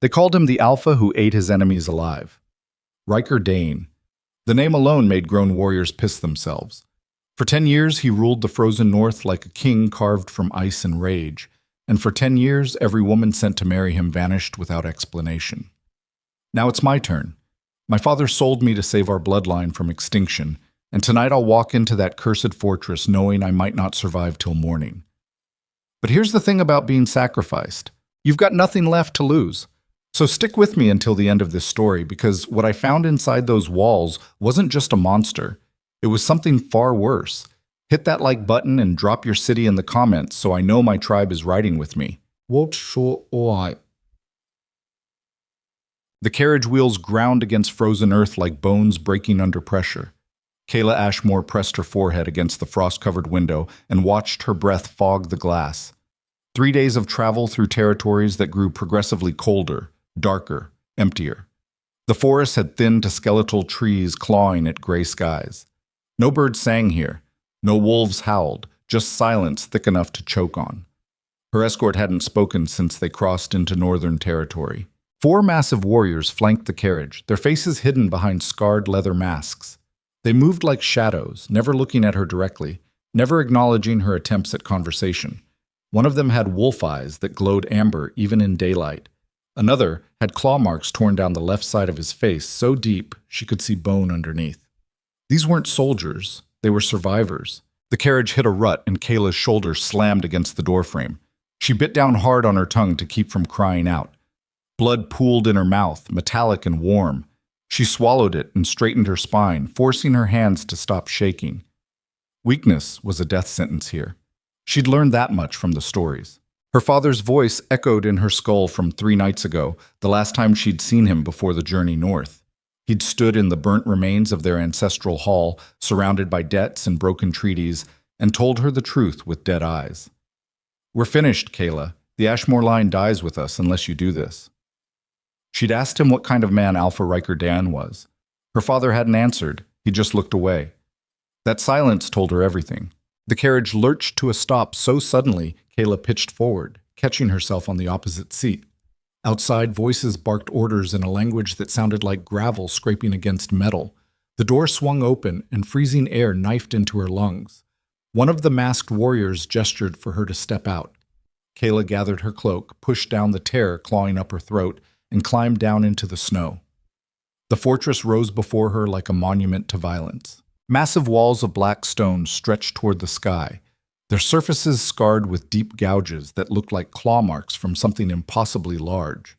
They called him the Alpha who ate his enemies alive. Riker Dane. The name alone made grown warriors piss themselves. For 10 years, he ruled the frozen north like a king carved from ice and rage, and for 10 years, every woman sent to marry him vanished without explanation. Now it's my turn. My father sold me to save our bloodline from extinction, and tonight I'll walk into that cursed fortress knowing I might not survive till morning. But here's the thing about being sacrificed. You've got nothing left to lose. So stick with me until the end of this story, because what I found inside those walls wasn't just a monster. It was something far worse. Hit that like button and drop your city in the comments so I know my tribe is riding with me. The carriage wheels ground against frozen earth like bones breaking under pressure. Kayla Ashmore pressed her forehead against the frost-covered window and watched her breath fog the glass. 3 days of travel through territories that grew progressively colder, darker, emptier. The forest had thinned to skeletal trees clawing at gray skies. No birds sang here. No wolves howled, just silence thick enough to choke on. Her escort hadn't spoken since they crossed into northern territory. 4 massive warriors flanked the carriage, their faces hidden behind scarred leather masks. They moved like shadows, never looking at her directly, never acknowledging her attempts at conversation. One of them had wolf eyes that glowed amber even in daylight. Another had claw marks torn down the left side of his face so deep she could see bone underneath. These weren't soldiers, they were survivors. The carriage hit a rut and Kayla's shoulder slammed against the doorframe. She bit down hard on her tongue to keep from crying out. Blood pooled in her mouth, metallic and warm. She swallowed it and straightened her spine, forcing her hands to stop shaking. Weakness was a death sentence here. She'd learned that much from the stories. Her father's voice echoed in her skull from 3 nights ago, the last time she'd seen him before the journey north. He'd stood in the burnt remains of their ancestral hall, surrounded by debts and broken treaties, and told her the truth with dead eyes. "We're finished, Kayla. The Ashmore line dies with us unless you do this." She'd asked him what kind of man Alpha Riker Dan was. Her father hadn't answered. He just looked away. That silence told her everything. The carriage lurched to a stop so suddenly, Kayla pitched forward, catching herself on the opposite seat. Outside, voices barked orders in a language that sounded like gravel scraping against metal. The door swung open, and freezing air knifed into her lungs. One of the masked warriors gestured for her to step out. Kayla gathered her cloak, pushed down the terror clawing up her throat, and climbed down into the snow. The fortress rose before her like a monument to violence. Massive walls of black stone stretched toward the sky, their surfaces scarred with deep gouges that looked like claw marks from something impossibly large.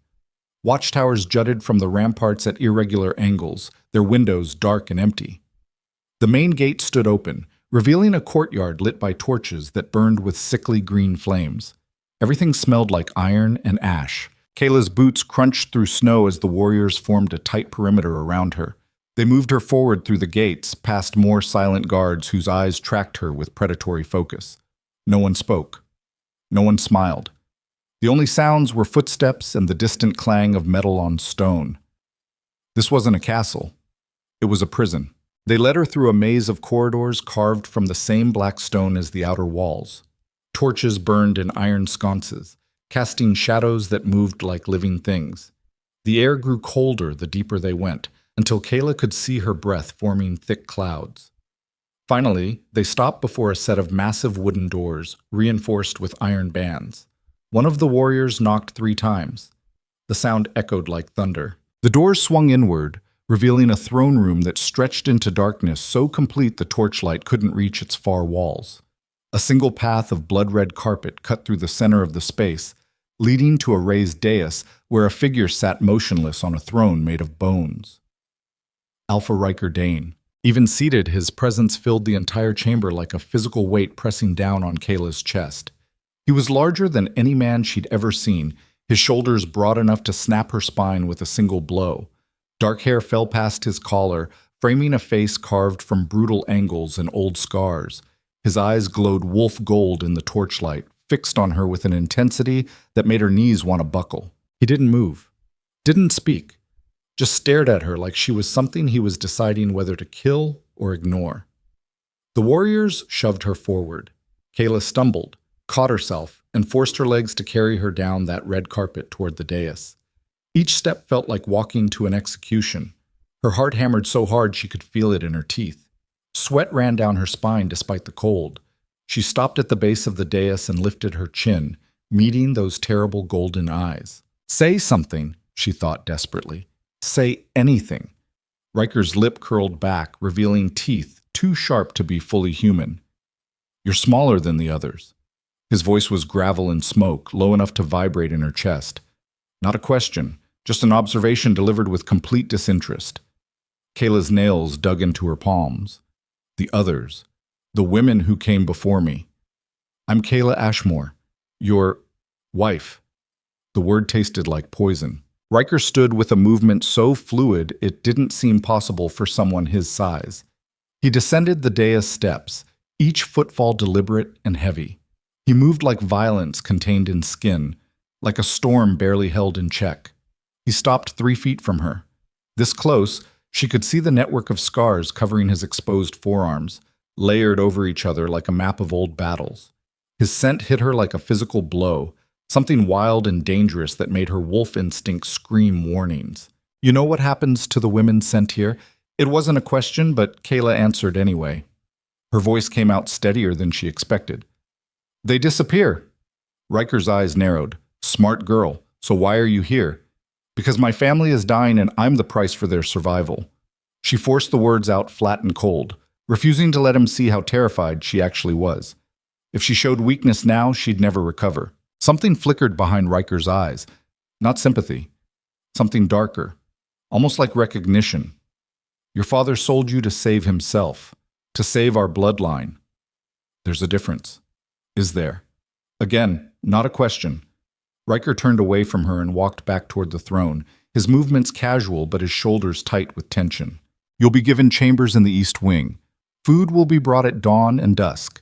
Watchtowers jutted from the ramparts at irregular angles, their windows dark and empty. The main gate stood open, revealing a courtyard lit by torches that burned with sickly green flames. Everything smelled like iron and ash. Kayla's boots crunched through snow as the warriors formed a tight perimeter around her. They moved her forward through the gates, past more silent guards whose eyes tracked her with predatory focus. No one spoke. No one smiled. The only sounds were footsteps and the distant clang of metal on stone. This wasn't a castle. It was a prison. They led her through a maze of corridors carved from the same black stone as the outer walls. Torches burned in iron sconces, casting shadows that moved like living things. The air grew colder the deeper they went, until Kayla could see her breath forming thick clouds. Finally, they stopped before a set of massive wooden doors, reinforced with iron bands. One of the warriors knocked 3 times. The sound echoed like thunder. The doors swung inward, revealing a throne room that stretched into darkness so complete the torchlight couldn't reach its far walls. A single path of blood-red carpet cut through the center of the space, leading to a raised dais where a figure sat motionless on a throne made of bones. Alpha Riker Dane. Even seated, his presence filled the entire chamber like a physical weight pressing down on Kayla's chest. He was larger than any man she'd ever seen, his shoulders broad enough to snap her spine with a single blow. Dark hair fell past his collar, framing a face carved from brutal angles and old scars. His eyes glowed wolf gold in the torchlight, fixed on her with an intensity that made her knees want to buckle. He didn't move, didn't speak, just stared at her like she was something he was deciding whether to kill or ignore. The warriors shoved her forward. Kayla stumbled, caught herself, and forced her legs to carry her down that red carpet toward the dais. Each step felt like walking to an execution. Her heart hammered so hard she could feel it in her teeth. Sweat ran down her spine despite the cold. She stopped at the base of the dais and lifted her chin, meeting those terrible golden eyes. Say something, she thought desperately. Say anything. Riker's lip curled back, revealing teeth too sharp to be fully human. You're smaller than the others. His voice was gravel and smoke, low enough to vibrate in her chest. Not a question, just an observation delivered with complete disinterest. Kayla's nails dug into her palms. The others. The women who came before me. I'm Kayla Ashmore, your wife. The word tasted like poison. Riker stood with a movement so fluid it didn't seem possible for someone his size. He descended the dais steps, each footfall deliberate and heavy. He moved like violence contained in skin, like a storm barely held in check. He stopped 3 feet from her. This close, she could see the network of scars covering his exposed forearms, layered over each other like a map of old battles. His scent hit her like a physical blow, something wild and dangerous that made her wolf instinct scream warnings. You know what happens to the women sent here? It wasn't a question, but Kayla answered anyway. Her voice came out steadier than she expected. They disappear. Riker's eyes narrowed. Smart girl. So why are you here? Because my family is dying and I'm the price for their survival. She forced the words out flat and cold, refusing to let him see how terrified she actually was. If she showed weakness now, she'd never recover. Something flickered behind Riker's eyes. Not sympathy. Something darker. Almost like recognition. Your father sold you to save himself. To save our bloodline. There's a difference. Is there? Again, not a question. Riker turned away from her and walked back toward the throne, his movements casual but his shoulders tight with tension. You'll be given chambers in the East Wing. Food will be brought at dawn and dusk.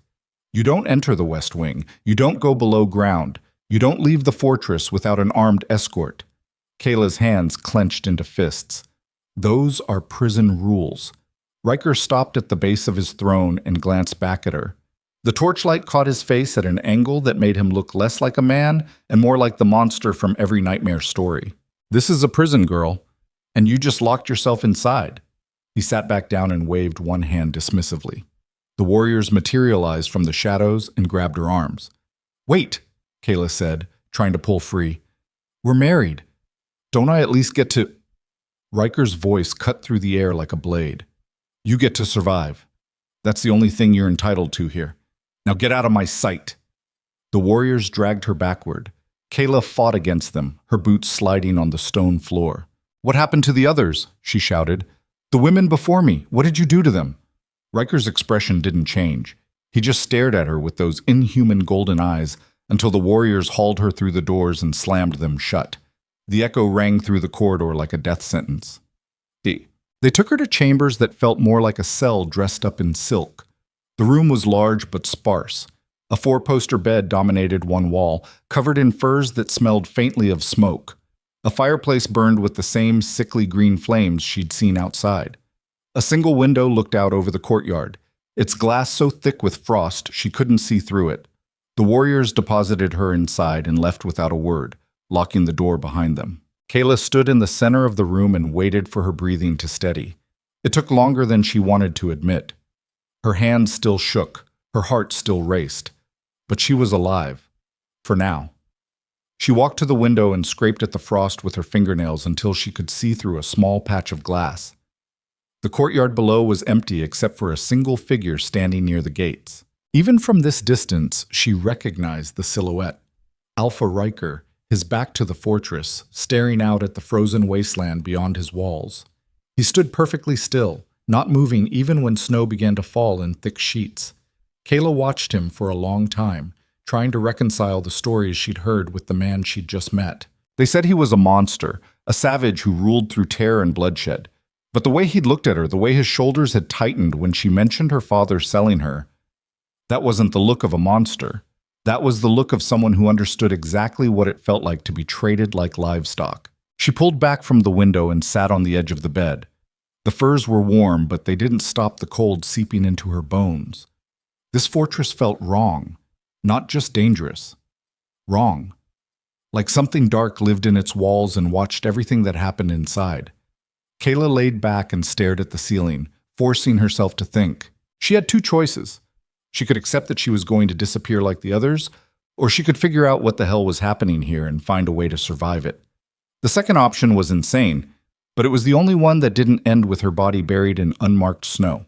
You don't enter the West Wing. You don't go below ground. You don't leave the fortress without an armed escort. Kayla's hands clenched into fists. Those are prison rules. Riker stopped at the base of his throne and glanced back at her. The torchlight caught his face at an angle that made him look less like a man and more like the monster from every nightmare story. This is a prison, girl, and you just locked yourself inside. He sat back down and waved one hand dismissively. The warriors materialized from the shadows and grabbed her arms. Wait, Kayla said, trying to pull free. We're married. Don't I at least get to... Riker's voice cut through the air like a blade. You get to survive. That's the only thing you're entitled to here. Now get out of my sight. The warriors dragged her backward. Kayla fought against them, her boots sliding on the stone floor. What happened to the others? She shouted. The women before me, what did you do to them? Riker's expression didn't change. He just stared at her with those inhuman golden eyes until the warriors hauled her through the doors and slammed them shut. The echo rang through the corridor like a death sentence. They took her to chambers that felt more like a cell dressed up in silk. The room was large but sparse. A 4-poster bed dominated one wall, covered in furs that smelled faintly of smoke. A fireplace burned with the same sickly green flames she'd seen outside. A single window looked out over the courtyard, its glass so thick with frost she couldn't see through it. The warriors deposited her inside and left without a word, locking the door behind them. Kayla stood in the center of the room and waited for her breathing to steady. It took longer than she wanted to admit. Her hands still shook, her heart still raced. But she was alive. For now. She walked to the window and scraped at the frost with her fingernails until she could see through a small patch of glass. The courtyard below was empty except for a single figure standing near the gates. Even from this distance, she recognized the silhouette. Alpha Riker, his back to the fortress, staring out at the frozen wasteland beyond his walls. He stood perfectly still, not moving even when snow began to fall in thick sheets. Kayla watched him for a long time, trying to reconcile the stories she'd heard with the man she'd just met. They said he was a monster, a savage who ruled through terror and bloodshed. But the way he'd looked at her, the way his shoulders had tightened when she mentioned her father selling her, that wasn't the look of a monster. That was the look of someone who understood exactly what it felt like to be traded like livestock. She pulled back from the window and sat on the edge of the bed. The furs were warm, but they didn't stop the cold seeping into her bones. This fortress felt wrong, not just dangerous. Wrong. like something dark lived in its walls and watched everything that happened inside. Kayla laid back and stared at the ceiling, forcing herself to think. She had two choices. She could accept that she was going to disappear like the others, or she could figure out what the hell was happening here and find a way to survive it. The second option was insane, but it was the only one that didn't end with her body buried in unmarked snow.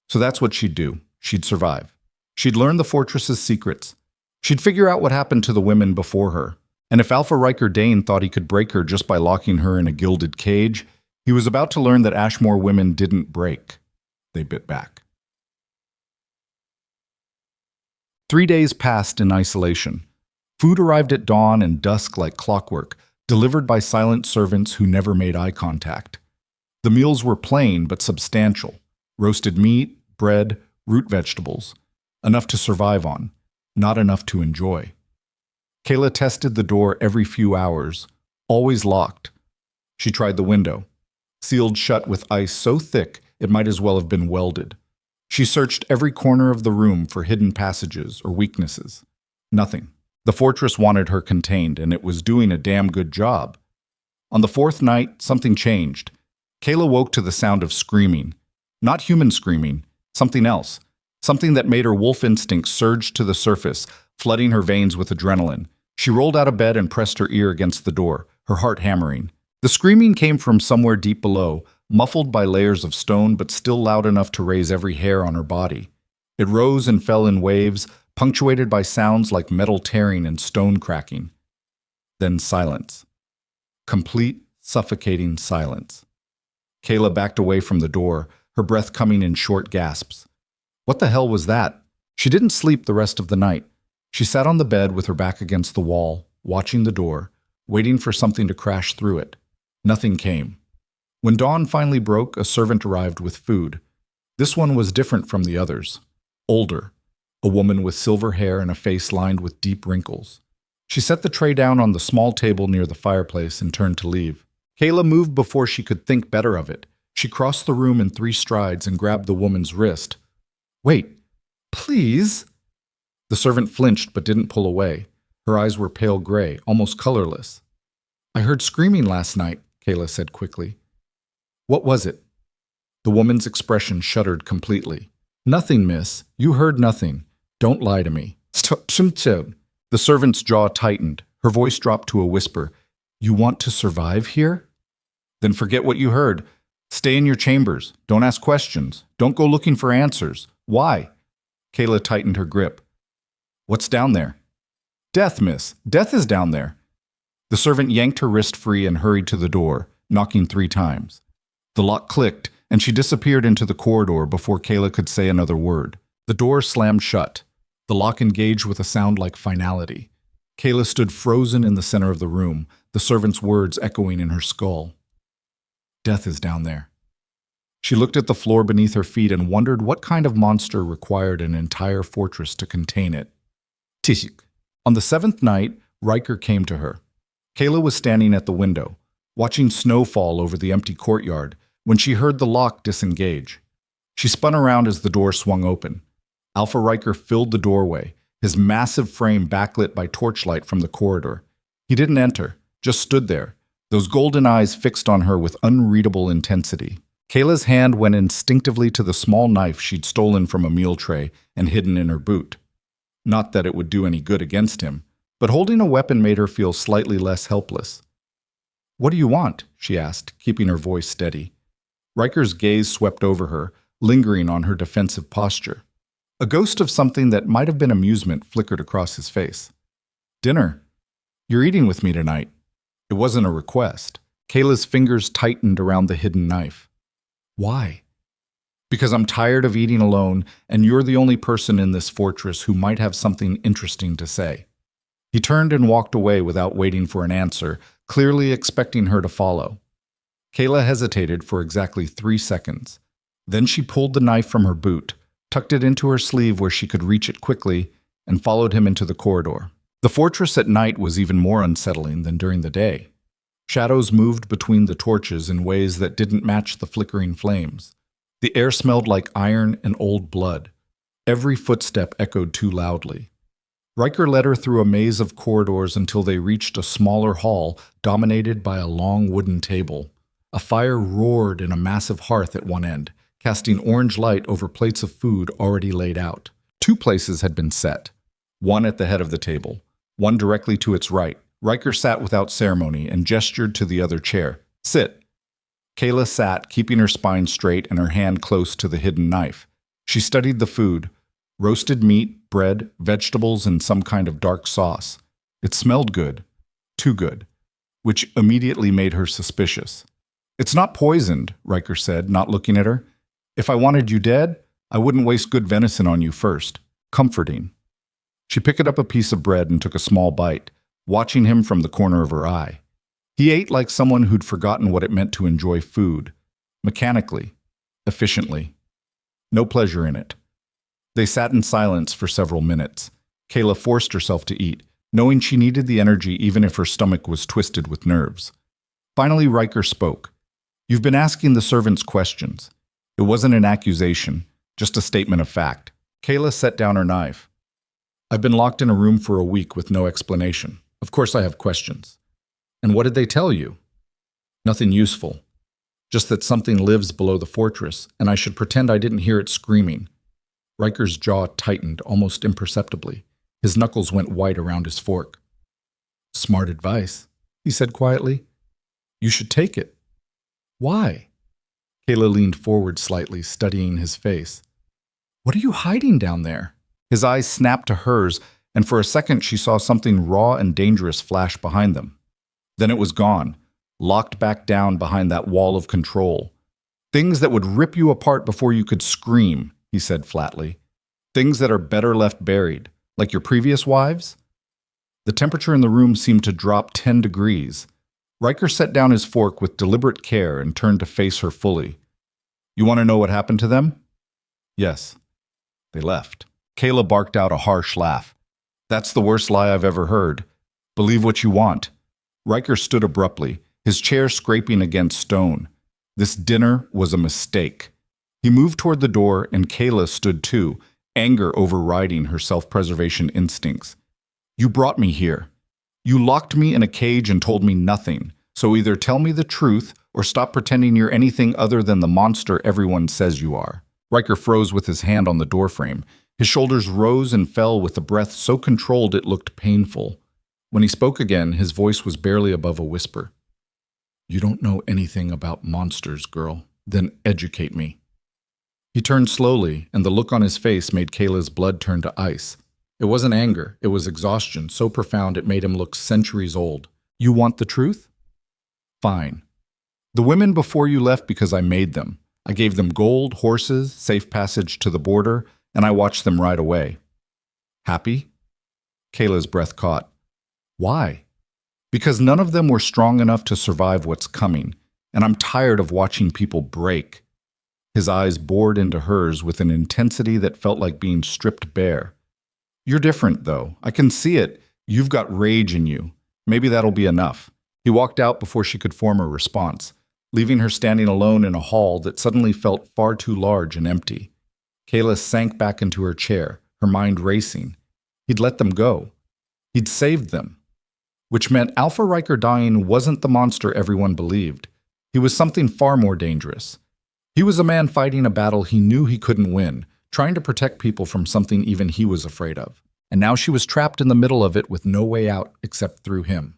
So that's what she'd do. She'd survive. She'd learn the fortress's secrets. She'd figure out what happened to the women before her. And if Alpha Riker Dane thought he could break her just by locking her in a gilded cage, he was about to learn that Ashmore women didn't break. They bit back. 3 days passed in isolation. Food arrived at dawn and dusk like clockwork, delivered by silent servants who never made eye contact. The meals were plain but substantial. Roasted meat, bread, root vegetables. Enough to survive on, not enough to enjoy. Kayla tested the door every few hours, always locked. She tried the window, sealed shut with ice so thick it might as well have been welded. She searched every corner of the room for hidden passages or weaknesses. Nothing. The fortress wanted her contained, and it was doing a damn good job. On the fourth night, something changed. Kayla woke to the sound of screaming. Not human screaming, something else. Something that made her wolf instinct surge to the surface, flooding her veins with adrenaline. She rolled out of bed and pressed her ear against the door, her heart hammering. The screaming came from somewhere deep below, muffled by layers of stone but still loud enough to raise every hair on her body. It rose and fell in waves, punctuated by sounds like metal tearing and stone cracking. Then silence. Complete, suffocating silence. Kayla backed away from the door, her breath coming in short gasps. What the hell was that? She didn't sleep the rest of the night. She sat on the bed with her back against the wall, watching the door, waiting for something to crash through it. Nothing came. When dawn finally broke, a servant arrived with food. This one was different from the others. Older. A woman with silver hair and a face lined with deep wrinkles. She set the tray down on the small table near the fireplace and turned to leave. Kayla moved before she could think better of it. She crossed the room in 3 strides and grabbed the woman's wrist. Wait, please? The servant flinched but didn't pull away. Her eyes were pale gray, almost colorless. I heard screaming last night, Kayla said quickly. What was it? The woman's expression shuddered completely. Nothing, miss. You heard nothing. Don't lie to me. The servant's jaw tightened. Her voice dropped to a whisper. You want to survive here? Then forget what you heard. Stay in your chambers. Don't ask questions. Don't go looking for answers. Why? Kayla tightened her grip. What's down there? Death, miss. Death is down there. The servant yanked her wrist free and hurried to the door, knocking 3 times. The lock clicked, and she disappeared into the corridor before Kayla could say another word. The door slammed shut. The lock engaged with a sound like finality. Kayla stood frozen in the center of the room, the servant's words echoing in her skull. Death is down there. She looked at the floor beneath her feet and wondered what kind of monster required an entire fortress to contain it. Tishik. On the 7th night, Riker came to her. Kayla was standing at the window, watching snow fall over the empty courtyard, when she heard the lock disengage. She spun around as the door swung open. Alpha Riker filled the doorway, his massive frame backlit by torchlight from the corridor. He didn't enter, just stood there, those golden eyes fixed on her with unreadable intensity. Kayla's hand went instinctively to the small knife she'd stolen from a meal tray and hidden in her boot. Not that it would do any good against him, but holding a weapon made her feel slightly less helpless. What do you want? She asked, keeping her voice steady. Riker's gaze swept over her, lingering on her defensive posture. A ghost of something that might have been amusement flickered across his face. Dinner. You're eating with me tonight. It wasn't a request. Kayla's fingers tightened around the hidden knife. Why? Because I'm tired of eating alone, and you're the only person in this fortress who might have something interesting to say. He turned and walked away without waiting for an answer, clearly expecting her to follow. Kayla hesitated for exactly 3 seconds. Then she pulled the knife from her boot, tucked it into her sleeve where she could reach it quickly, and followed him into the corridor. The fortress at night was even more unsettling than during the day. Shadows moved between the torches in ways that didn't match the flickering flames. The air smelled like iron and old blood. Every footstep echoed too loudly. Riker led her through a maze of corridors until they reached a smaller hall dominated by a long wooden table. A fire roared in a massive hearth at one end, casting orange light over plates of food already laid out. 2 places had been set, one at the head of the table, one directly to its right. Riker sat without ceremony and gestured to the other chair. "Sit." Kayla sat, keeping her spine straight and her hand close to the hidden knife. She studied the food: roasted meat, bread, vegetables, and some kind of dark sauce. It smelled good, too good, which immediately made her suspicious. "It's not poisoned," Riker said, not looking at her. "If I wanted you dead, I wouldn't waste good venison on you first." Comforting. She picked up a piece of bread and took a small bite, watching him from the corner of her eye. He ate like someone who'd forgotten what it meant to enjoy food. Mechanically. Efficiently. No pleasure in it. They sat in silence for several minutes. Kayla forced herself to eat, knowing she needed the energy even if her stomach was twisted with nerves. Finally, Riker spoke. "You've been asking the servants questions. It wasn't an accusation, just a statement of fact." Kayla set down her knife. "I've been locked in a room for a week with no explanation. Of course I have questions." "And what did they tell you?" "Nothing useful. Just that something lives below the fortress, and I should pretend I didn't hear it screaming." Riker's jaw tightened almost imperceptibly. His knuckles went white around his fork. "Smart advice," he said quietly. "You should take it." "Why?" Kayla leaned forward slightly, studying his face. "What are you hiding down there?" His eyes snapped to hers, and for a second she saw something raw and dangerous flash behind them. Then it was gone, locked back down behind that wall of control. "Things that would rip you apart before you could scream," he said flatly. "Things that are better left buried, like your previous wives?" The temperature in the room seemed to drop 10 degrees. Riker set down his fork with deliberate care and turned to face her fully. "You want to know what happened to them?" "Yes." "They left." Kayla barked out a harsh laugh. "That's the worst lie I've ever heard. Believe what you want." Riker stood abruptly, his chair scraping against stone. This dinner was a mistake. He moved toward the door, and Kayla stood too, anger overriding her self-preservation instincts. "You brought me here. You locked me in a cage and told me nothing, so either tell me the truth or stop pretending you're anything other than the monster everyone says you are." Riker froze with his hand on the doorframe. His shoulders rose and fell with a breath so controlled it looked painful. When he spoke again, his voice was barely above a whisper. "You don't know anything about monsters, girl. Then educate me." He turned slowly, and the look on his face made Kayla's blood turn to ice. It wasn't anger, it was exhaustion, so profound it made him look centuries old. "You want the truth? Fine. The women before you left because I made them. I gave them gold, horses, safe passage to the border, and I watched them ride away. Happy?" Kayla's breath caught. "Why?" "Because none of them were strong enough to survive what's coming, and I'm tired of watching people break." His eyes bored into hers with an intensity that felt like being stripped bare. "You're different, though. I can see it. You've got rage in you. Maybe that'll be enough." He walked out before she could form a response, leaving her standing alone in a hall that suddenly felt far too large and empty. Kayla sank back into her chair, her mind racing. He'd let them go. He'd saved them. Which meant Alpha Riker dying wasn't the monster everyone believed. He was something far more dangerous. He was a man fighting a battle he knew he couldn't win, trying to protect people from something even he was afraid of. And now she was trapped in the middle of it with no way out except through him.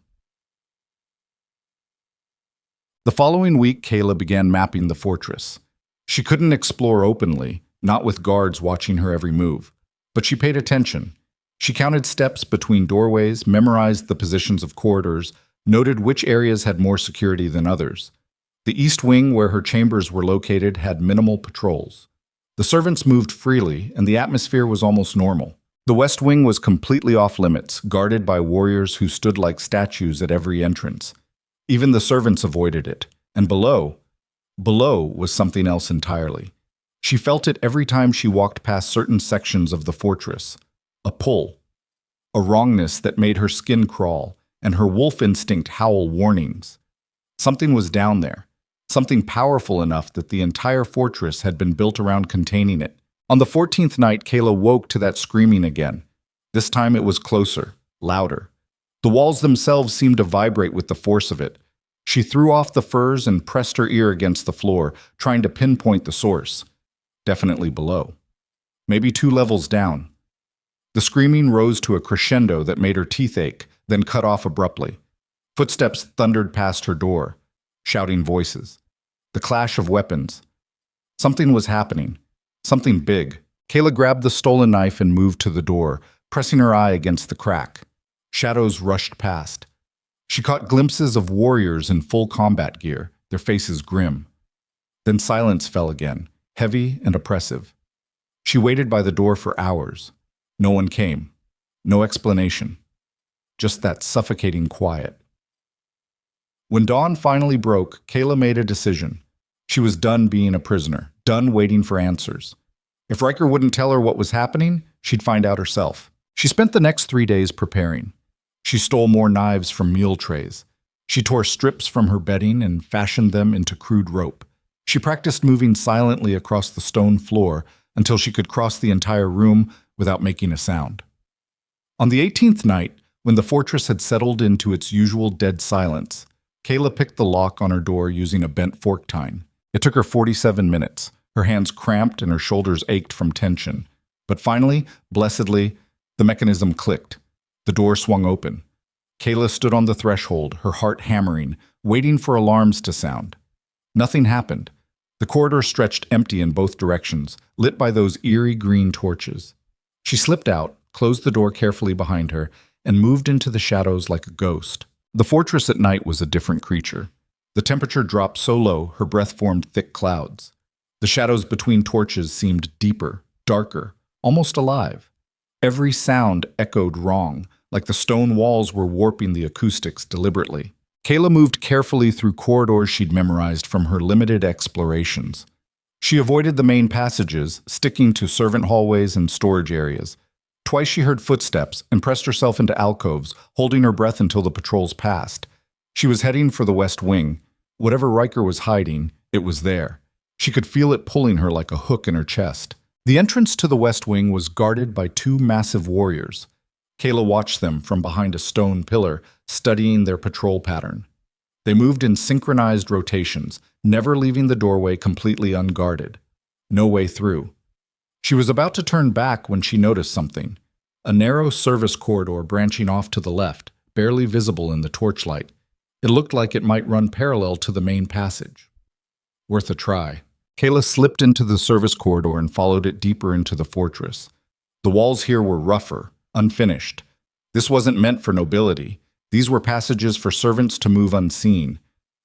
The following week, Kayla began mapping the fortress. She couldn't explore openly, not with guards watching her every move. But she paid attention. She counted steps between doorways, memorized the positions of corridors, noted which areas had more security than others. The east wing, where her chambers were located, had minimal patrols. The servants moved freely, and the atmosphere was almost normal. The west wing was completely off-limits, guarded by warriors who stood like statues at every entrance. Even the servants avoided it. And below was something else entirely. She felt it every time she walked past certain sections of the fortress. A pull. A wrongness that made her skin crawl, and her wolf instinct howl warnings. Something was down there. Something powerful enough that the entire fortress had been built around containing it. On the 14th night, Kayla woke to that screaming again. This time it was closer, louder. The walls themselves seemed to vibrate with the force of it. She threw off the furs and pressed her ear against the floor, trying to pinpoint the source. Definitely below. Maybe 2 levels down. The screaming rose to a crescendo that made her teeth ache, then cut off abruptly. Footsteps thundered past her door, shouting voices. The clash of weapons. Something was happening. Something big. Kayla grabbed the stolen knife and moved to the door, pressing her eye against the crack. Shadows rushed past. She caught glimpses of warriors in full combat gear, their faces grim. Then silence fell again, heavy and oppressive. She waited by the door for hours. No one came. No explanation. Just that suffocating quiet. When dawn finally broke, Kayla made a decision. She was done being a prisoner, done waiting for answers. If Riker wouldn't tell her what was happening, she'd find out herself. She spent the next 3 days preparing. She stole more knives from meal trays. She tore strips from her bedding and fashioned them into crude rope. She practiced moving silently across the stone floor until she could cross the entire room without making a sound. On the 18th night, when the fortress had settled into its usual dead silence, Kayla picked the lock on her door using a bent fork tine. It took her 47 minutes. Her hands cramped and her shoulders ached from tension. But finally, blessedly, the mechanism clicked. The door swung open. Kayla stood on the threshold, her heart hammering, waiting for alarms to sound. Nothing happened. The corridor stretched empty in both directions, lit by those eerie green torches. She slipped out, closed the door carefully behind her, and moved into the shadows like a ghost. The fortress at night was a different creature. The temperature dropped so low, her breath formed thick clouds. The shadows between torches seemed deeper, darker, almost alive. Every sound echoed wrong, like the stone walls were warping the acoustics deliberately. Kayla moved carefully through corridors she'd memorized from her limited explorations. She avoided the main passages, sticking to servant hallways and storage areas. Twice she heard footsteps and pressed herself into alcoves, holding her breath until the patrols passed. She was heading for the West Wing. Whatever Riker was hiding, it was there. She could feel it pulling her like a hook in her chest. The entrance to the West Wing was guarded by 2 massive warriors. Kayla watched them from behind a stone pillar, studying their patrol pattern. They moved in synchronized rotations, never leaving the doorway completely unguarded. No way through. She was about to turn back when she noticed something. A narrow service corridor branching off to the left, barely visible in the torchlight. It looked like it might run parallel to the main passage. Worth a try. Kayla slipped into the service corridor and followed it deeper into the fortress. The walls here were rougher, unfinished. This wasn't meant for nobility. These were passages for servants to move unseen.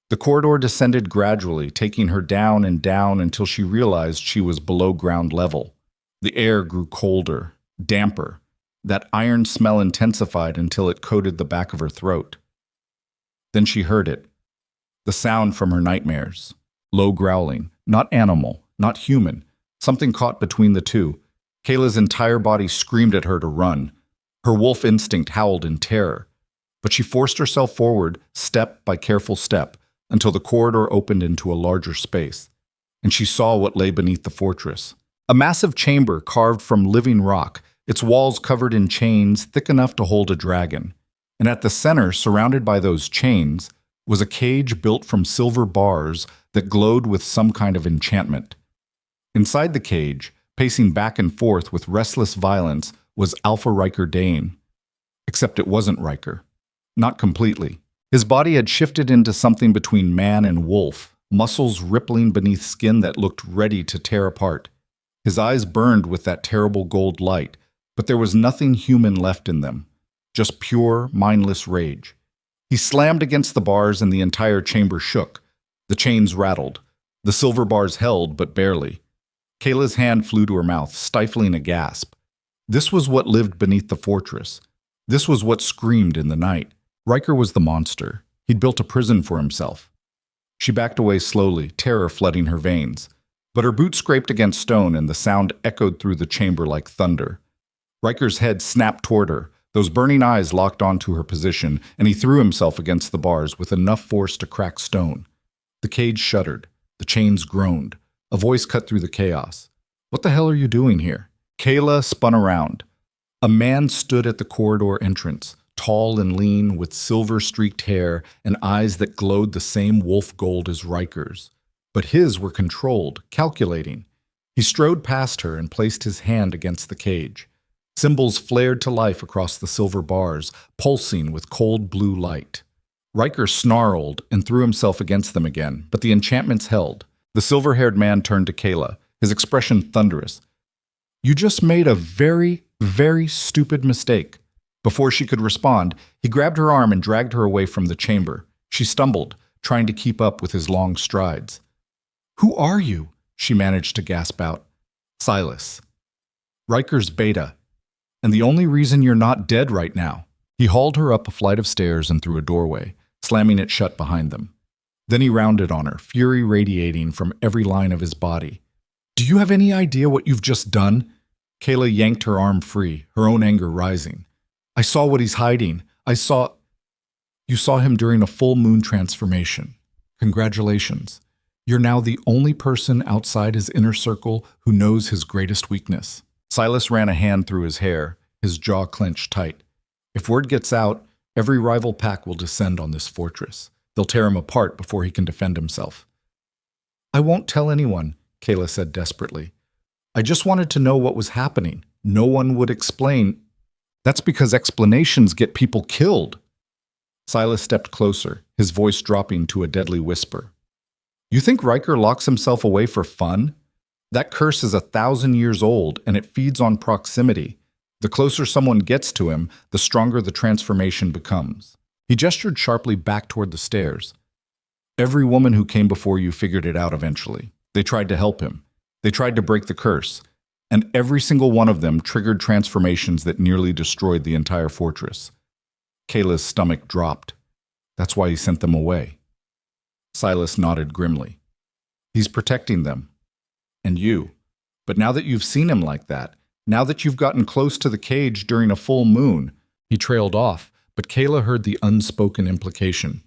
The corridor descended gradually, taking her down and down until she realized she was below ground level. The air grew colder, damper. That iron smell intensified until it coated the back of her throat. Then she heard it. The sound from her nightmares. Low growling. Not animal, not human. Something caught between the two. Kayla's entire body screamed at her to run. Her wolf instinct howled in terror. But she forced herself forward, step by careful step, until the corridor opened into a larger space. And she saw what lay beneath the fortress. A massive chamber carved from living rock, its walls covered in chains thick enough to hold a dragon. And at the center, surrounded by those chains, was a cage built from silver bars that glowed with some kind of enchantment. Inside the cage, pacing back and forth with restless violence, was Alpha Riker Dane. Except it wasn't Riker. Not completely. His body had shifted into something between man and wolf, muscles rippling beneath skin that looked ready to tear apart. His eyes burned with that terrible gold light, but there was nothing human left in them. Just pure, mindless rage. He slammed against the bars and the entire chamber shook. The chains rattled. The silver bars held, but barely. Kayla's hand flew to her mouth, stifling a gasp. This was what lived beneath the fortress. This was what screamed in the night. Riker was the monster. He'd built a prison for himself. She backed away slowly, terror flooding her veins. But her boot scraped against stone and the sound echoed through the chamber like thunder. Riker's head snapped toward her. Those burning eyes locked onto her position, and he threw himself against the bars with enough force to crack stone. The cage shuddered. The chains groaned. A voice cut through the chaos. "What the hell are you doing here?" Kayla spun around. A man stood at the corridor entrance, tall and lean, with silver-streaked hair and eyes that glowed the same wolf gold as Riker's. But his were controlled, calculating. He strode past her and placed his hand against the cage. Symbols flared to life across the silver bars, pulsing with cold blue light. Riker snarled and threw himself against them again, but the enchantments held. The silver-haired man turned to Kayla, his expression thunderous. "You just made a very, very stupid mistake." Before she could respond, he grabbed her arm and dragged her away from the chamber. She stumbled, trying to keep up with his long strides. "Who are you?" she managed to gasp out. "Silas. Riker's beta. And the only reason you're not dead right now." He hauled her up a flight of stairs and through a doorway, slamming it shut behind them. Then he rounded on her, fury radiating from every line of his body. "Do you have any idea what you've just done?" Kayla yanked her arm free, her own anger rising. "I saw what he's hiding. You saw him during a full moon transformation. Congratulations. You're now the only person outside his inner circle who knows his greatest weakness." Silas ran a hand through his hair, his jaw clenched tight. "If word gets out, every rival pack will descend on this fortress. They'll tear him apart before he can defend himself." "I won't tell anyone," Kayla said desperately. "I just wanted to know what was happening. No one would explain." "That's because explanations get people killed." Silas stepped closer, his voice dropping to a deadly whisper. "You think Riker locks himself away for fun? That curse is 1,000 years old, and it feeds on proximity. The closer someone gets to him, the stronger the transformation becomes." He gestured sharply back toward the stairs. "Every woman who came before you figured it out eventually. They tried to help him. They tried to break the curse. And every single one of them triggered transformations that nearly destroyed the entire fortress." Kayla's stomach dropped. "That's why he sent them away." Silas nodded grimly. "He's protecting them. And you. But now that you've seen him like that, now that you've gotten close to the cage during a full moon," he trailed off, but Kayla heard the unspoken implication.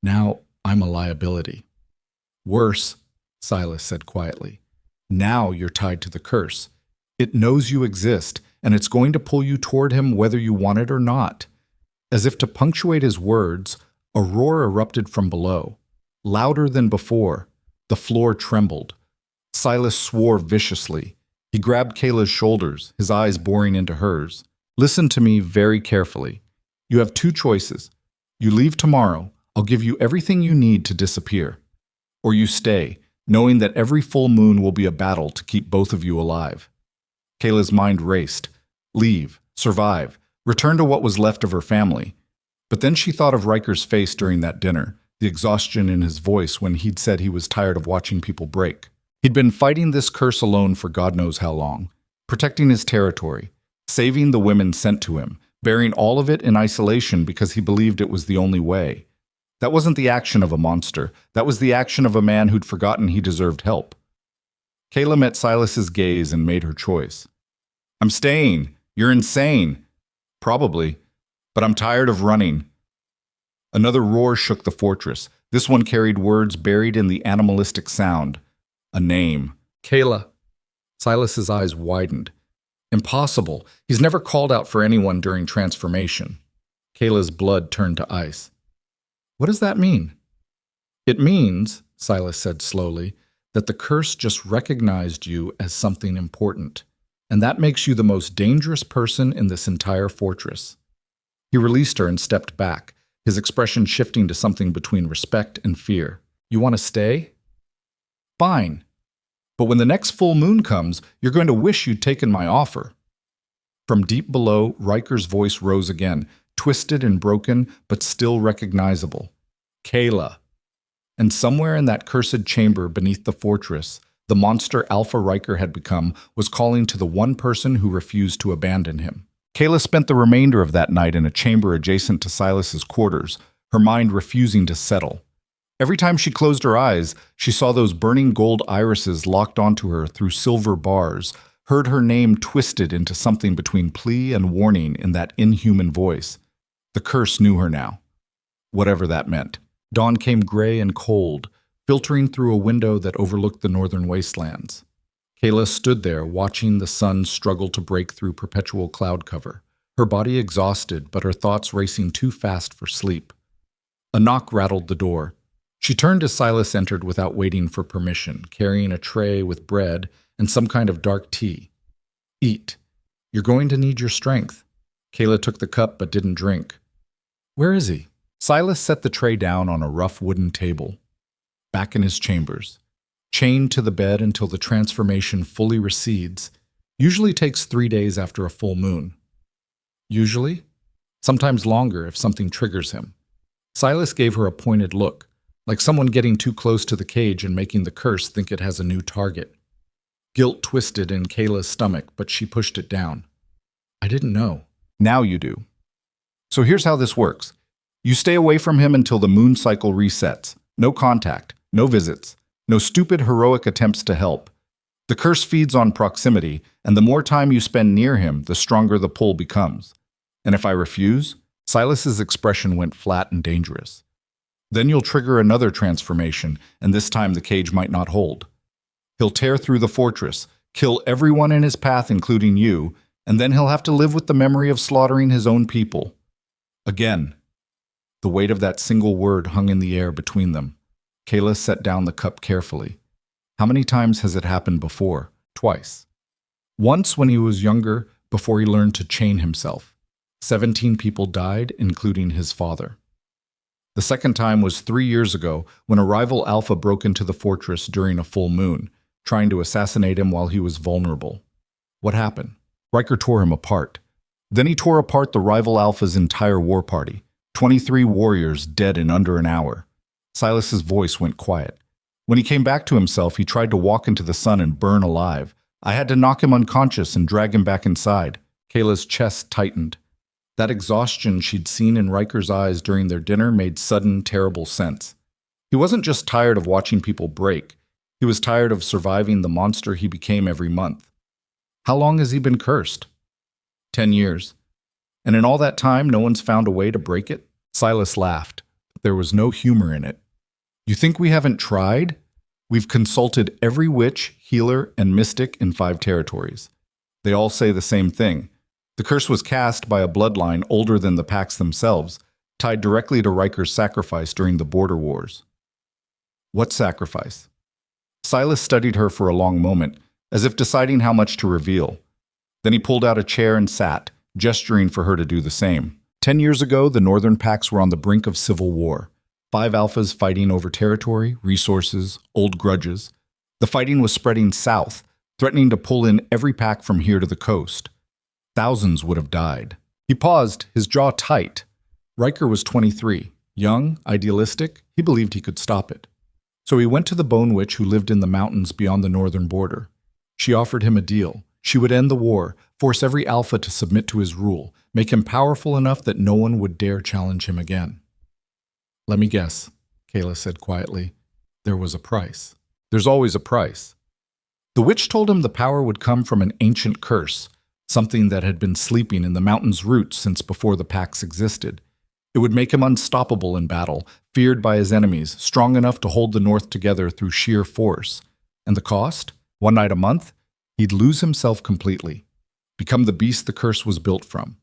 "Now I'm a liability." "Worse," Silas said quietly. "Now you're tied to the curse. It knows you exist, and it's going to pull you toward him whether you want it or not." As if to punctuate his words, a roar erupted from below. Louder than before, the floor trembled. Silas swore viciously. He grabbed Kayla's shoulders, his eyes boring into hers. "Listen to me very carefully. You have two choices. You leave tomorrow, I'll give you everything you need to disappear. Or you stay, knowing that every full moon will be a battle to keep both of you alive." Kayla's mind raced. Leave, survive, return to what was left of her family. But then she thought of Riker's face during that dinner, the exhaustion in his voice when he'd said he was tired of watching people break. He'd been fighting this curse alone for God knows how long, protecting his territory, saving the women sent to him, bearing all of it in isolation because he believed it was the only way. That wasn't the action of a monster. That was the action of a man who'd forgotten he deserved help. Kayla met Silas's gaze and made her choice. "I'm staying. You're insane." "Probably. But I'm tired of running." Another roar shook the fortress. This one carried words buried in the animalistic sound. A name. "Kayla." Silas's eyes widened. "Impossible. He's never called out for anyone during transformation." Kayla's blood turned to ice. "What does that mean?" "It means," Silas said slowly, "that the curse just recognized you as something important, and that makes you the most dangerous person in this entire fortress." He released her and stepped back, his expression shifting to something between respect and fear. "You want to stay? Fine. But when the next full moon comes, you're going to wish you'd taken my offer." From deep below, Riker's voice rose again, twisted and broken, but still recognizable. "Kayla." And somewhere in that cursed chamber beneath the fortress, the monster Alpha Riker had become was calling to the one person who refused to abandon him. Kayla spent the remainder of that night in a chamber adjacent to Silas's quarters, her mind refusing to settle. Every time she closed her eyes, she saw those burning gold irises locked onto her through silver bars, heard her name twisted into something between plea and warning in that inhuman voice. The curse knew her now, whatever that meant. Dawn came gray and cold, filtering through a window that overlooked the northern wastelands. Kayla stood there, watching the sun struggle to break through perpetual cloud cover, her body exhausted but her thoughts racing too fast for sleep. A knock rattled the door. She turned as Silas entered without waiting for permission, carrying a tray with bread and some kind of dark tea. "Eat. You're going to need your strength." Kayla took the cup but didn't drink. "Where is he?" Silas set the tray down on a rough wooden table. Back in his chambers. Chained to the bed until the transformation fully recedes. Usually takes 3 days after a full moon. Usually? Sometimes longer if something triggers him. Silas gave her a pointed look, like someone getting too close to the cage and making the curse think it has a new target. Guilt twisted in Kayla's stomach, but she pushed it down. "I didn't know." "Now you do. So here's how this works. You stay away from him until the moon cycle resets. No contact, no visits, no stupid heroic attempts to help. The curse feeds on proximity, and the more time you spend near him, the stronger the pull becomes. And if I refuse?" Silas's expression went flat and dangerous. "Then you'll trigger another transformation, and this time the cage might not hold. He'll tear through the fortress, kill everyone in his path, including you, and then he'll have to live with the memory of slaughtering his own people. Again." The weight of that single word hung in the air between them. Kayla set down the cup carefully. How many times has it happened before? Twice. Once when he was younger, before he learned to chain himself. 17 people died, including his father. The second time was 3 years ago when a rival alpha broke into the fortress during a full moon, trying to assassinate him while he was vulnerable. What happened? Riker tore him apart. Then he tore apart the rival alpha's entire war party. 23 warriors dead in under an hour. Silas's voice went quiet. When he came back to himself, he tried to walk into the sun and burn alive. I had to knock him unconscious and drag him back inside. Kayla's chest tightened. That exhaustion she'd seen in Riker's eyes during their dinner made sudden, terrible sense. He wasn't just tired of watching people break. He was tired of surviving the monster he became every month. How long has he been cursed? 10 years. And in all that time, no one's found a way to break it? Silas laughed. There was no humor in it. You think we haven't tried? We've consulted every witch, healer, and mystic in 5 territories. They all say the same thing. The curse was cast by a bloodline older than the packs themselves, tied directly to Riker's sacrifice during the border wars. What sacrifice? Silas studied her for a long moment, as if deciding how much to reveal. Then he pulled out a chair and sat, gesturing for her to do the same. 10 years ago, the northern packs were on the brink of civil war. 5 alphas fighting over territory, resources, old grudges. The fighting was spreading south, threatening to pull in every pack from here to the coast. Thousands would have died. He paused, his jaw tight. Riker was 23. Young, idealistic, he believed he could stop it. So he went to the Bone Witch who lived in the mountains beyond the northern border. She offered him a deal. She would end the war, force every alpha to submit to his rule, make him powerful enough that no one would dare challenge him again. "Let me guess," Kayla said quietly. "There was a price." "There's always a price." The witch told him the power would come from an ancient curse, something that had been sleeping in the mountain's roots since before the packs existed. It would make him unstoppable in battle, feared by his enemies, strong enough to hold the North together through sheer force. And the cost? 1 night a month? He'd lose himself completely, become the beast the curse was built from.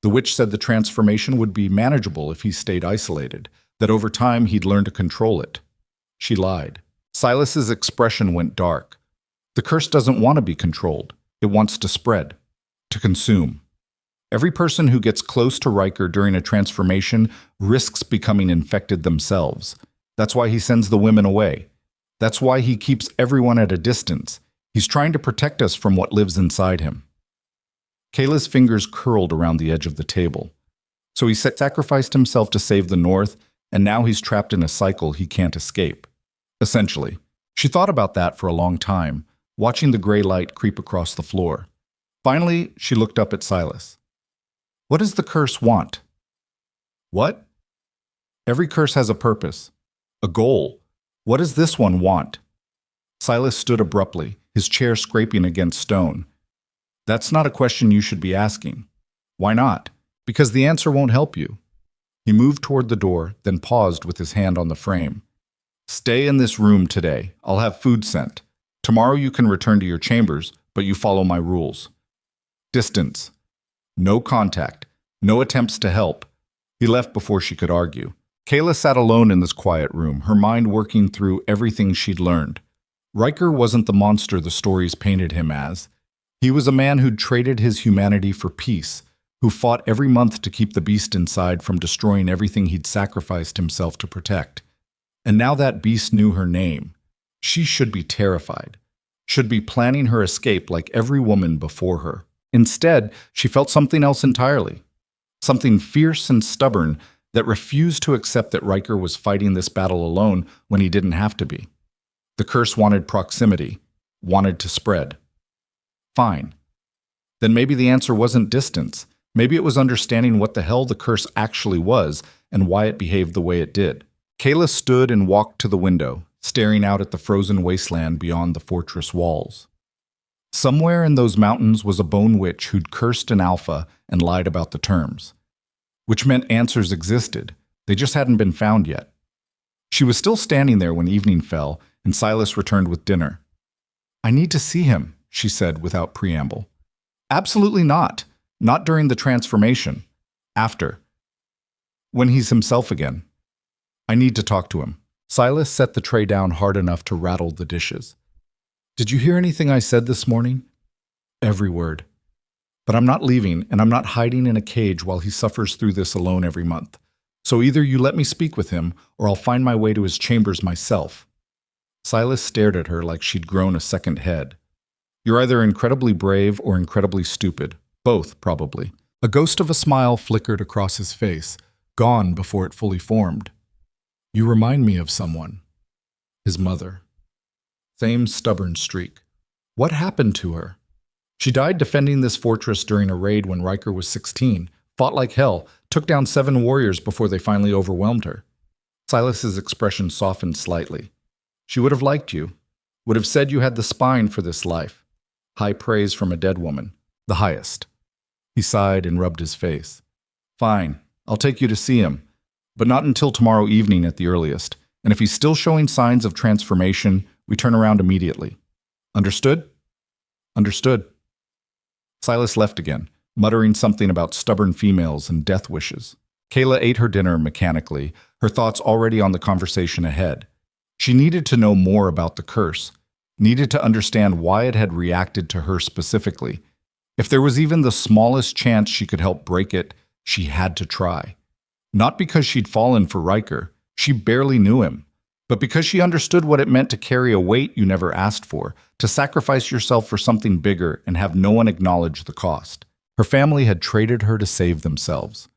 The witch said the transformation would be manageable if he stayed isolated, that over time he'd learn to control it. She lied. Silas's expression went dark. The curse doesn't want to be controlled. It wants to spread, to consume. Every person who gets close to Riker during a transformation risks becoming infected themselves. That's why he sends the women away. That's why he keeps everyone at a distance. He's trying to protect us from what lives inside him. Kayla's fingers curled around the edge of the table. So he sacrificed himself to save the North, and now he's trapped in a cycle he can't escape. Essentially. She thought about that for a long time, watching the gray light creep across the floor. Finally, she looked up at Silas. "What does the curse want?" "What?" "Every curse has a purpose, a goal. What does this one want?" Silas stood abruptly, his chair scraping against stone. "That's not a question you should be asking." "Why not?" "Because the answer won't help you." He moved toward the door, then paused with his hand on the frame. "Stay in this room today. I'll have food sent. Tomorrow you can return to your chambers, but you follow my rules. Distance. No contact. No attempts to help. He left before she could argue. Kayla sat alone in this quiet room, her mind working through everything she'd learned. Riker wasn't the monster the stories painted him as. He was a man who'd traded his humanity for peace, who fought every month to keep the beast inside from destroying everything he'd sacrificed himself to protect. And now that beast knew her name. She should be terrified, should be planning her escape like every woman before her. Instead, she felt something else entirely. Something fierce and stubborn that refused to accept that Riker was fighting this battle alone when he didn't have to be. The curse wanted proximity, wanted to spread. Fine. Then maybe the answer wasn't distance. Maybe it was understanding what the hell the curse actually was and why it behaved the way it did. Kayla stood and walked to the window, staring out at the frozen wasteland beyond the fortress walls. Somewhere in those mountains was a bone witch who'd cursed an alpha and lied about the terms. Which meant answers existed, they just hadn't been found yet. She was still standing there when evening fell, and Silas returned with dinner. "I need to see him," she said without preamble. "Absolutely not. Not during the transformation. After. When he's himself again. I need to talk to him." Silas set the tray down hard enough to rattle the dishes. "Did you hear anything I said this morning?" "Every word. But I'm not leaving, and I'm not hiding in a cage while he suffers through this alone every month. So either you let me speak with him, or I'll find my way to his chambers myself." Silas stared at her like she'd grown a second head. "You're either incredibly brave or incredibly stupid. Both, probably." A ghost of a smile flickered across his face, gone before it fully formed. "You remind me of someone." His mother. Same stubborn streak. What happened to her? She died defending this fortress during a raid when Riker was 16, fought like hell, took down 7 warriors before they finally overwhelmed her. Silas's expression softened slightly. "She would have liked you, would have said you had the spine for this life." High praise from a dead woman. The highest. He sighed and rubbed his face. "Fine, I'll take you to see him, but not until tomorrow evening at the earliest, and if he's still showing signs of transformation, we turn around immediately. Understood?" "Understood." Silas left again, muttering something about stubborn females and death wishes. Kayla ate her dinner mechanically, her thoughts already on the conversation ahead. She needed to know more about the curse, needed to understand why it had reacted to her specifically. If there was even the smallest chance she could help break it, she had to try. Not because she'd fallen for Riker, she barely knew him, but because she understood what it meant to carry a weight you never asked for, to sacrifice yourself for something bigger and have no one acknowledge the cost. Her family had traded her to save themselves.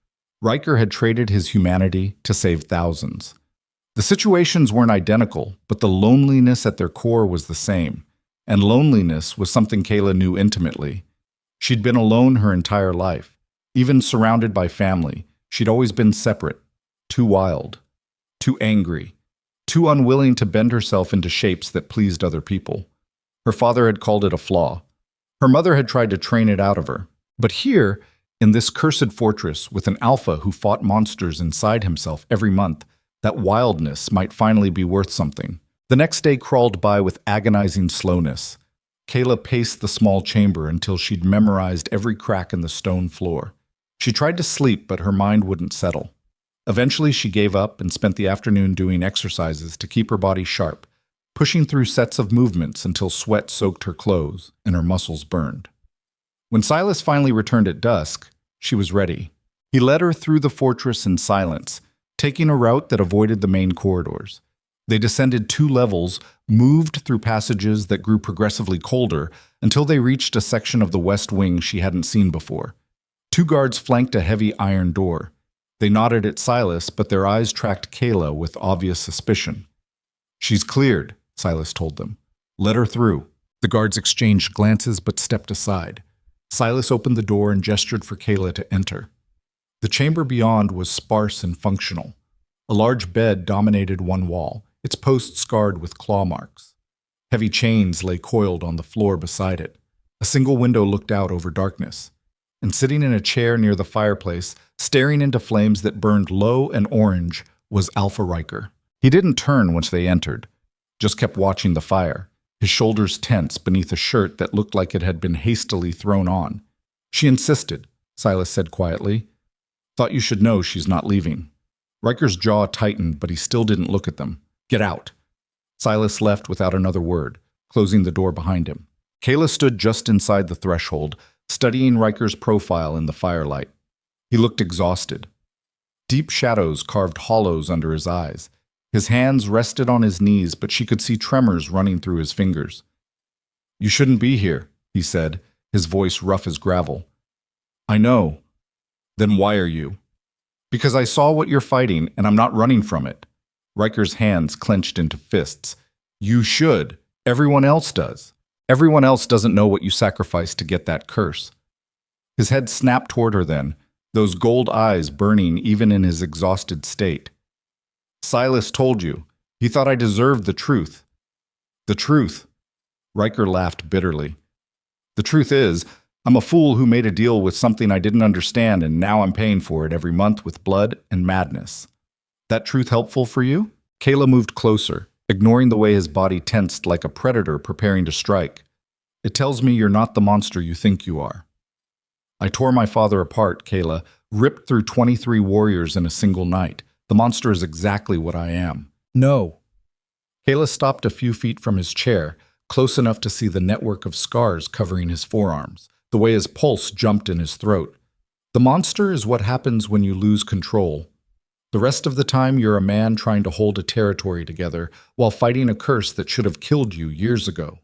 Riker had traded his humanity to save thousands. The situations weren't identical, but the loneliness at their core was the same. And loneliness was something Kayla knew intimately. She'd been alone her entire life. Even surrounded by family, she'd always been separate, too wild, too angry, too unwilling to bend herself into shapes that pleased other people. Her father had called it a flaw. Her mother had tried to train it out of her. But here, in this cursed fortress with an alpha who fought monsters inside himself every month, that wildness might finally be worth something. The next day crawled by with agonizing slowness. Kayla paced the small chamber until she'd memorized every crack in the stone floor. She tried to sleep, but her mind wouldn't settle. Eventually, she gave up and spent the afternoon doing exercises to keep her body sharp, pushing through sets of movements until sweat soaked her clothes and her muscles burned. When Silas finally returned at dusk, she was ready. He led her through the fortress in silence, taking a route that avoided the main corridors. They descended 2 levels, moved through passages that grew progressively colder until they reached a section of the west wing she hadn't seen before. 2 guards flanked a heavy iron door. They nodded at Silas, but their eyes tracked Kayla with obvious suspicion. "She's cleared," Silas told them. "Let her through." The guards exchanged glances but stepped aside. Silas opened the door and gestured for Kayla to enter. The chamber beyond was sparse and functional. A large bed dominated one wall, its post scarred with claw marks. Heavy chains lay coiled on the floor beside it. A single window looked out over darkness. And sitting in a chair near the fireplace, staring into flames that burned low and orange, was Alpha Riker. He didn't turn once they entered, just kept watching the fire, his shoulders tense beneath a shirt that looked like it had been hastily thrown on. She insisted, Silas said quietly. Thought you should know she's not leaving. Riker's jaw tightened, but he still didn't look at them. Get out. Silas left without another word, closing the door behind him. Kayla stood just inside the threshold, studying Riker's profile in the firelight. He looked exhausted. Deep shadows carved hollows under his eyes. His hands rested on his knees, but she could see tremors running through his fingers. You shouldn't be here, he said, his voice rough as gravel. I know. Then why are you? Because I saw what you're fighting, and I'm not running from it. Riker's hands clenched into fists. You should. Everyone else does. Everyone else doesn't know what you sacrificed to get that curse. His head snapped toward her then, those gold eyes burning even in his exhausted state. Silas told you. He thought I deserved the truth. The truth. Riker laughed bitterly. The truth is, I'm a fool who made a deal with something I didn't understand, and now I'm paying for it every month with blood and madness. That truth helpful for you? Kayla moved closer, ignoring the way his body tensed like a predator preparing to strike. It tells me you're not the monster you think you are. I tore my father apart, Kayla, ripped through 23 warriors in a single night. The monster is exactly what I am. No. Kayla stopped a few feet from his chair, close enough to see the network of scars covering his forearms, the way his pulse jumped in his throat. The monster is what happens when you lose control. The rest of the time you're a man trying to hold a territory together while fighting a curse that should have killed you years ago.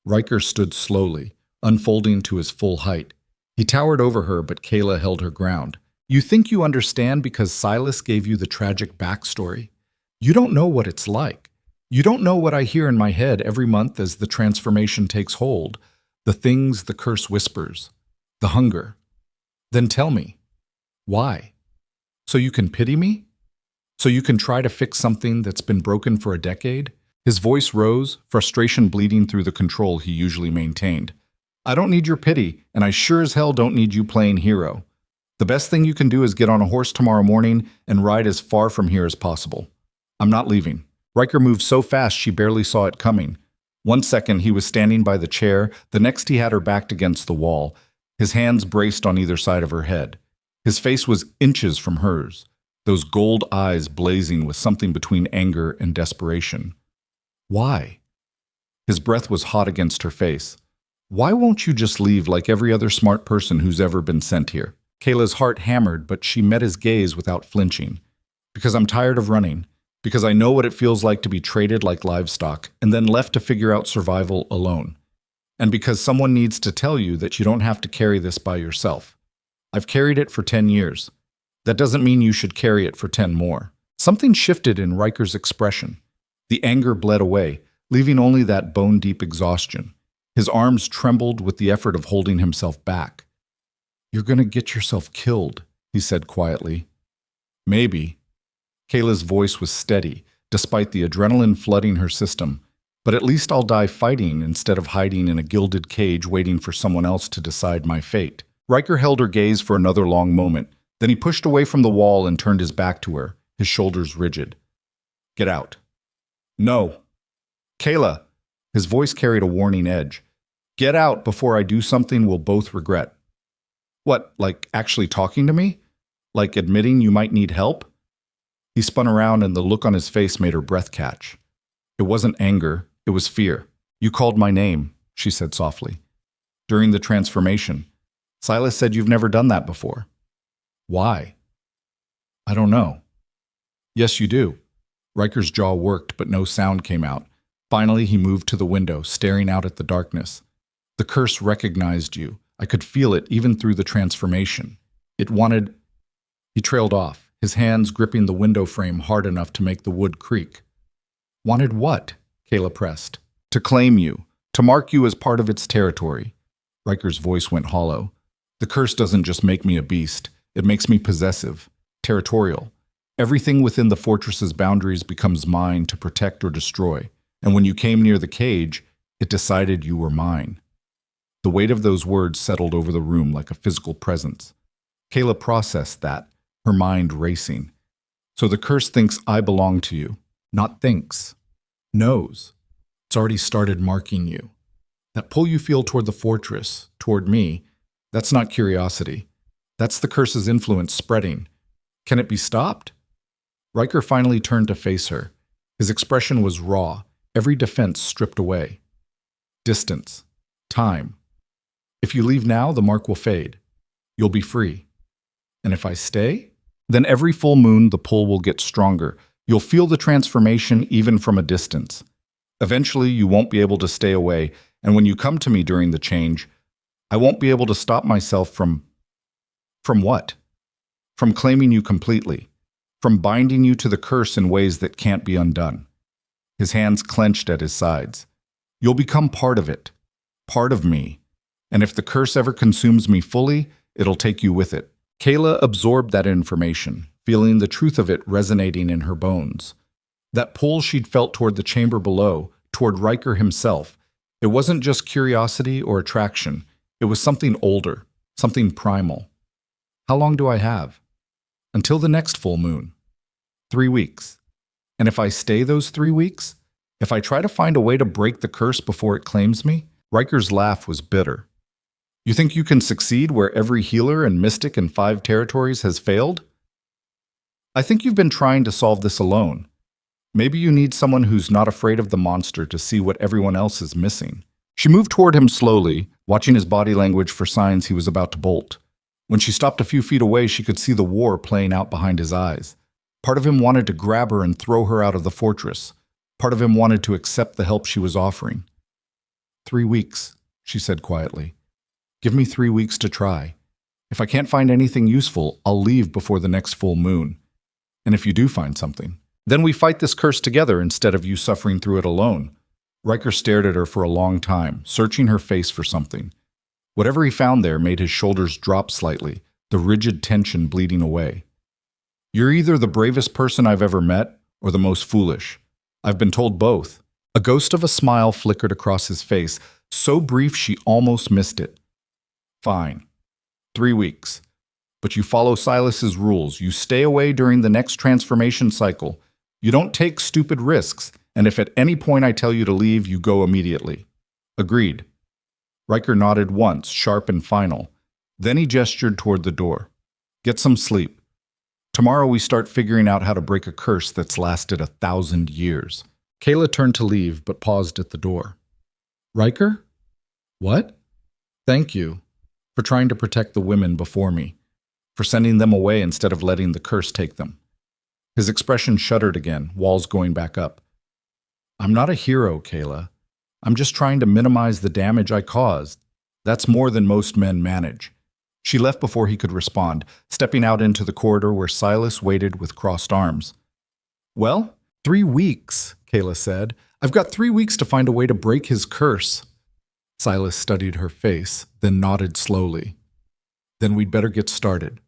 Riker stood slowly, unfolding to his full height. He towered over her, but Kayla held her ground. You think you understand because Silas gave you the tragic backstory? You don't know what it's like. You don't know what I hear in my head every month as the transformation takes hold, the things the curse whispers, the hunger. Then tell me, why? So you can pity me? So you can try to fix something that's been broken for a decade? His voice rose, frustration bleeding through the control he usually maintained. I don't need your pity, and I sure as hell don't need you playing hero. The best thing you can do is get on a horse tomorrow morning and ride as far from here as possible. I'm not leaving. Riker moved so fast she barely saw it coming. 1 second he was standing by the chair, the next he had her backed against the wall, his hands braced on either side of her head. His face was inches from hers, those gold eyes blazing with something between anger and desperation. Why? His breath was hot against her face. Why won't you just leave like every other smart person who's ever been sent here? Kayla's heart hammered, but she met his gaze without flinching. Because I'm tired of running. Because I know what it feels like to be traded like livestock and then left to figure out survival alone. And because someone needs to tell you that you don't have to carry this by yourself. I've carried it for 10 years. That doesn't mean you should carry it for 10 more. Something shifted in Riker's expression. The anger bled away, leaving only that bone-deep exhaustion. His arms trembled with the effort of holding himself back. You're going to get yourself killed, he said quietly. Maybe. Kayla's voice was steady, despite the adrenaline flooding her system. But at least I'll die fighting instead of hiding in a gilded cage waiting for someone else to decide my fate. Riker held her gaze for another long moment. Then he pushed away from the wall and turned his back to her, his shoulders rigid. Get out. No. Kayla. His voice carried a warning edge. Get out before I do something we'll both regret. What, like actually talking to me? Like admitting you might need help? He spun around and the look on his face made her breath catch. It wasn't anger, it was fear. You called my name, she said softly. During the transformation. Silas said you've never done that before. Why? I don't know. Yes, you do. Riker's jaw worked, but no sound came out. Finally, he moved to the window, staring out at the darkness. The curse recognized you. I could feel it even through the transformation. It wanted... He trailed off, his hands gripping the window frame hard enough to make the wood creak. Wanted what? Kayla pressed. To claim you, to mark you as part of its territory. Riker's voice went hollow. The curse doesn't just make me a beast. It makes me possessive, territorial. Everything within the fortress's boundaries becomes mine to protect or destroy. And when you came near the cage, it decided you were mine. The weight of those words settled over the room like a physical presence. Kayla processed that, her mind racing. So the curse thinks I belong to you. Not thinks. Knows. It's already started marking you. That pull you feel toward the fortress, toward me, that's not curiosity. That's the curse's influence spreading. Can it be stopped? Riker finally turned to face her. His expression was raw, every defense stripped away. Distance. Time. If you leave now, the mark will fade. You'll be free. And if I stay? Then every full moon, the pull will get stronger. You'll feel the transformation even from a distance. Eventually, you won't be able to stay away, and when you come to me during the change, I won't be able to stop myself from what? From claiming you completely. From binding you to the curse in ways that can't be undone. His hands clenched at his sides. You'll become part of it. Part of me. And if the curse ever consumes me fully, it'll take you with it. Kayla absorbed that information, feeling the truth of it resonating in her bones. That pull she'd felt toward the chamber below, toward Riker himself, it wasn't just curiosity or attraction. It was something older, something primal. How long do I have? Until the next full moon. 3 weeks. And if I stay those 3 weeks? If I try to find a way to break the curse before it claims me? Riker's laugh was bitter. You think you can succeed where every healer and mystic in 5 territories has failed? I think you've been trying to solve this alone. Maybe you need someone who's not afraid of the monster to see what everyone else is missing. She moved toward him slowly, watching his body language for signs he was about to bolt. When she stopped a few feet away, she could see the war playing out behind his eyes. Part of him wanted to grab her and throw her out of the fortress. Part of him wanted to accept the help she was offering. 3 weeks, she said quietly. Give me 3 weeks to try. If I can't find anything useful, I'll leave before the next full moon. And if you do find something, then we fight this curse together instead of you suffering through it alone. Riker stared at her for a long time, searching her face for something. Whatever he found there made his shoulders drop slightly, the rigid tension bleeding away. You're either the bravest person I've ever met or the most foolish. I've been told both. A ghost of a smile flickered across his face, so brief she almost missed it. Fine. 3 weeks. But you follow Silas's rules. You stay away during the next transformation cycle. You don't take stupid risks, and if at any point I tell you to leave, you go immediately. Agreed. Riker nodded once, sharp and final. Then he gestured toward the door. Get some sleep. Tomorrow we start figuring out how to break a curse that's lasted 1,000 years. Kayla turned to leave, but paused at the door. Riker? What? Thank you for trying to protect the women before me, for sending them away instead of letting the curse take them. His expression shuddered again, walls going back up. I'm not a hero, Kayla. I'm just trying to minimize the damage I caused. That's more than most men manage. She left before he could respond, stepping out into the corridor where Silas waited with crossed arms. Well, 3 weeks, Kayla said. I've got 3 weeks to find a way to break his curse. Silas studied her face, then nodded slowly. Then we'd better get started.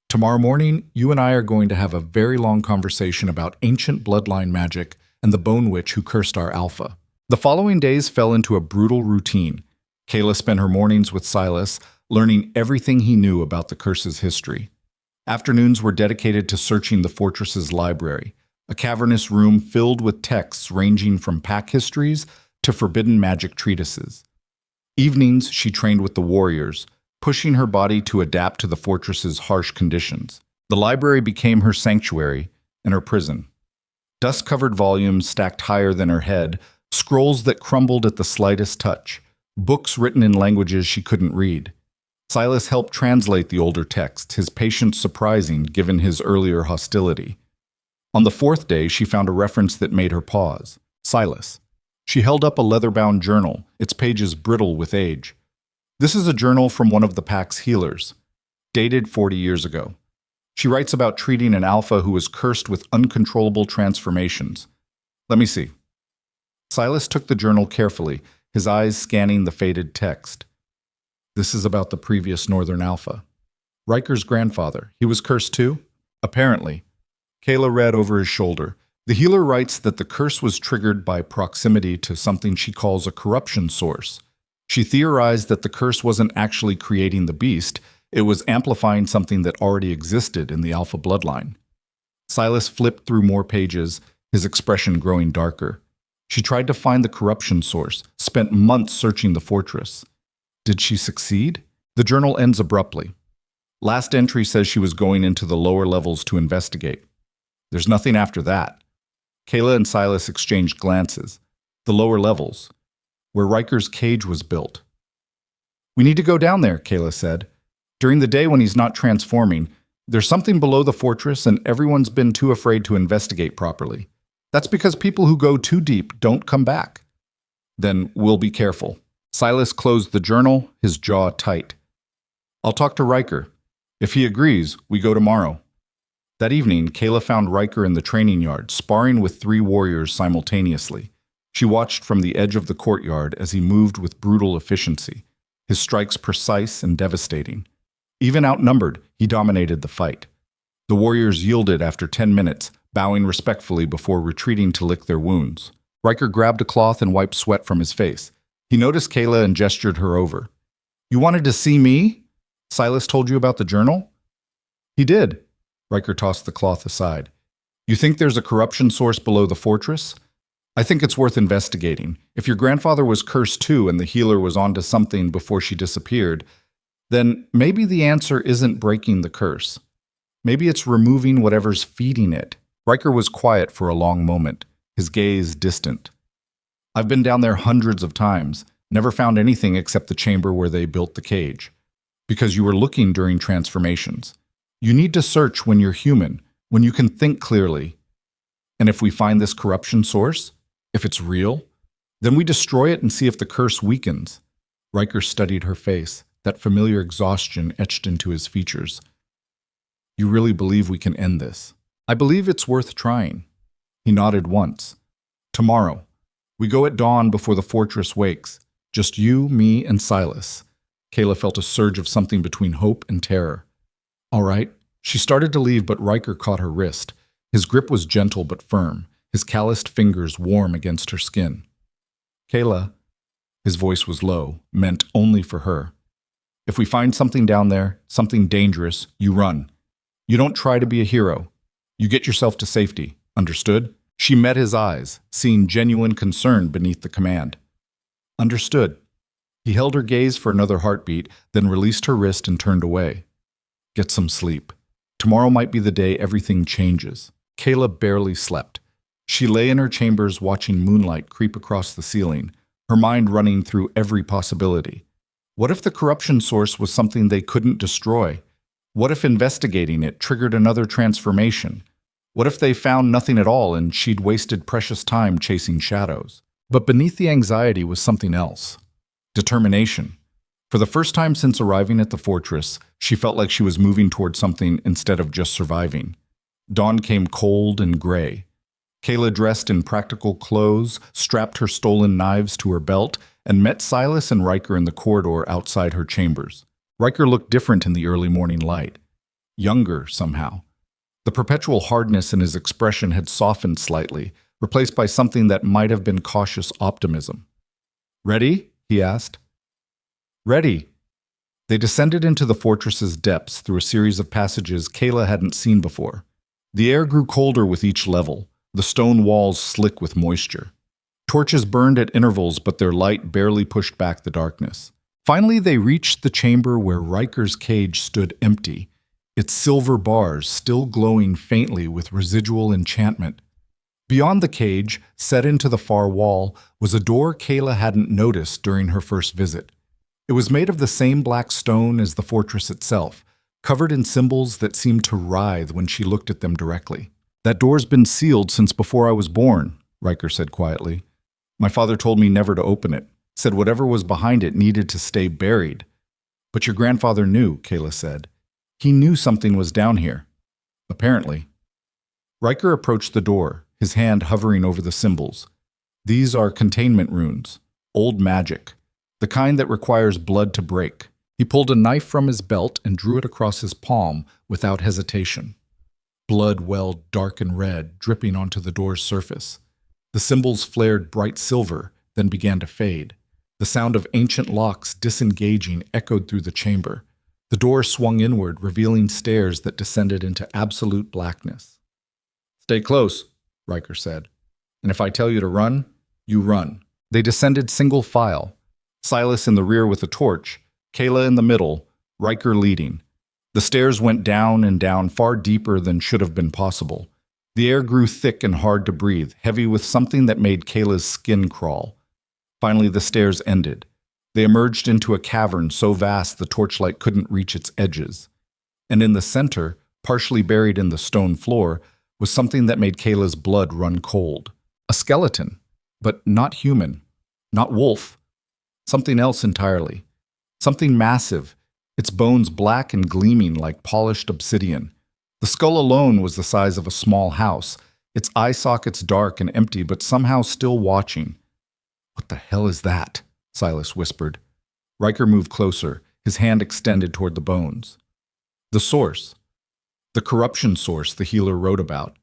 Tomorrow morning, you and I are going to have a very long conversation about ancient bloodline magic and the bone witch who cursed our alpha. The following days fell into a brutal routine. Kayla spent her mornings with Silas, learning everything he knew about the curse's history. Afternoons were dedicated to searching the fortress's library, a cavernous room filled with texts ranging from pack histories to forbidden magic treatises. Evenings, she trained with the warriors, pushing her body to adapt to the fortress's harsh conditions. The library became her sanctuary and her prison. Dust-covered volumes stacked higher than her head, scrolls that crumbled at the slightest touch, books written in languages she couldn't read. Silas helped translate the older texts, his patience surprising given his earlier hostility. On the 4th day, she found a reference that made her pause. Silas. She held up a leather-bound journal, its pages brittle with age. This is a journal from one of the pack's healers, dated 40 years ago. She writes about treating an alpha who was cursed with uncontrollable transformations. Let me see. Silas took the journal carefully, his eyes scanning the faded text. This is about the previous Northern Alpha. Riker's grandfather. He was cursed too? Apparently. Kayla read over his shoulder. The healer writes that the curse was triggered by proximity to something she calls a corruption source. She theorized that the curse wasn't actually creating the beast, it was amplifying something that already existed in the Alpha bloodline. Silas flipped through more pages, his expression growing darker. She tried to find the corruption source, spent months searching the fortress. Did she succeed? The journal ends abruptly. Last entry says she was going into the lower levels to investigate. There's nothing after that. Kayla and Silas exchanged glances. The lower levels, where Riker's cage was built. We need to go down there, Kayla said. During the day when he's not transforming, there's something below the fortress and everyone's been too afraid to investigate properly. That's because people who go too deep don't come back. Then we'll be careful. Silas closed the journal, his jaw tight. I'll talk to Riker. If he agrees, we go tomorrow. That evening, Kayla found Riker in the training yard, sparring with 3 warriors simultaneously. She watched from the edge of the courtyard as he moved with brutal efficiency, his strikes precise and devastating. Even outnumbered, he dominated the fight. The warriors yielded after 10 minutes, bowing respectfully before retreating to lick their wounds. Riker grabbed a cloth and wiped sweat from his face. He noticed Kayla and gestured her over. You wanted to see me? Silas told you about the journal? He did. Riker tossed the cloth aside. You think there's a corruption source below the fortress? I think it's worth investigating. If your grandfather was cursed too and the healer was onto something before she disappeared, then maybe the answer isn't breaking the curse. Maybe it's removing whatever's feeding it. Riker was quiet for a long moment, his gaze distant. I've been down there hundreds of times, never found anything except the chamber where they built the cage. Because you were looking during transformations. You need to search when you're human, when you can think clearly. And if we find this corruption source, if it's real, then we destroy it and see if the curse weakens. Riker studied her face, that familiar exhaustion etched into his features. You really believe we can end this? I believe it's worth trying. He nodded once. Tomorrow. We go at dawn before the fortress wakes. Just you, me, and Silas. Kayla felt a surge of something between hope and terror. All right. She started to leave, but Riker caught her wrist. His grip was gentle but firm, his calloused fingers warm against her skin. Kayla, his voice was low, meant only for her. If we find something down there, something dangerous, you run. You don't try to be a hero. You get yourself to safety. Understood? She met his eyes, seeing genuine concern beneath the command. Understood. He held her gaze for another heartbeat, then released her wrist and turned away. Get some sleep. Tomorrow might be the day everything changes. Kayla barely slept. She lay in her chambers watching moonlight creep across the ceiling, her mind running through every possibility. What if the corruption source was something they couldn't destroy? What if investigating it triggered another transformation? What if they found nothing at all and she'd wasted precious time chasing shadows? But beneath the anxiety was something else. Determination. For the first time since arriving at the fortress, she felt like she was moving toward something instead of just surviving. Dawn came cold and gray. Kayla dressed in practical clothes, strapped her stolen knives to her belt, and met Silas and Riker in the corridor outside her chambers. Riker looked different in the early morning light. Younger, somehow. The perpetual hardness in his expression had softened slightly, replaced by something that might have been cautious optimism. Ready? He asked. Ready. They descended into the fortress's depths through a series of passages Kayla hadn't seen before. The air grew colder with each level, the stone walls slick with moisture. Torches burned at intervals, but their light barely pushed back the darkness. Finally, they reached the chamber where Riker's cage stood empty, its silver bars still glowing faintly with residual enchantment. Beyond the cage, set into the far wall, was a door Kayla hadn't noticed during her first visit. It was made of the same black stone as the fortress itself, covered in symbols that seemed to writhe when she looked at them directly. That door's been sealed since before I was born, Riker said quietly. My father told me never to open it, said whatever was behind it needed to stay buried. But your grandfather knew, Kayla said. He knew something was down here. Apparently. Riker approached the door, his hand hovering over the symbols. These are containment runes, old magic, the kind that requires blood to break. He pulled a knife from his belt and drew it across his palm without hesitation. Blood welled dark and red, dripping onto the door's surface. The symbols flared bright silver, then began to fade. The sound of ancient locks disengaging echoed through the chamber. The door swung inward, revealing stairs that descended into absolute blackness. Stay close, Riker said. And if I tell you to run, You run. They descended single file. Silas in the rear with a torch, Kayla in the middle, Riker leading. The stairs went down and down, far deeper than should have been possible. The air grew thick and hard to breathe, heavy with something that made Kayla's skin crawl. Finally, the stairs ended. They emerged into a cavern so vast the torchlight couldn't reach its edges. And in the center, partially buried in the stone floor, was something that made Kayla's blood run cold. A skeleton, but not human, not wolf. Something else entirely. Something massive, its bones black and gleaming like polished obsidian. The skull alone was the size of a small house, its eye sockets dark and empty, but somehow still watching. "What the hell is that?" Silas whispered. Riker moved closer, his hand extended toward the bones. The source. The corruption source the healer wrote about.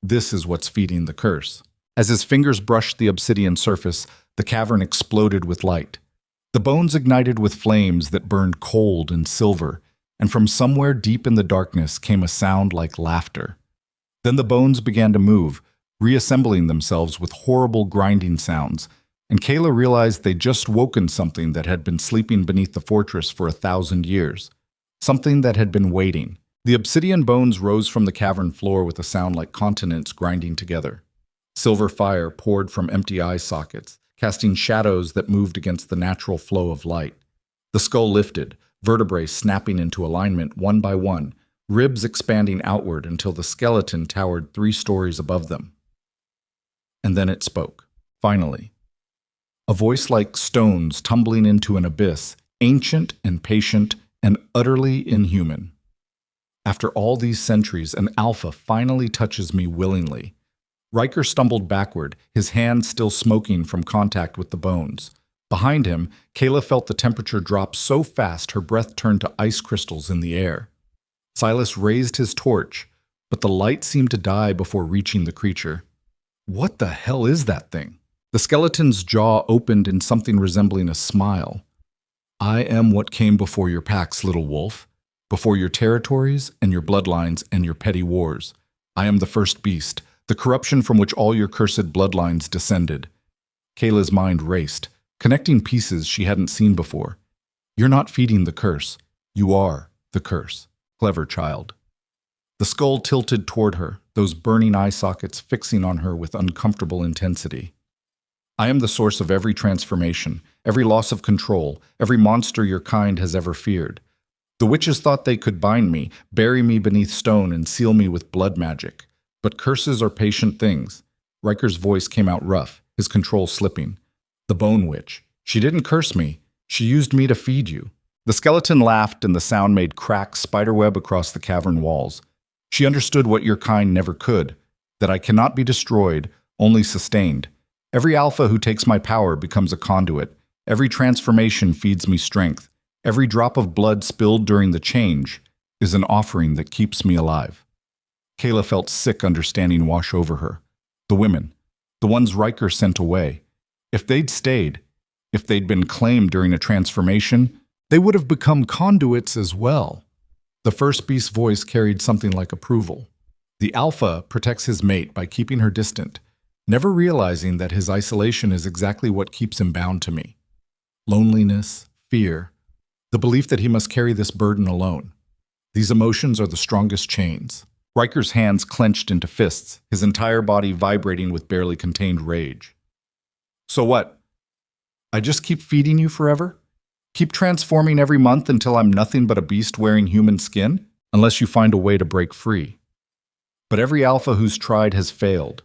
This is what's feeding the curse. As his fingers brushed the obsidian surface, the cavern exploded with light. The bones ignited with flames that burned cold and silver, and from somewhere deep in the darkness came a sound like laughter. Then the bones began to move, reassembling themselves with horrible grinding sounds, and Kayla realized they'd just woken something that had been sleeping beneath the fortress for 1,000 years. Something that had been waiting. The obsidian bones rose from the cavern floor with a sound like continents grinding together. Silver fire poured from empty eye sockets, casting shadows that moved against the natural flow of light. The skull lifted, vertebrae snapping into alignment one by one, ribs expanding outward until the skeleton towered 3 stories above them. And then it spoke, finally. A voice like stones tumbling into an abyss, ancient and patient and utterly inhuman. After all these centuries, an alpha finally touches me willingly. Riker stumbled backward, his hand still smoking from contact with the bones. Behind him, Kayla felt the temperature drop so fast her breath turned to ice crystals in the air. Silas raised his torch, but the light seemed to die before reaching the creature. What the hell is that thing? The skeleton's jaw opened in something resembling a smile. "I am what came before your packs, little wolf. Before your territories and your bloodlines and your petty wars. I am the first beast, the corruption from which all your cursed bloodlines descended." Kayla's mind raced, connecting pieces she hadn't seen before. "You're not feeding the curse. You are the curse. Clever child." The skull tilted toward her, those burning eye sockets fixing on her with uncomfortable intensity. "I am the source of every transformation, every loss of control, every monster your kind has ever feared. The witches thought they could bind me, bury me beneath stone, and seal me with blood magic. But curses are patient things." Riker's voice came out rough, his control slipping. "The Bone Witch. She didn't curse me. She used me to feed you." The skeleton laughed, and the sound made cracks spiderweb across the cavern walls. "She understood what your kind never could, that I cannot be destroyed, only sustained. Every alpha who takes my power becomes a conduit. Every transformation feeds me strength. Every drop of blood spilled during the change is an offering that keeps me alive." Kayla felt sick understanding wash over her. The women, the ones Riker sent away. If they'd stayed, if they'd been claimed during a transformation, they would have become conduits as well. The first beast's voice carried something like approval. The alpha protects his mate by keeping her distant, never realizing that his isolation is exactly what keeps him bound to me. Loneliness, fear, the belief that he must carry this burden alone. These emotions are the strongest chains. Riker's hands clenched into fists, his entire body vibrating with barely contained rage. "So what? I just keep feeding you forever? Keep transforming every month until I'm nothing but a beast wearing human skin? Unless you find a way to break free." But every alpha who's tried has failed.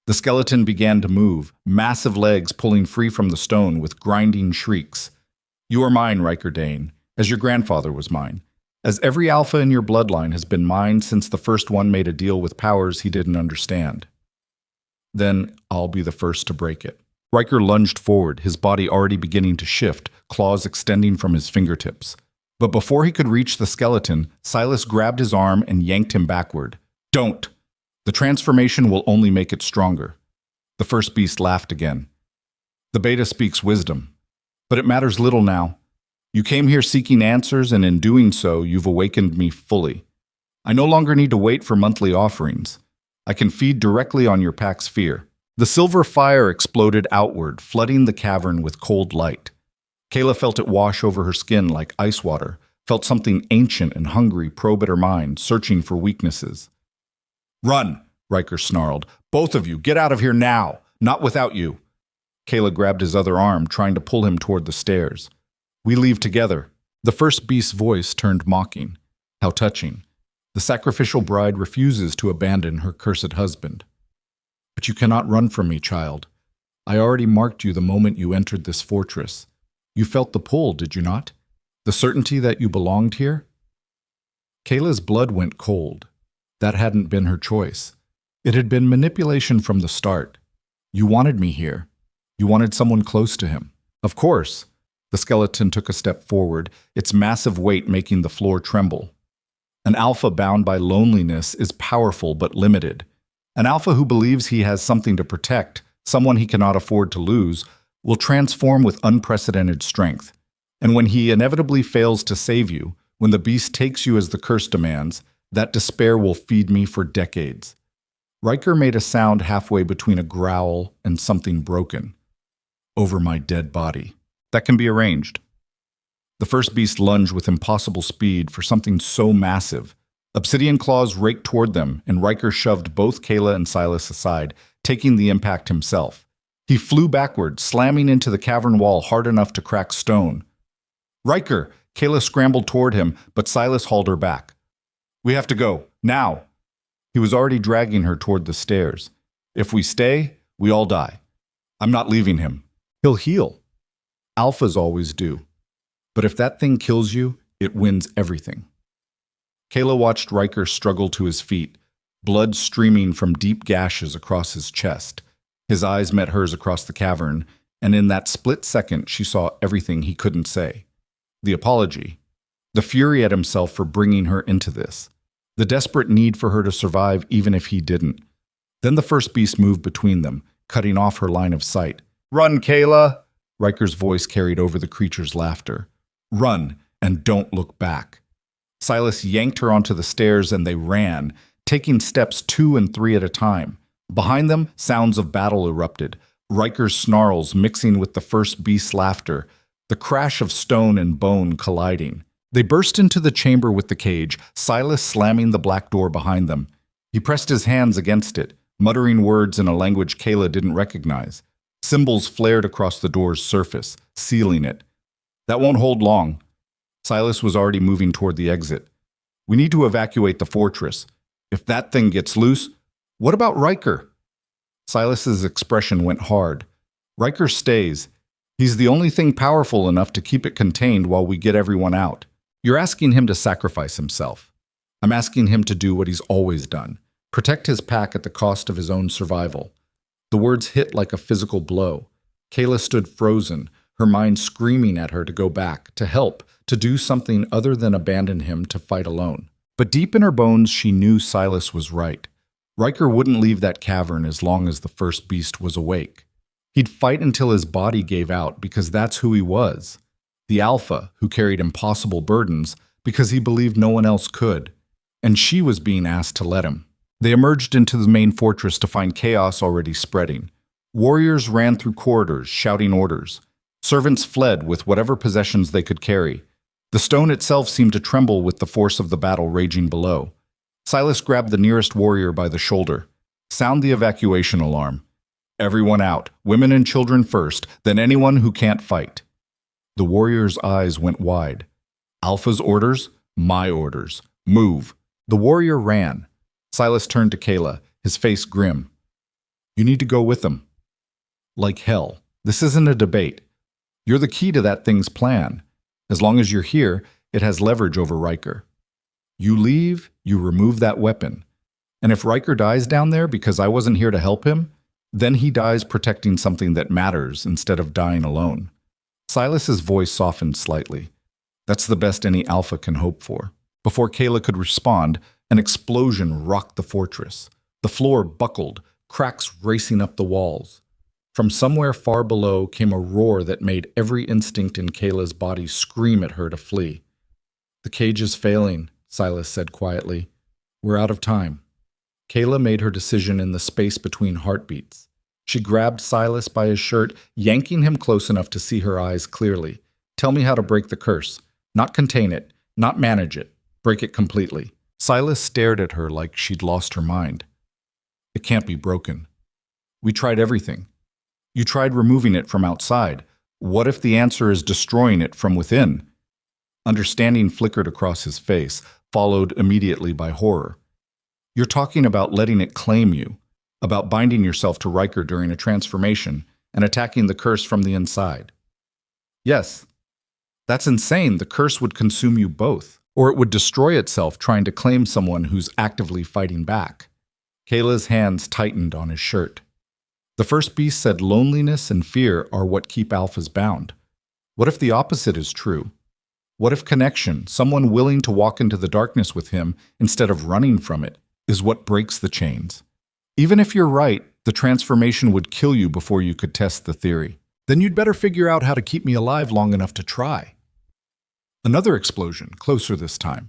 The skeleton began to move, massive legs pulling free from the stone with grinding shrieks. "You are mine, Riker Dane, as your grandfather was mine. As every alpha in your bloodline has been mine since the first one made a deal with powers he didn't understand. Then I'll be the first to break it." Riker lunged forward, his body already beginning to shift, claws extending from his fingertips. But before he could reach the skeleton, Silas grabbed his arm and yanked him backward. "Don't! The transformation will only make it stronger." The first beast laughed again. "The beta speaks wisdom. But it matters little now. You came here seeking answers, and in doing so, you've awakened me fully. I no longer need to wait for monthly offerings. I can feed directly on your pack's fear. The silver fire exploded outward, flooding the cavern with cold light. Kayla felt it wash over her skin like ice water, felt something ancient and hungry probe at her mind, searching for weaknesses. "Run!" Riker snarled. "Both of you, get out of here now! Not without you!" Kayla grabbed his other arm, trying to pull him toward the stairs. "We leave together." The first beast's voice turned mocking. How touching. The sacrificial bride refuses to abandon her cursed husband. "But you cannot run from me, child. I already marked you the moment you entered this fortress. You felt the pull, did you not? The certainty that you belonged here?" Kayla's blood went cold. That hadn't been her choice. It had been manipulation from the start. "You wanted me here. You wanted someone close to him." "Of course." The skeleton took a step forward, its massive weight making the floor tremble. An alpha bound by loneliness is powerful but limited. An alpha who believes he has something to protect, someone he cannot afford to lose, will transform with unprecedented strength. And when he inevitably fails to save you, when the beast takes you as the curse demands, that despair will feed me for decades. Riker made a sound halfway between a growl and something broken. "Over my dead body." "That can be arranged." The first beast lunged with impossible speed for something so massive. Obsidian claws raked toward them, and Riker shoved both Kayla and Silas aside, taking the impact himself. He flew backward, slamming into the cavern wall hard enough to crack stone. "Riker!" Kayla scrambled toward him, but Silas hauled her back. "We have to go. Now!" He was already dragging her toward the stairs. "If we stay, we all die. I'm not leaving him. He'll heal. Alphas always do. But if that thing kills you, it wins everything." Kayla watched Riker struggle to his feet, blood streaming from deep gashes across his chest. His eyes met hers across the cavern, and in that split second she saw everything he couldn't say. The apology, the fury at himself for bringing her into this, the desperate need for her to survive even if he didn't. Then the first beast moved between them, cutting off her line of sight. "Run, Kayla!" Riker's voice carried over the creature's laughter. "Run, and don't look back." Silas yanked her onto the stairs and they ran, taking steps 2 and 3 at a time. Behind them, sounds of battle erupted, Riker's snarls mixing with the first beast's laughter, the crash of stone and bone colliding. They burst into the chamber with the cage, Silas slamming the black door behind them. He pressed his hands against it, muttering words in a language Kayla didn't recognize. Symbols flared across the door's surface, sealing it. "That won't hold long." Silas was already moving toward the exit. "We need to evacuate the fortress. If that thing gets loose, what about Riker?" Silas's expression went hard. "Riker stays. He's the only thing powerful enough to keep it contained while we get everyone out. You're asking him to sacrifice himself. I'm asking him to do what he's always done, protect his pack at the cost of his own survival." The words hit like a physical blow. Kayla stood frozen, her mind screaming at her to go back, to help, to do something other than abandon him to fight alone. But deep in her bones, she knew Silas was right. Riker wouldn't leave that cavern as long as the first beast was awake. He'd fight until his body gave out because that's who he was. The Alpha, who carried impossible burdens because he believed no one else could. And she was being asked to let him. They emerged into the main fortress to find chaos already spreading. Warriors ran through corridors, shouting orders. Servants fled with whatever possessions they could carry. The stone itself seemed to tremble with the force of the battle raging below. Silas grabbed the nearest warrior by the shoulder. "Sound the evacuation alarm. Everyone out, women and children first, then anyone who can't fight." The warrior's eyes went wide. "Alpha's orders? My orders. Move." The warrior ran. Silas turned to Kayla, his face grim. "You need to go with them." "Like hell. This isn't a debate. You're the key to that thing's plan. As long as you're here, it has leverage over Riker. You leave, you remove that weapon. And if Riker dies down there because I wasn't here to help him, then he dies protecting something that matters instead of dying alone." Silas's voice softened slightly. "That's the best any Alpha can hope for." Before Kayla could respond, an explosion rocked the fortress. The floor buckled, cracks racing up the walls. From somewhere far below came a roar that made every instinct in Kayla's body scream at her to flee. "The cage is failing," Silas said quietly. "We're out of time." Kayla made her decision in the space between heartbeats. She grabbed Silas by his shirt, yanking him close enough to see her eyes clearly. Tell me how to break the curse. Not contain it, not manage it. Break it completely. Silas stared at her like she'd lost her mind. It can't be broken. We tried everything. You tried removing it from outside. What if the answer is destroying it from within? Understanding flickered across his face, followed immediately by horror. You're talking about letting it claim you, about binding yourself to Riker during a transformation and attacking the curse from the inside. Yes, that's insane. The curse would consume you both, or it would destroy itself trying to claim someone who's actively fighting back. Kayla's hands tightened on his shirt. The first beast said loneliness and fear are what keep alphas bound. What if the opposite is true? What if connection, someone willing to walk into the darkness with him instead of running from it, is what breaks the chains? Even if you're right, the transformation would kill you before you could test the theory. Then you'd better figure out how to keep me alive long enough to try. Another explosion, closer this time.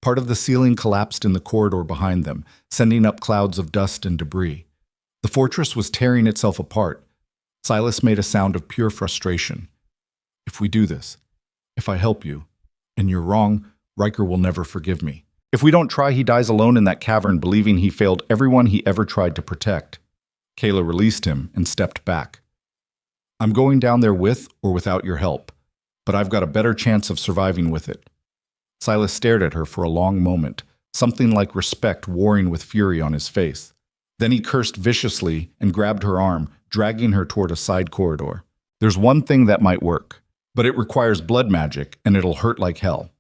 Part of the ceiling collapsed in the corridor behind them, sending up clouds of dust and debris. The fortress was tearing itself apart. Silas made a sound of pure frustration. If we do this, if I help you, and you're wrong, Riker will never forgive me. If we don't try, he dies alone in that cavern, believing he failed everyone he ever tried to protect. Kayla released him and stepped back. I'm going down there with or without your help, but I've got a better chance of surviving with it. Silas stared at her for a long moment, something like respect warring with fury on his face. Then he cursed viciously and grabbed her arm, dragging her toward a side corridor. There's one thing that might work, but it requires blood magic, and it'll hurt like hell.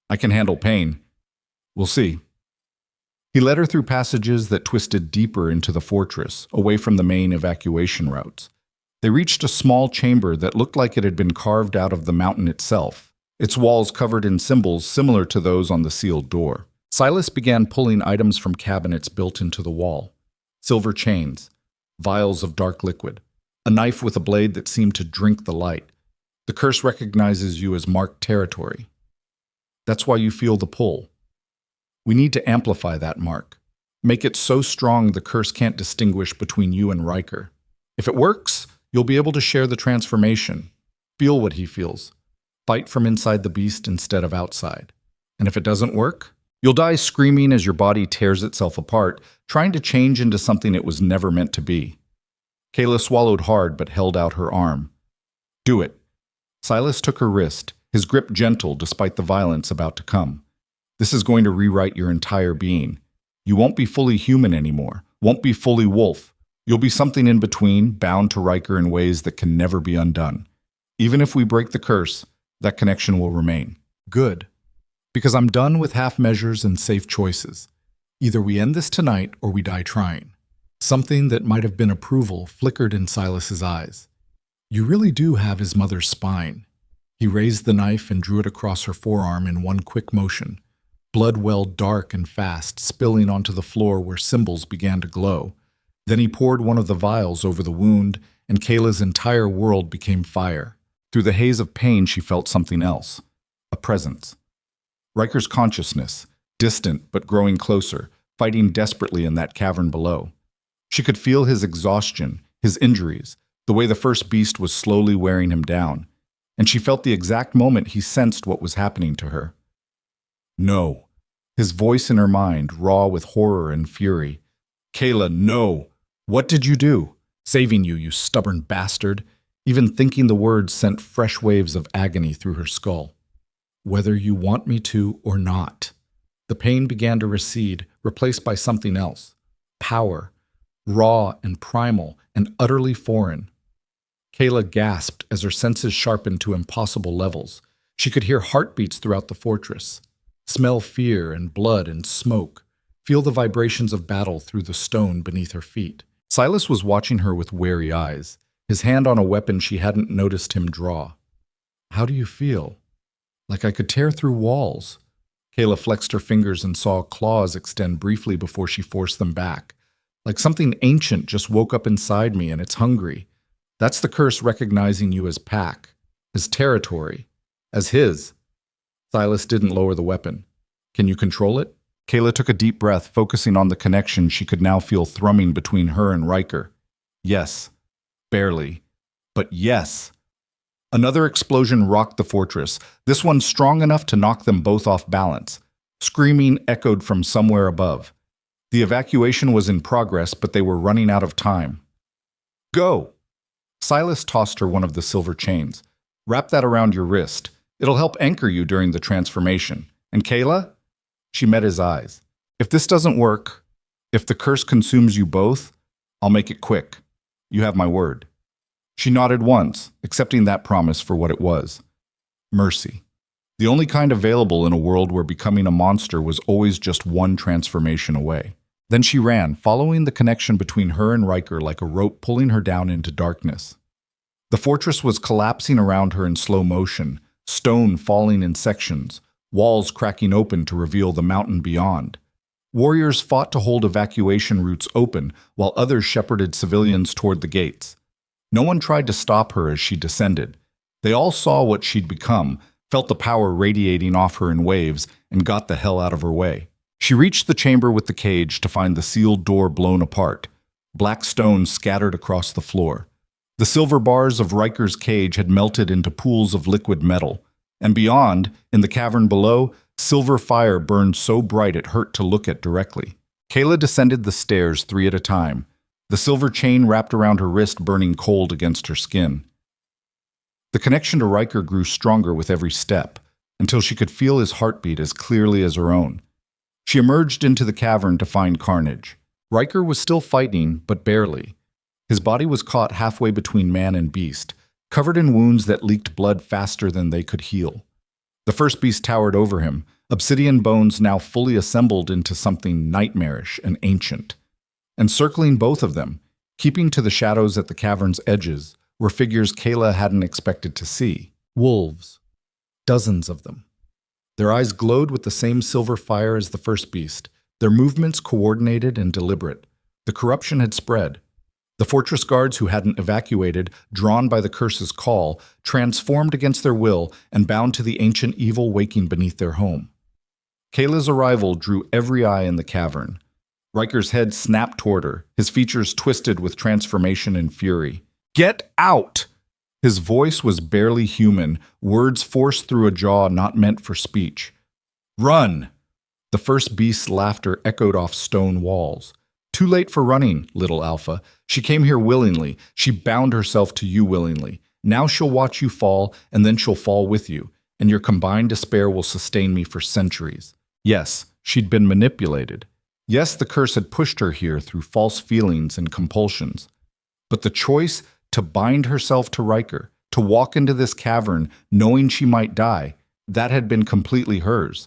I can handle pain. We'll see. He led her through passages that twisted deeper into the fortress, away from the main evacuation routes. They reached a small chamber that looked like it had been carved out of the mountain itself, its walls covered in symbols similar to those on the sealed door. Silas began pulling items from cabinets built into the wall. Silver chains, vials of dark liquid, a knife with a blade that seemed to drink the light. The curse recognizes you as marked territory. That's why you feel the pull. We need to amplify that mark. Make it so strong the curse can't distinguish between you and Riker. If it works, you'll be able to share the transformation, feel what he feels, fight from inside the beast instead of outside. And if it doesn't work, you'll die screaming as your body tears itself apart, trying to change into something it was never meant to be. Kayla swallowed hard but held out her arm. Do it. Silas took her wrist, his grip gentle despite the violence about to come. This is going to rewrite your entire being. You won't be fully human anymore, won't be fully wolf. You'll be something in between, bound to Riker in ways that can never be undone. Even if we break the curse, that connection will remain. Good. Because I'm done with half measures and safe choices. Either we end this tonight or we die trying. Something that might have been approval flickered in Silas's eyes. You really do have his mother's spine. He raised the knife and drew it across her forearm in one quick motion. Blood welled dark and fast, spilling onto the floor where symbols began to glow. Then he poured one of the vials over the wound, and Kayla's entire world became fire. Through the haze of pain, she felt something else. A presence. Riker's consciousness, distant but growing closer, fighting desperately in that cavern below. She could feel his exhaustion, his injuries, the way the first beast was slowly wearing him down. And she felt the exact moment he sensed what was happening to her. No. His voice in her mind, raw with horror and fury. Kayla, no. What did you do? Saving you, you stubborn bastard. Even thinking the words sent fresh waves of agony through her skull. Whether you want me to or not. The pain began to recede, replaced by something else. Power. Raw and primal and utterly foreign. Kayla gasped as her senses sharpened to impossible levels. She could hear heartbeats throughout the fortress. Smell fear and blood and smoke. Feel the vibrations of battle through the stone beneath her feet. Silas was watching her with wary eyes, his hand on a weapon she hadn't noticed him draw. How do you feel? Like I could tear through walls. Kayla flexed her fingers and saw claws extend briefly before she forced them back. Like something ancient just woke up inside me and it's hungry. That's the curse recognizing you as pack, as territory, as his. Silas didn't lower the weapon. Can you control it? Kayla took a deep breath, focusing on the connection she could now feel thrumming between her and Riker. Yes. Barely. But yes. Another explosion rocked the fortress, this one strong enough to knock them both off balance. Screaming echoed from somewhere above. The evacuation was in progress, but they were running out of time. Go! Silas tossed her one of the silver chains. Wrap that around your wrist. It'll help anchor you during the transformation. And Kayla? She met his eyes. If this doesn't work, if the curse consumes you both, I'll make it quick. You have my word. She nodded once, accepting that promise for what it was. Mercy. The only kind available in a world where becoming a monster was always just one transformation away. Then she ran, following the connection between her and Riker like a rope pulling her down into darkness. The fortress was collapsing around her in slow motion, stone falling in sections, walls cracking open to reveal the mountain beyond. Warriors fought to hold evacuation routes open, while others shepherded civilians toward the gates. No one tried to stop her as she descended. They all saw what she'd become, felt the power radiating off her in waves, and got the hell out of her way. She reached the chamber with the cage to find the sealed door blown apart, black stone scattered across the floor. The silver bars of Riker's cage had melted into pools of liquid metal, and beyond, in the cavern below, silver fire burned so bright it hurt to look at directly. Kayla descended the stairs 3 at a time, the silver chain wrapped around her wrist burning cold against her skin. The connection to Riker grew stronger with every step, until she could feel his heartbeat as clearly as her own. She emerged into the cavern to find carnage. Riker was still fighting, but barely. His body was caught halfway between man and beast, covered in wounds that leaked blood faster than they could heal. The first beast towered over him, obsidian bones now fully assembled into something nightmarish and ancient. And circling both of them, keeping to the shadows at the cavern's edges, were figures Kayla hadn't expected to see. Wolves. Dozens of them. Their eyes glowed with the same silver fire as the first beast, their movements coordinated and deliberate. The corruption had spread. The fortress guards who hadn't evacuated, drawn by the curse's call, transformed against their will and bound to the ancient evil waking beneath their home. Kayla's arrival drew every eye in the cavern. Riker's head snapped toward her, his features twisted with transformation and fury. "Get out!" His voice was barely human, words forced through a jaw not meant for speech. "Run!" The first beast's laughter echoed off stone walls. "Too late for running, little Alpha. She came here willingly. She bound herself to you willingly. Now she'll watch you fall, and then she'll fall with you, and your combined despair will sustain me for centuries." Yes, she'd been manipulated. Yes, the curse had pushed her here through false feelings and compulsions. But the choice to bind herself to Riker, to walk into this cavern knowing she might die, that had been completely hers.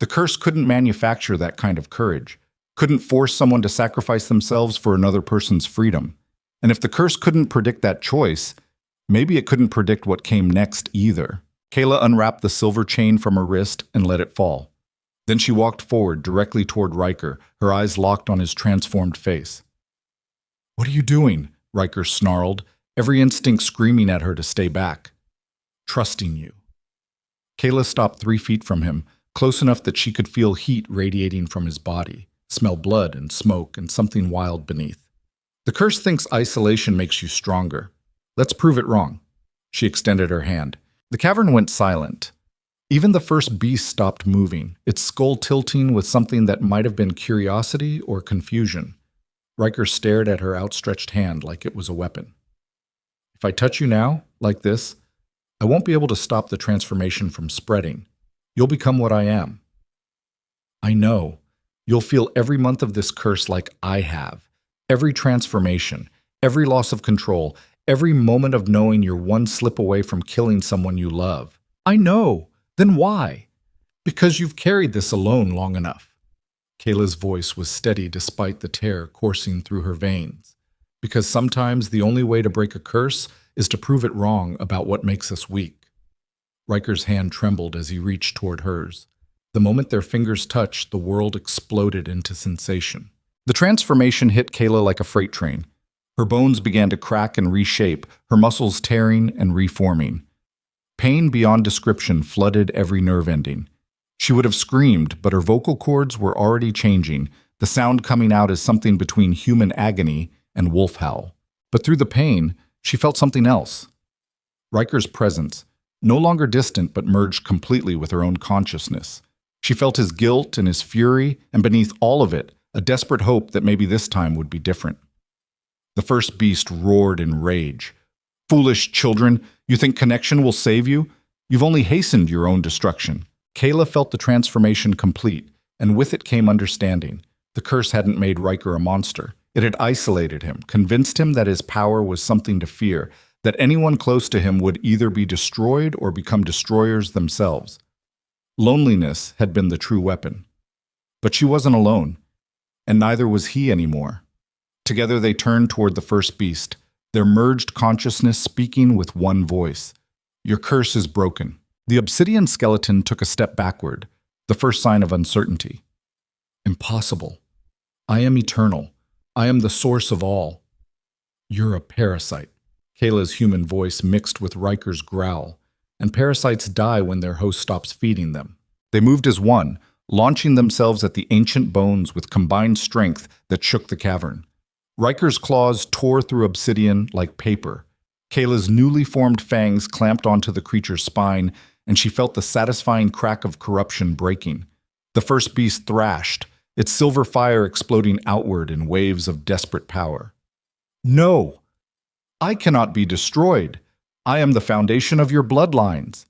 The curse couldn't manufacture that kind of courage, couldn't force someone to sacrifice themselves for another person's freedom. And if the curse couldn't predict that choice, maybe it couldn't predict what came next either. Kayla unwrapped the silver chain from her wrist and let it fall. Then she walked forward directly toward Riker, her eyes locked on his transformed face. "What are you doing?" Riker snarled, every instinct screaming at her to stay back. "Trusting you." Kayla stopped 3 feet from him, close enough that she could feel heat radiating from his body, smell blood and smoke and something wild beneath. "The curse thinks isolation makes you stronger. Let's prove it wrong." She extended her hand. The cavern went silent. Even the first beast stopped moving, its skull tilting with something that might have been curiosity or confusion. Riker stared at her outstretched hand like it was a weapon. "If I touch you now, like this, I won't be able to stop the transformation from spreading. You'll become what I am." "I know. You'll feel every month of this curse like I have. Every transformation, every loss of control, every moment of knowing you're one slip away from killing someone you love." "I know. Then why?" "Because you've carried this alone long enough." Kayla's voice was steady despite the tear coursing through her veins. "Because sometimes the only way to break a curse is to prove it wrong about what makes us weak." Riker's hand trembled as he reached toward hers. The moment their fingers touched, the world exploded into sensation. The transformation hit Kayla like a freight train. Her bones began to crack and reshape, her muscles tearing and reforming. Pain beyond description flooded every nerve ending. She would have screamed, but her vocal cords were already changing, the sound coming out as something between human agony and wolf howl. But through the pain, She felt something else. Riker's presence, no longer distant but merged completely with her own consciousness. She felt his guilt and his fury, and beneath all of it, a desperate hope that maybe this time would be different. The first beast roared in rage. "Foolish children, you think connection will save you? You've only hastened your own destruction." Kayla felt the transformation complete, and with it came understanding. The curse hadn't made Riker a monster. It had isolated him, convinced him that his power was something to fear, that anyone close to him would either be destroyed or become destroyers themselves. Loneliness had been the true weapon. But she wasn't alone, and neither was he anymore. Together they turned toward the first beast, their merged consciousness speaking with one voice. "Your curse is broken." The obsidian skeleton took a step backward, the first sign of uncertainty. "Impossible. I am eternal. I am the source of all." "You're a parasite." Kayla's human voice mixed with Riker's growl, and parasites die when their host stops feeding them. They moved as one, launching themselves at the ancient bones with combined strength that shook the cavern. Riker's claws tore through obsidian like paper. Kayla's newly formed fangs clamped onto the creature's spine, and she felt the satisfying crack of corruption breaking. The first beast thrashed, its silver fire exploding outward in waves of desperate power. "No! I cannot be destroyed. I am the foundation of your bloodlines.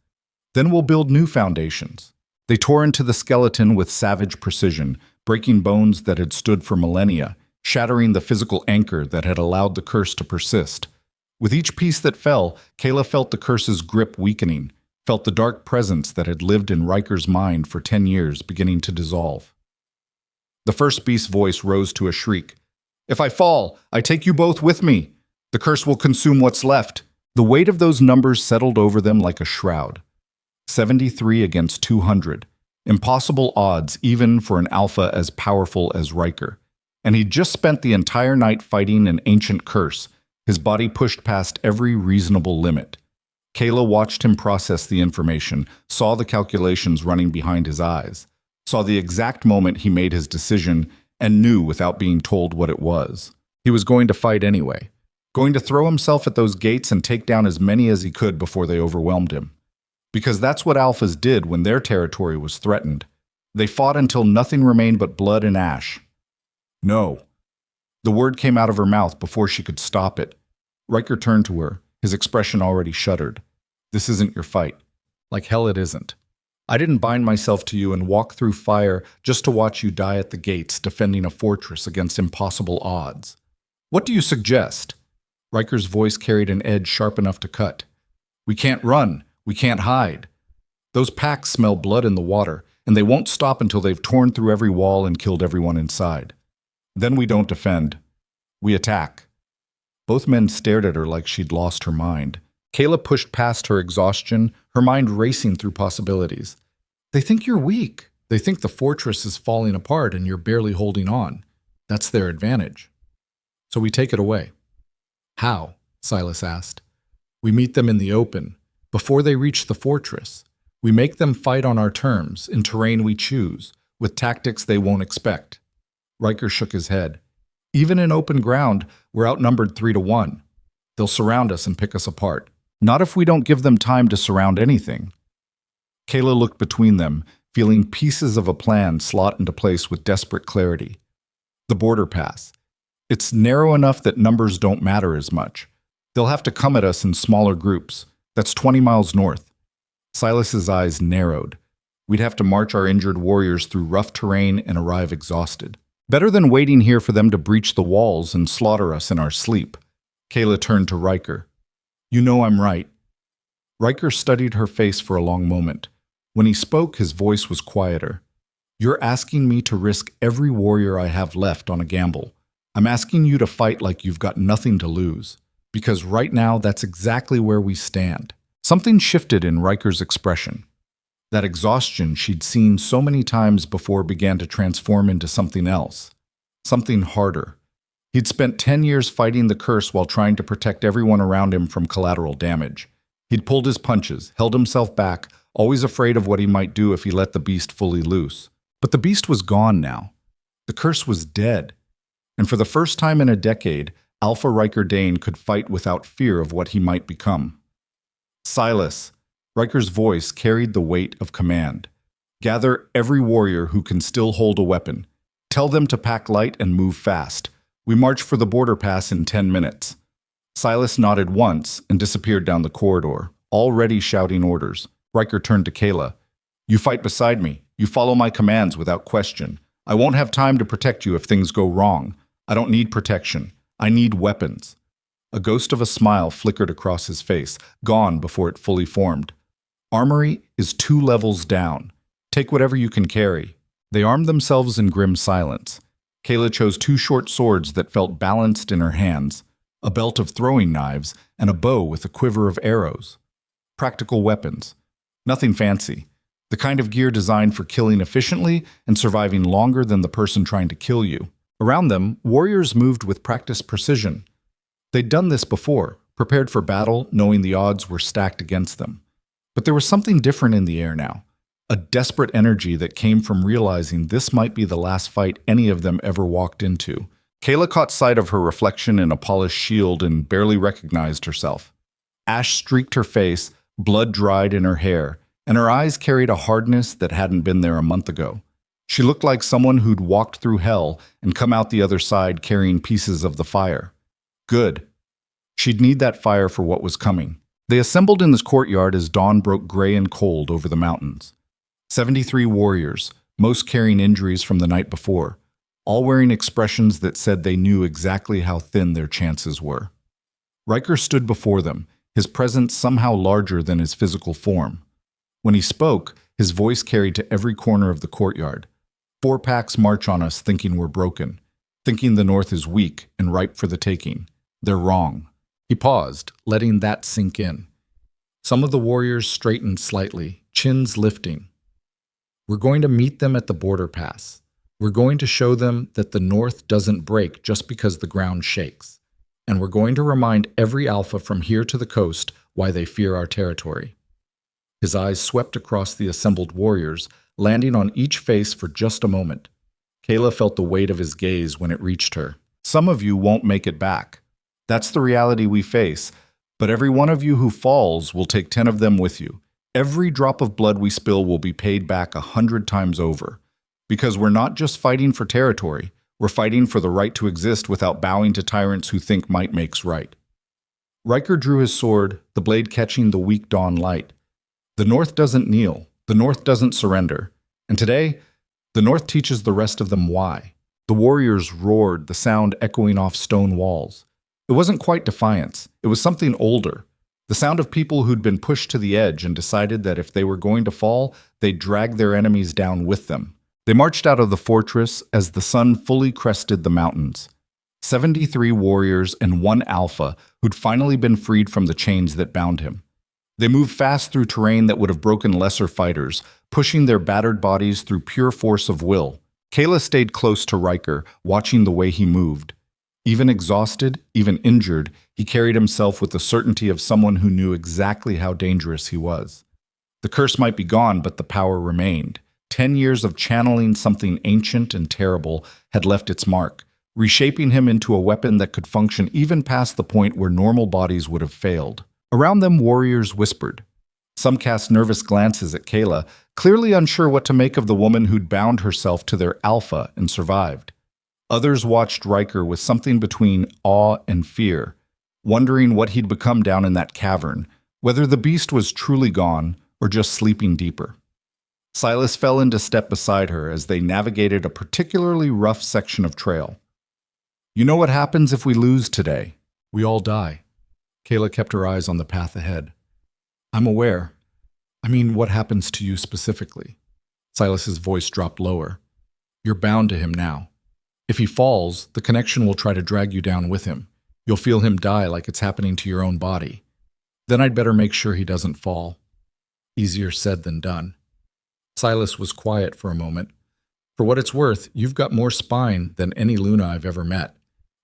Then we'll build new foundations." They tore into the skeleton with savage precision, breaking bones that had stood for millennia, shattering the physical anchor that had allowed the curse to persist. With each piece that fell, Kayla felt the curse's grip weakening, felt the dark presence that had lived in Riker's mind for 10 years beginning to dissolve. The first beast's voice rose to a shriek. "If I fall, I take you both with me. The curse will consume what's left." The weight of those numbers settled over them like a shroud. 73 against 200. Impossible odds even for an alpha as powerful as Riker. And he'd just spent the entire night fighting an ancient curse, his body pushed past every reasonable limit. Kayla watched him process the information, saw the calculations running behind his eyes, saw the exact moment he made his decision, and knew without being told what it was. He was going to fight anyway, going to throw himself at those gates and take down as many as he could before they overwhelmed him. Because that's what alphas did when their territory was threatened. They fought until nothing remained but blood and ash. "No." The word came out of her mouth before she could stop it. Riker turned to her, his expression already shuddered. "This isn't your fight." "Like hell it isn't. I didn't bind myself to you and walk through fire just to watch you die at the gates defending a fortress against impossible odds. What do you suggest?" Riker's voice carried an edge sharp enough to cut. "We can't run. We can't hide. Those packs smell blood in the water, and they won't stop until they've torn through every wall and killed everyone inside. Then we don't defend. We attack." Both men stared at her like she'd lost her mind. Kayla pushed past her exhaustion, her mind racing through possibilities. "They think you're weak. They think the fortress is falling apart and you're barely holding on. That's their advantage. So we take it away." "How?" Silas asked. "We meet them in the open, before they reach the fortress. We make them fight on our terms, in terrain we choose, with tactics they won't expect." Riker shook his head. "Even in open ground, we're outnumbered 3-1. They'll surround us and pick us apart. Not if we don't give them time to surround anything." Kayla looked between them, feeling pieces of a plan slot into place with desperate clarity. The border pass. It's narrow enough that numbers don't matter as much. They'll have to come at us in smaller groups. That's 20 miles north. Silas's eyes narrowed. We'd have to march our injured warriors through rough terrain and arrive exhausted. Better than waiting here for them to breach the walls and slaughter us in our sleep. Kayla turned to Riker. "You know I'm right." Riker studied her face for a long moment. When he spoke, his voice was quieter. "You're asking me to risk every warrior I have left on a gamble. I'm asking you to fight like you've got nothing to lose. Because right now, that's exactly where we stand." Something shifted in Riker's expression. That exhaustion she'd seen so many times before began to transform into something else. Something harder. He'd spent 10 years fighting the curse while trying to protect everyone around him from collateral damage. He'd pulled his punches, held himself back, always afraid of what he might do if he let the beast fully loose. But the beast was gone now. The curse was dead. And for the first time in a decade, Alpha Riker Dane could fight without fear of what he might become. Silas, Riker's voice carried the weight of command. Gather every warrior who can still hold a weapon. Tell them to pack light and move fast. We march for the border pass in 10 minutes. Silas nodded once and disappeared down the corridor, already shouting orders. Riker turned to Kayla. You fight beside me. You follow my commands without question. I won't have time to protect you if things go wrong. I don't need protection. I need weapons. A ghost of a smile flickered across his face, gone before it fully formed. Armory is 2 levels down. Take whatever you can carry. They armed themselves in grim silence. Kayla chose 2 short swords that felt balanced in her hands, a belt of throwing knives, and a bow with a quiver of arrows. Practical weapons. Nothing fancy. The kind of gear designed for killing efficiently and surviving longer than the person trying to kill you. Around them, warriors moved with practiced precision. They'd done this before, prepared for battle, knowing the odds were stacked against them. But there was something different in the air now. A desperate energy that came from realizing this might be the last fight any of them ever walked into. Kayla caught sight of her reflection in a polished shield and barely recognized herself. Ash streaked her face, blood dried in her hair, and her eyes carried a hardness that hadn't been there a month ago. She looked like someone who'd walked through hell and come out the other side carrying pieces of the fire. Good. She'd need that fire for what was coming. They assembled in this courtyard as dawn broke gray and cold over the mountains. 73 warriors, most carrying injuries from the night before, all wearing expressions that said they knew exactly how thin their chances were. Riker stood before them, his presence somehow larger than his physical form. When he spoke, his voice carried to every corner of the courtyard. 4 packs march on us thinking we're broken, thinking the North is weak and ripe for the taking. They're wrong. He paused, letting that sink in. Some of the warriors straightened slightly, chins lifting. We're going to meet them at the border pass. We're going to show them that the North doesn't break just because the ground shakes. And we're going to remind every Alpha from here to the coast why they fear our territory. His eyes swept across the assembled warriors, landing on each face for just a moment. Kayla felt the weight of his gaze when it reached her. Some of you won't make it back. That's the reality we face, but every one of you who falls will take 10 of them with you. Every drop of blood we spill will be paid back 100 times over. Because we're not just fighting for territory, we're fighting for the right to exist without bowing to tyrants who think might makes right. Riker drew his sword, the blade catching the weak dawn light. The North doesn't kneel, the North doesn't surrender. And today, the North teaches the rest of them why. The warriors roared, the sound echoing off stone walls. It wasn't quite defiance, it was something older. The sound of people who'd been pushed to the edge and decided that if they were going to fall, they'd drag their enemies down with them. They marched out of the fortress as the sun fully crested the mountains. 73 warriors and 1 Alpha who'd finally been freed from the chains that bound him. They moved fast through terrain that would have broken lesser fighters, pushing their battered bodies through pure force of will. Kayla stayed close to Riker, watching the way he moved. Even exhausted, even injured, he carried himself with the certainty of someone who knew exactly how dangerous he was. The curse might be gone, but the power remained. 10 years of channeling something ancient and terrible had left its mark, reshaping him into a weapon that could function even past the point where normal bodies would have failed. Around them, warriors whispered. Some cast nervous glances at Kayla, clearly unsure what to make of the woman who'd bound herself to their Alpha and survived. Others watched Riker with something between awe and fear, wondering what he'd become down in that cavern, whether the beast was truly gone or just sleeping deeper. Silas fell into step beside her as they navigated a particularly rough section of trail. You know what happens if we lose today? We all die. Kayla kept her eyes on the path ahead. I'm aware. I mean, what happens to you specifically? Silas's voice dropped lower. You're bound to him now. If he falls, the connection will try to drag you down with him. You'll feel him die like it's happening to your own body. Then I'd better make sure he doesn't fall. Easier said than done. Silas was quiet for a moment. For what it's worth, you've got more spine than any Luna I've ever met.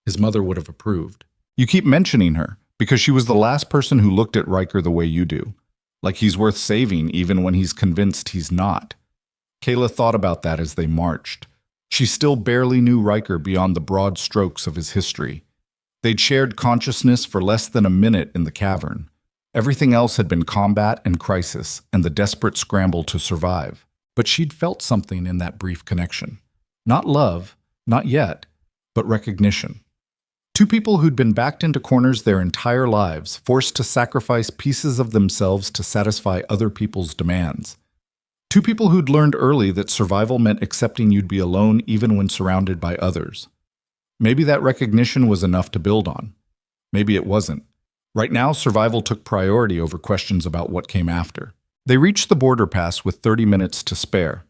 His mother would have approved. You keep mentioning her, because she was the last person who looked at Riker the way you do. Like he's worth saving even when he's convinced he's not. Kayla thought about that as they marched. She still barely knew Riker beyond the broad strokes of his history. They'd shared consciousness for less than a minute in the cavern. Everything else had been combat and crisis, and the desperate scramble to survive. But she'd felt something in that brief connection. Not love, not yet, but recognition. Two people who'd been backed into corners their entire lives, forced to sacrifice pieces of themselves to satisfy other people's demands. Two people who'd learned early that survival meant accepting you'd be alone even when surrounded by others. Maybe that recognition was enough to build on. Maybe it wasn't. Right now, survival took priority over questions about what came after. They reached the border pass with 30 minutes to spare.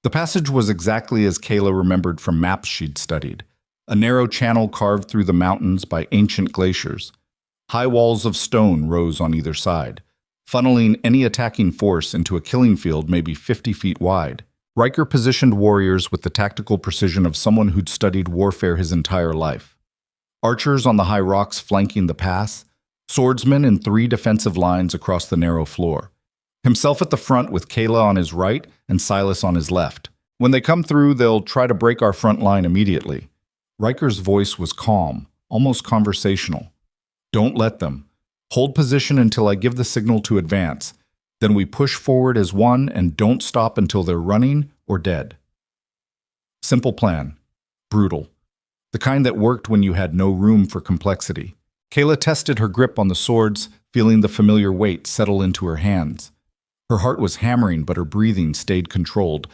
The passage was exactly as Kayla remembered from maps she'd studied. A narrow channel carved through the mountains by ancient glaciers. High walls of stone rose on either side, funneling any attacking force into a killing field maybe 50 feet wide. Riker positioned warriors with the tactical precision of someone who'd studied warfare his entire life. Archers on the high rocks flanking the pass, swordsmen in 3 defensive lines across the narrow floor. Himself at the front with Kayla on his right and Silas on his left. When they come through, they'll try to break our front line immediately. Riker's voice was calm, almost conversational. Don't let them. Hold position until I give the signal to advance. Then we push forward as one and don't stop until they're running or dead. Simple plan. Brutal. The kind that worked when you had no room for complexity. Kayla tested her grip on the swords, feeling the familiar weight settle into her hands. Her heart was hammering, but her breathing stayed controlled.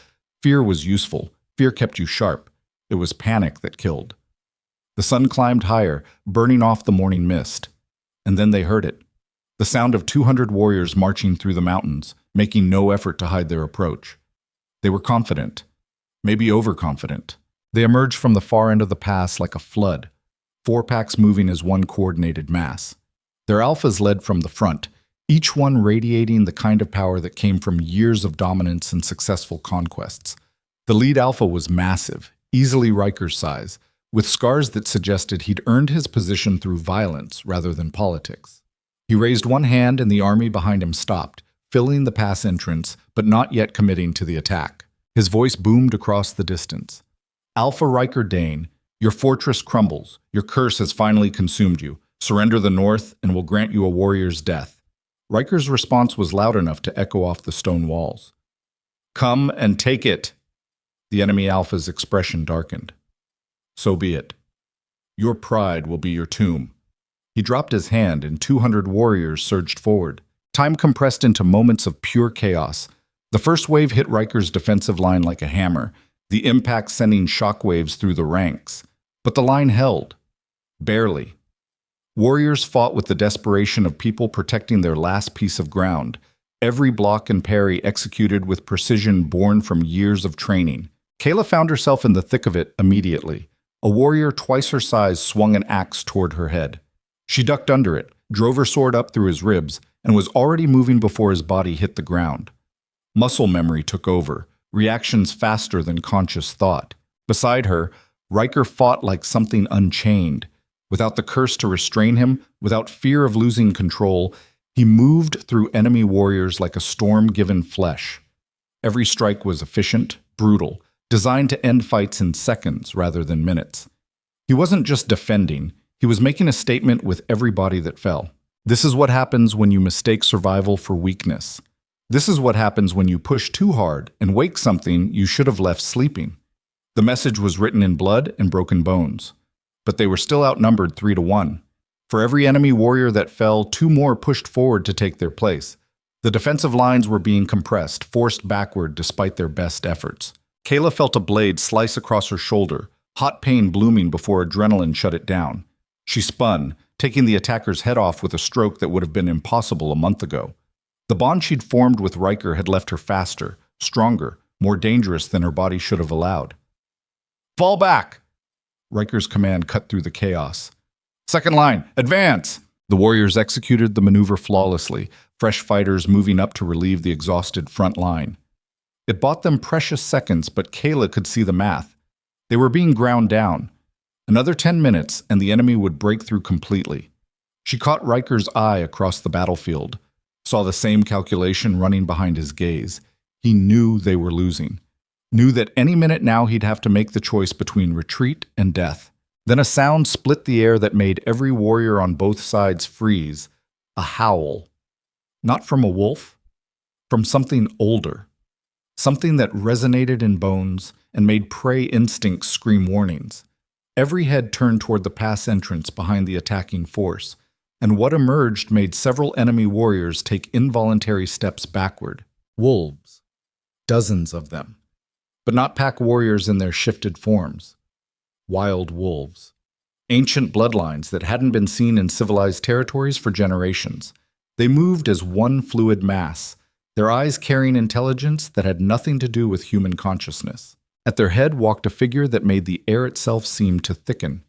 Fear was useful. Fear kept you sharp. It was panic that killed. The sun climbed higher, burning off the morning mist. And then they heard it. The sound of 200 warriors marching through the mountains, making no effort to hide their approach. They were confident, maybe overconfident. They emerged from the far end of the pass like a flood, 4 packs moving as one coordinated mass. Their alphas led from the front, each one radiating the kind of power that came from years of dominance and successful conquests. The lead alpha was massive, easily Riker's size, with scars that suggested he'd earned his position through violence rather than politics. He raised one hand and the army behind him stopped, filling the pass entrance, but not yet committing to the attack. His voice boomed across the distance. Alpha Riker Dane, your fortress crumbles. Your curse has finally consumed you. Surrender the north and we'll grant you a warrior's death. Riker's response was loud enough to echo off the stone walls. Come and take it. The enemy Alpha's expression darkened. So be it. Your pride will be your tomb. He dropped his hand and 200 warriors surged forward. Time compressed into moments of pure chaos. The first wave hit Riker's defensive line like a hammer, the impact sending shockwaves through the ranks. But the line held. Barely. Warriors fought with the desperation of people protecting their last piece of ground, every block and parry executed with precision born from years of training. Kayla found herself in the thick of it immediately. A warrior twice her size swung an axe toward her head. She ducked under it, drove her sword up through his ribs, and was already moving before his body hit the ground. Muscle memory took over, reactions faster than conscious thought. Beside her, Riker fought like something unchained. Without the curse to restrain him, without fear of losing control, he moved through enemy warriors like a storm given flesh. Every strike was efficient, brutal, designed to end fights in seconds rather than minutes. He wasn't just defending, he was making a statement with every body that fell. This is what happens when you mistake survival for weakness. This is what happens when you push too hard and wake something you should have left sleeping. The message was written in blood and broken bones. But they were still outnumbered 3-1. For every enemy warrior that fell, 2 more pushed forward to take their place. The defensive lines were being compressed, forced backward despite their best efforts. Kayla felt a blade slice across her shoulder, hot pain blooming before adrenaline shut it down. She spun, taking the attacker's head off with a stroke that would have been impossible a month ago. The bond she'd formed with Riker had left her faster, stronger, more dangerous than her body should have allowed. Fall back! Riker's command cut through the chaos. Second line, advance! The warriors executed the maneuver flawlessly, fresh fighters moving up to relieve the exhausted front line. It bought them precious seconds, but Kayla could see the math. They were being ground down. Another 10 minutes, and the enemy would break through completely. She caught Riker's eye across the battlefield, saw the same calculation running behind his gaze. He knew they were losing. Knew that any minute now he'd have to make the choice between retreat and death. Then a sound split the air that made every warrior on both sides freeze, a howl. Not from a wolf, from something older, something that resonated in bones and made prey instincts scream warnings. Every head turned toward the pass entrance behind the attacking force, and what emerged made several enemy warriors take involuntary steps backward. Wolves. Dozens of them. But not pack warriors in their shifted forms. Wild wolves. Ancient bloodlines that hadn't been seen in civilized territories for generations. They moved as one fluid mass, their eyes carrying intelligence that had nothing to do with human consciousness. At their head walked a figure that made the air itself seem to thicken.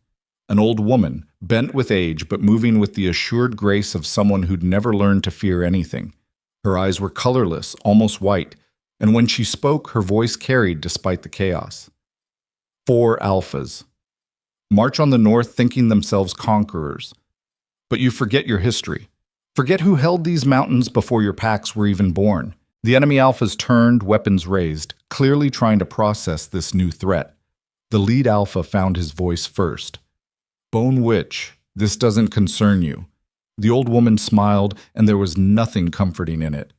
An old woman, bent with age but moving with the assured grace of someone who'd never learned to fear anything. Her eyes were colorless, almost white, and when she spoke, her voice carried despite the chaos. 4 alphas. March on the north thinking themselves conquerors. But you forget your history. Forget who held these mountains before your packs were even born. The enemy alphas turned, weapons raised, clearly trying to process this new threat. The lead alpha found his voice first. Bone Witch, this doesn't concern you. The old woman smiled, and there was nothing comforting in it.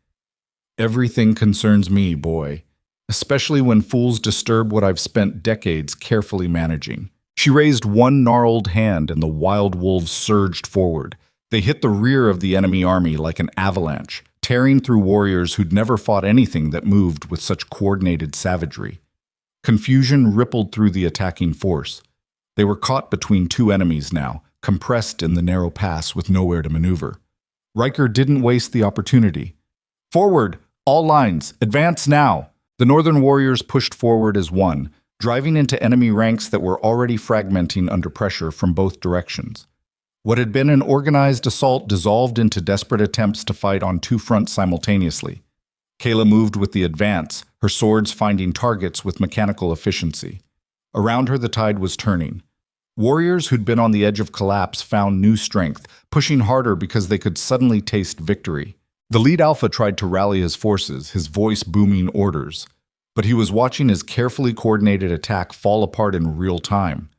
Everything concerns me, boy, especially when fools disturb what I've spent decades carefully managing. She raised one gnarled hand, and the wild wolves surged forward. They hit the rear of the enemy army like an avalanche, tearing through warriors who'd never fought anything that moved with such coordinated savagery. Confusion rippled through the attacking force. They were caught between 2 enemies now, compressed in the narrow pass with nowhere to maneuver. Riker didn't waste the opportunity. Forward! All lines! Advance now! The northern warriors pushed forward as one, driving into enemy ranks that were already fragmenting under pressure from both directions. What had been an organized assault dissolved into desperate attempts to fight on 2 fronts simultaneously. Kayla moved with the advance, her swords finding targets with mechanical efficiency. Around her the tide was turning. Warriors who'd been on the edge of collapse found new strength, pushing harder because they could suddenly taste victory. The lead alpha tried to rally his forces, his voice booming orders. But he was watching his carefully coordinated attack fall apart in real time.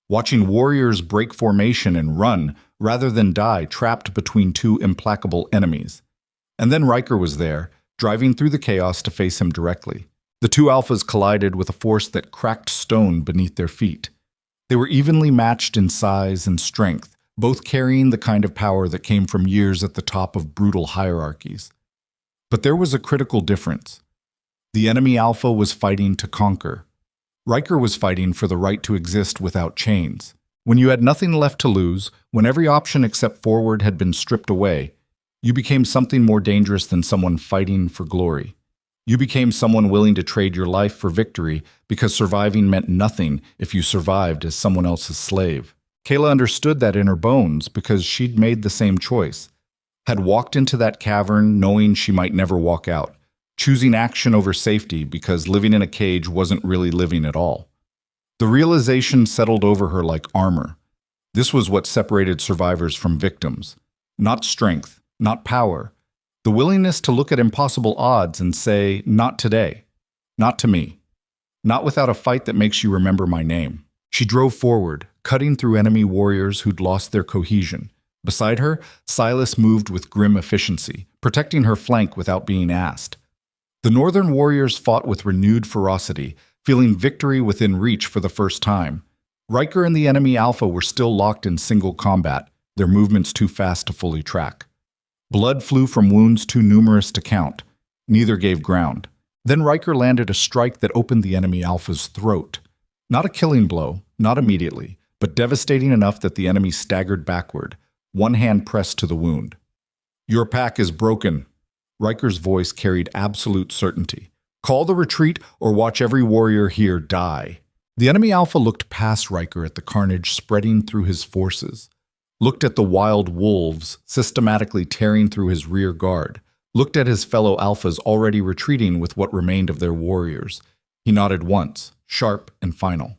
Watching warriors break formation and run, rather than die trapped between 2 implacable enemies. And then Riker was there, driving through the chaos to face him directly. The 2 alphas collided with a force that cracked stone beneath their feet. They were evenly matched in size and strength, both carrying the kind of power that came from years at the top of brutal hierarchies. But there was a critical difference. The enemy alpha was fighting to conquer. Riker was fighting for the right to exist without chains. When you had nothing left to lose, when every option except forward had been stripped away, you became something more dangerous than someone fighting for glory. You became someone willing to trade your life for victory because surviving meant nothing if you survived as someone else's slave. Kayla understood that in her bones because she'd made the same choice. Had walked into that cavern knowing she might never walk out, choosing action over safety because living in a cage wasn't really living at all. The realization settled over her like armor. This was what separated survivors from victims. Not strength, not power. The willingness to look at impossible odds and say, not today, not to me, not without a fight that makes you remember my name. She drove forward, cutting through enemy warriors who'd lost their cohesion. Beside her, Silas moved with grim efficiency, protecting her flank without being asked. The northern warriors fought with renewed ferocity, feeling victory within reach for the first time. Riker and the enemy alpha were still locked in single combat, their movements too fast to fully track. Blood flew from wounds too numerous to count. Neither gave ground. Then Riker landed a strike that opened the enemy alpha's throat. Not a killing blow, not immediately, but devastating enough that the enemy staggered backward, one hand pressed to the wound. Your pack is broken. Riker's voice carried absolute certainty. Call the retreat or watch every warrior here die. The enemy alpha looked past Riker at the carnage spreading through his forces, looked at the wild wolves systematically tearing through his rear guard, looked at his fellow alphas already retreating with what remained of their warriors. He nodded once, sharp and final,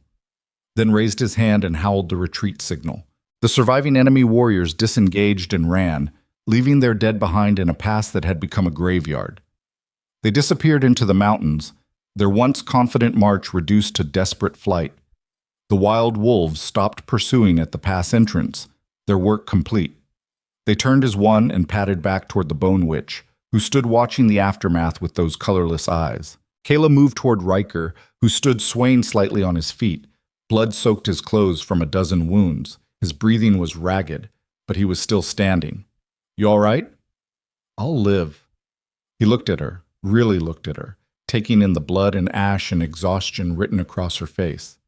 then raised his hand and howled the retreat signal. The surviving enemy warriors disengaged and ran, leaving their dead behind in a pass that had become a graveyard. They disappeared into the mountains, their once confident march reduced to desperate flight. The wild wolves stopped pursuing at the pass entrance, their work complete. They turned as one and padded back toward the Bone Witch, who stood watching the aftermath with those colorless eyes. Kayla moved toward Riker, who stood swaying slightly on his feet. Blood soaked his clothes from a dozen wounds. His breathing was ragged, but he was still standing. "You all right?" "I'll live." He looked at her, really looked at her, taking in the blood and ash and exhaustion written across her face.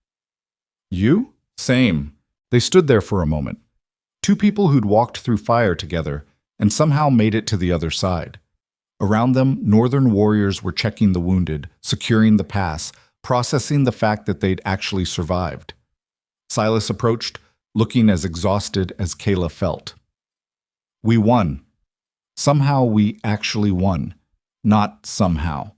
"You?" "Same." They stood there for a moment. Two people who'd walked through fire together and somehow made it to the other side. Around them, Northern warriors were checking the wounded, securing the pass, processing the fact that they'd actually survived. Silas approached, looking as exhausted as Kayla felt. "We won. Somehow we actually won. Not somehow."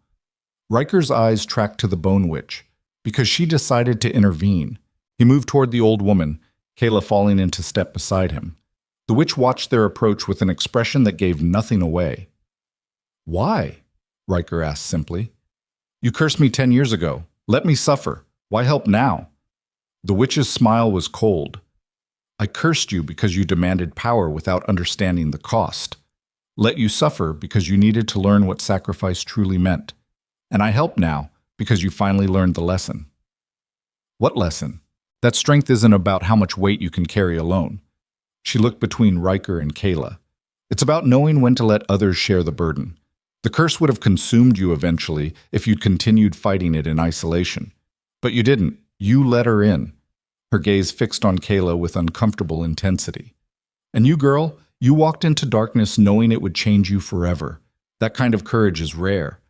Riker's eyes tracked to the Bone Witch, because she decided to intervene. He moved toward the old woman, Kayla falling into step beside him. The witch watched their approach with an expression that gave nothing away. "Why?" Riker asked simply. "You cursed me 10 years ago. Let me suffer. Why help now?" The witch's smile was cold. "I cursed you because you demanded power without understanding the cost. Let you suffer because you needed to learn what sacrifice truly meant. And I help now because you finally learned the lesson." "What lesson?" "That strength isn't about how much weight you can carry alone." She looked between Riker and Kayla. "It's about knowing when to let others share the burden. The curse would have consumed you eventually if you'd continued fighting it in isolation. But you didn't. You let her in." Her gaze fixed on Kayla with uncomfortable intensity. "And you, girl, you walked into darkness knowing it would change you forever. That kind of courage is rare.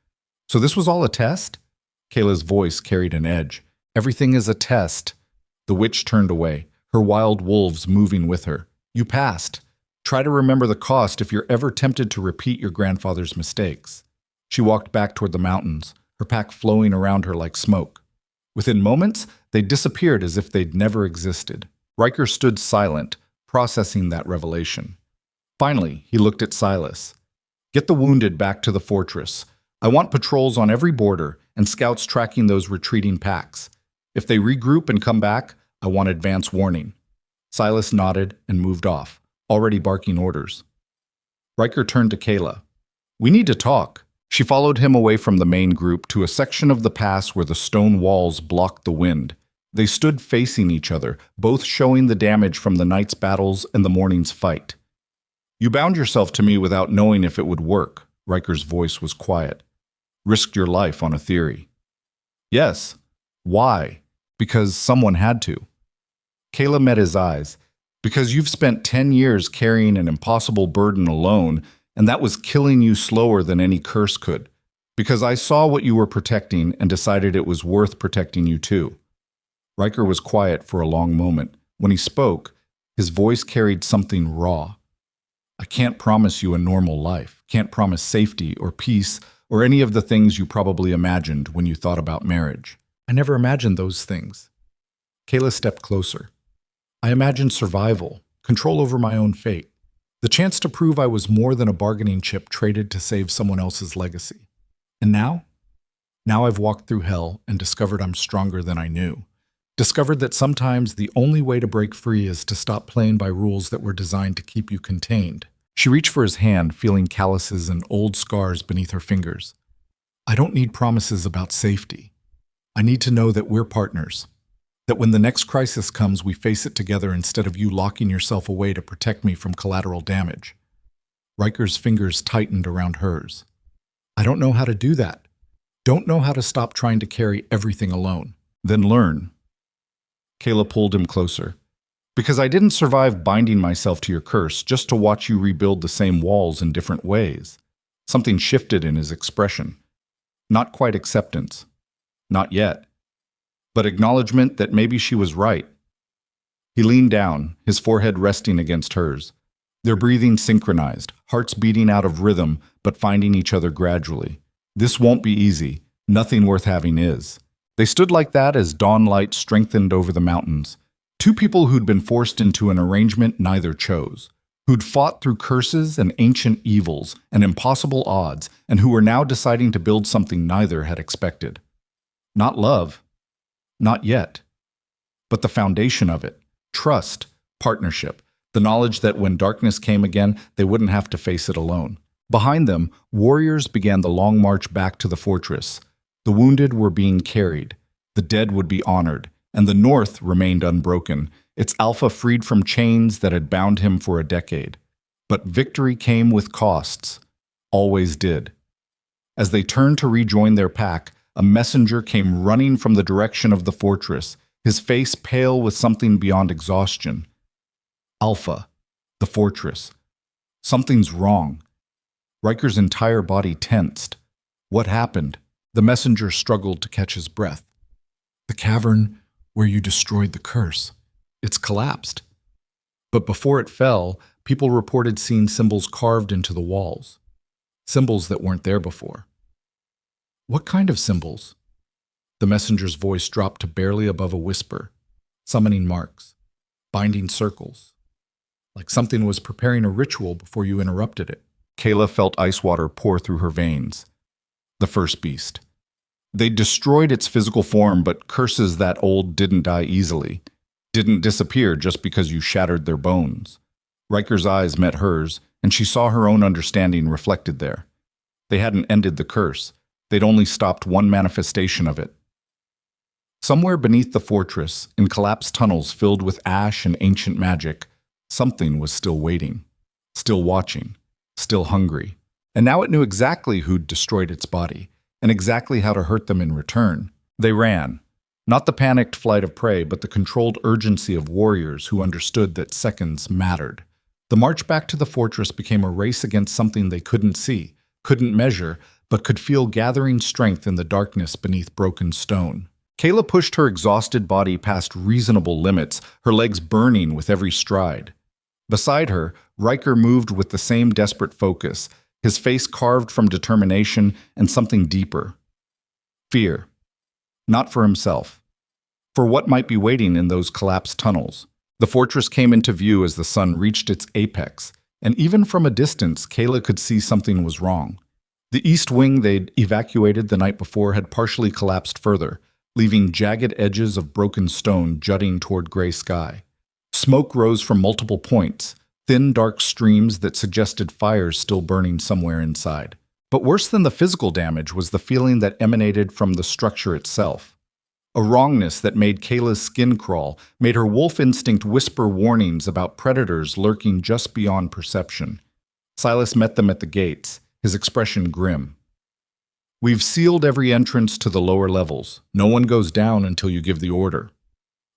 So this was all a test?" Kayla's voice carried an edge. "Everything is a test." The witch turned away, her wild wolves moving with her. "You passed. Try to remember the cost if you're ever tempted to repeat your grandfather's mistakes." She walked back toward the mountains, her pack flowing around her like smoke. Within moments, they disappeared as if they'd never existed. Riker stood silent, processing that revelation. Finally, he looked at Silas. "Get the wounded back to the fortress. I want patrols on every border and scouts tracking those retreating packs. If they regroup and come back, I want advance warning." Silas nodded and moved off, already barking orders. Riker turned to Kayla. "We need to talk." She followed him away from the main group to a section of the pass where the stone walls blocked the wind. They stood facing each other, both showing the damage from the night's battles and the morning's fight. "You bound yourself to me without knowing if it would work." Riker's voice was quiet. "Risked your life on a theory." "Yes." "Why?" "Because someone had to." Kayla met his eyes. "Because you've spent 10 years carrying an impossible burden alone, and that was killing you slower than any curse could. Because I saw what you were protecting and decided it was worth protecting you too." Riker was quiet for a long moment. When he spoke, his voice carried something raw. "I can't promise you a normal life, can't promise safety or peace or any of the things you probably imagined when you thought about marriage. I never imagined those things." Kayla stepped closer. "I imagined survival, control over my own fate. The chance to prove I was more than a bargaining chip traded to save someone else's legacy. And now? Now I've walked through hell and discovered I'm stronger than I knew. Discovered that sometimes the only way to break free is to stop playing by rules that were designed to keep you contained." She reached for his hand, feeling calluses and old scars beneath her fingers. "I don't need promises about safety. I need to know that we're partners. That when the next crisis comes, we face it together instead of you locking yourself away to protect me from collateral damage." Riker's fingers tightened around hers. "I don't know how to do that. Don't know how to stop trying to carry everything alone." "Then learn." Kayla pulled him closer. "Because I didn't survive binding myself to your curse just to watch you rebuild the same walls in different ways." Something shifted in his expression. Not quite acceptance. Not yet. But acknowledgement that maybe she was right. He leaned down, his forehead resting against hers. Their breathing synchronized, hearts beating out of rhythm but finding each other gradually. "This won't be easy. Nothing worth having is." They stood like that as dawn light strengthened over the mountains. Two people who'd been forced into an arrangement neither chose, who'd fought through curses and ancient evils and impossible odds, and who were now deciding to build something neither had expected. Not love. Not yet. but the foundation of it: trust, partnership, the knowledge that when darkness came again, they wouldn't have to face it alone. Behind them, warriors began the long march back to the fortress. The wounded were being carried, the dead would be honored, and the North remained unbroken, its alpha freed from chains that had bound him for a decade. But victory came with costs, always did. As they turned to rejoin their pack, a messenger came running from the direction of the fortress, his face pale with something beyond exhaustion. Alpha, the fortress. Something's wrong. Riker's entire body tensed. What happened? The messenger struggled to catch his breath. The cavern where you destroyed the curse. It's collapsed. But before it fell, people reported seeing symbols carved into the walls. Symbols that weren't there before. What kind of symbols? The messenger's voice dropped to barely above a whisper, summoning marks, binding circles, like something was preparing a ritual before you interrupted it. Kayla felt ice water pour through her veins. The first beast. They destroyed its physical form, but curses that old didn't die easily, didn't disappear just because you shattered their bones. Riker's eyes met hers, and she saw her own understanding reflected there. They hadn't ended the curse. They'd only stopped one manifestation of it. Somewhere beneath the fortress, in collapsed tunnels filled with ash and ancient magic, something was still waiting, still watching, still hungry. And now it knew exactly who'd destroyed its body, and exactly how to hurt them in return. They ran. Not the panicked flight of prey, but the controlled urgency of warriors who understood that seconds mattered. The march back to the fortress became a race against something they couldn't see, couldn't measure, but could feel gathering strength in the darkness beneath broken stone. Kayla pushed her exhausted body past reasonable limits, her legs burning with every stride. Beside her, Riker moved with the same desperate focus, his face carved from determination and something deeper. Fear. Not for himself. For what might be waiting in those collapsed tunnels. The fortress came into view as the sun reached its apex, and even from a distance, Kayla could see something was wrong. The east wing they'd evacuated the night before had partially collapsed further, leaving jagged edges of broken stone jutting toward gray sky. Smoke rose from multiple points, thin dark streams that suggested fires still burning somewhere inside. But worse than the physical damage was the feeling that emanated from the structure itself. A wrongness that made Kayla's skin crawl, made her wolf instinct whisper warnings about predators lurking just beyond perception. Silas met them at the gates, his expression grim. "We've sealed every entrance to the lower levels. No one goes down until you give the order."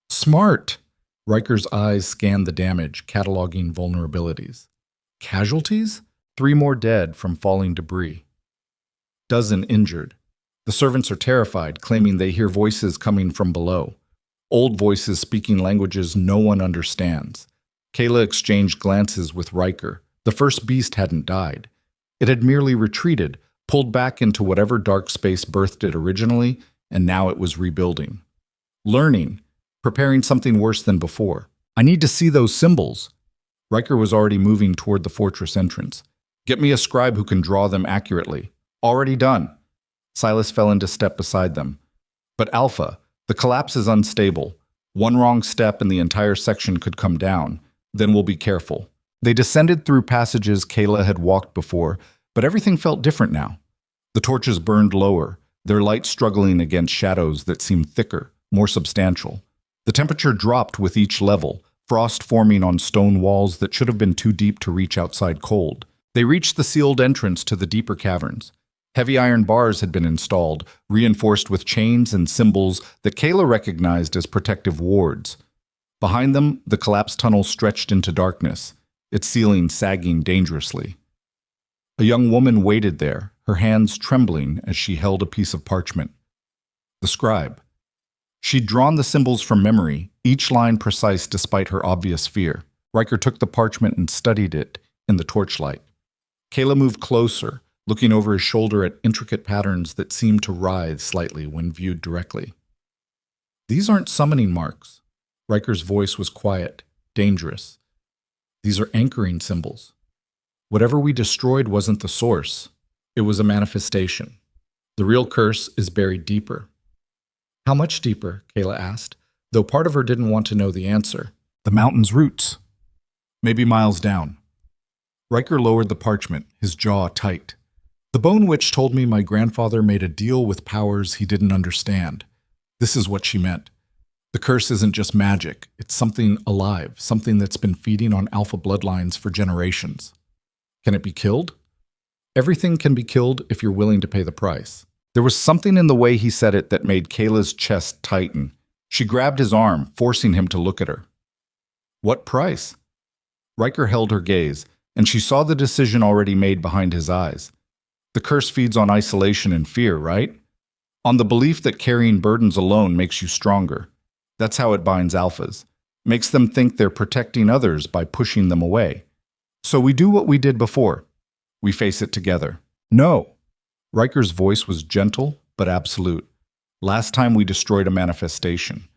"Smart!" Riker's eyes scanned the damage, cataloging vulnerabilities. Casualties? 3 more dead from falling debris. Dozen injured. The servants are terrified, claiming they hear voices coming from below. Old voices speaking languages no one understands. Kayla exchanged glances with Riker. The first beast hadn't died. It had merely retreated, pulled back into whatever dark space birthed it originally, and now it was rebuilding. Learning, preparing something worse than before. "I need to see those symbols." Riker was already moving toward the fortress entrance. "Get me a scribe who can draw them accurately." "Already done." Silas fell into step beside them. "But Alpha, the collapse is unstable. One wrong step and the entire section could come down. Then we'll be careful." They descended through passages Kayla had walked before, but everything felt different now. The torches burned lower, their light struggling against shadows that seemed thicker, more substantial. The temperature dropped with each level, frost forming on stone walls that should have been too deep to reach outside cold. They reached the sealed entrance to the deeper caverns. Heavy iron bars had been installed, reinforced with chains and symbols that Kayla recognized as protective wards. Behind them, the collapsed tunnel stretched into darkness, its ceiling sagging dangerously. A young woman waited there, her hands trembling as she held a piece of parchment. The scribe. She'd drawn the symbols from memory, each line precise despite her obvious fear. Riker took the parchment and studied it in the torchlight. Kayla moved closer, looking over his shoulder at intricate patterns that seemed to writhe slightly when viewed directly. "These aren't summoning marks." Riker's voice was quiet, dangerous. "These are anchoring symbols. Whatever we destroyed wasn't the source. It was a manifestation. The real curse is buried deeper." "How much deeper?" Kayla asked, though part of her didn't want to know the answer. The mountain's roots. Maybe miles down. Riker lowered the parchment, his jaw tight. The bone witch told me my grandfather made a deal with powers he didn't understand. This is what she meant. The curse isn't just magic, it's something alive, something that's been feeding on alpha bloodlines for generations. Can it be killed? Everything can be killed if you're willing to pay the price. There was something in the way he said it that made Kayla's chest tighten. She grabbed his arm, forcing him to look at her. What price? Riker held her gaze, and she saw the decision already made behind his eyes. The curse feeds on isolation and fear, right? On the belief that carrying burdens alone makes you stronger. That's how it binds alphas. Makes them think they're protecting others by pushing them away. So we do what we did before. We face it together. No. Riker's voice was gentle, but absolute. Last time we destroyed a manifestation.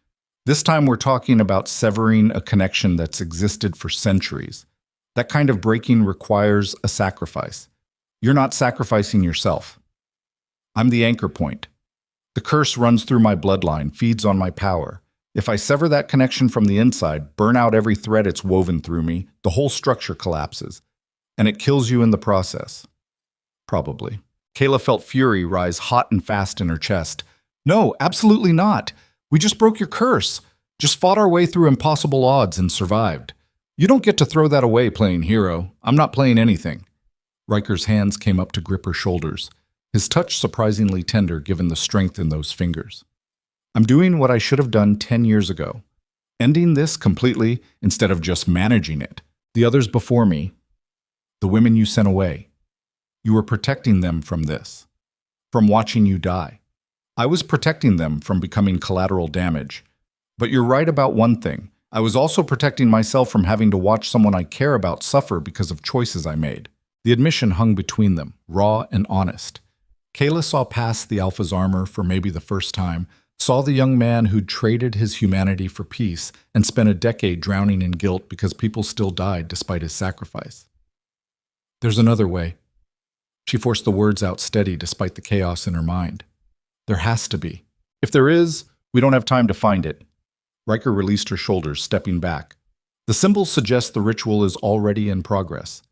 This time we're talking about severing a connection that's existed for centuries. That kind of breaking requires a sacrifice. You're not sacrificing yourself. I'm the anchor point. The curse runs through my bloodline, feeds on my power. If I sever that connection from the inside, burn out every thread it's woven through me, the whole structure collapses. And it kills you in the process. Probably. Kayla felt fury rise hot and fast in her chest. No, absolutely not. We just broke your curse. Just fought our way through impossible odds and survived. You don't get to throw that away playing hero. I'm not playing anything. Riker's hands came up to grip her shoulders, his touch surprisingly tender given the strength in those fingers. I'm doing what I should have done 10 years ago. Ending this completely instead of just managing it. The others before me, the women you sent away, you were protecting them from this, from watching you die. I was protecting them from becoming collateral damage. But you're right about one thing. I was also protecting myself from having to watch someone I care about suffer because of choices I made. The admission hung between them, raw and honest. Kayla saw past the Alpha's armor for maybe the first time, saw the young man who'd traded his humanity for peace and spent a decade drowning in guilt because people still died despite his sacrifice. There's another way. She forced the words out steady despite the chaos in her mind. There has to be. If there is, we don't have time to find it. Riker released her shoulders, stepping back. The symbols suggest the ritual is already in progress.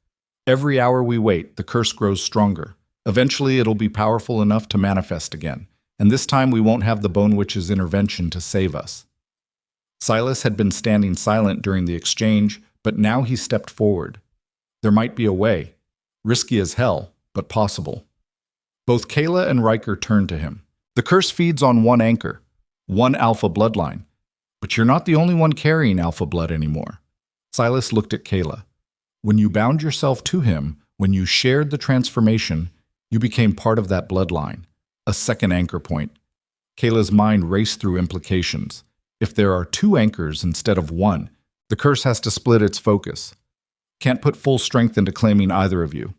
Every hour we wait, the curse grows stronger. Eventually, it'll be powerful enough to manifest again, and this time we won't have the Bone Witch's intervention to save us. Silas had been standing silent during the exchange, but now he stepped forward. There might be a way. Risky as hell, but possible. Both Kayla and Riker turned to him. The curse feeds on one anchor, one alpha bloodline. But you're not the only one carrying alpha blood anymore. Silas looked at Kayla. When you bound yourself to him, when you shared the transformation, you became part of that bloodline, a second anchor point. Kayla's mind raced through implications. If there are two anchors instead of one, the curse has to split its focus. Can't put full strength into claiming either of you.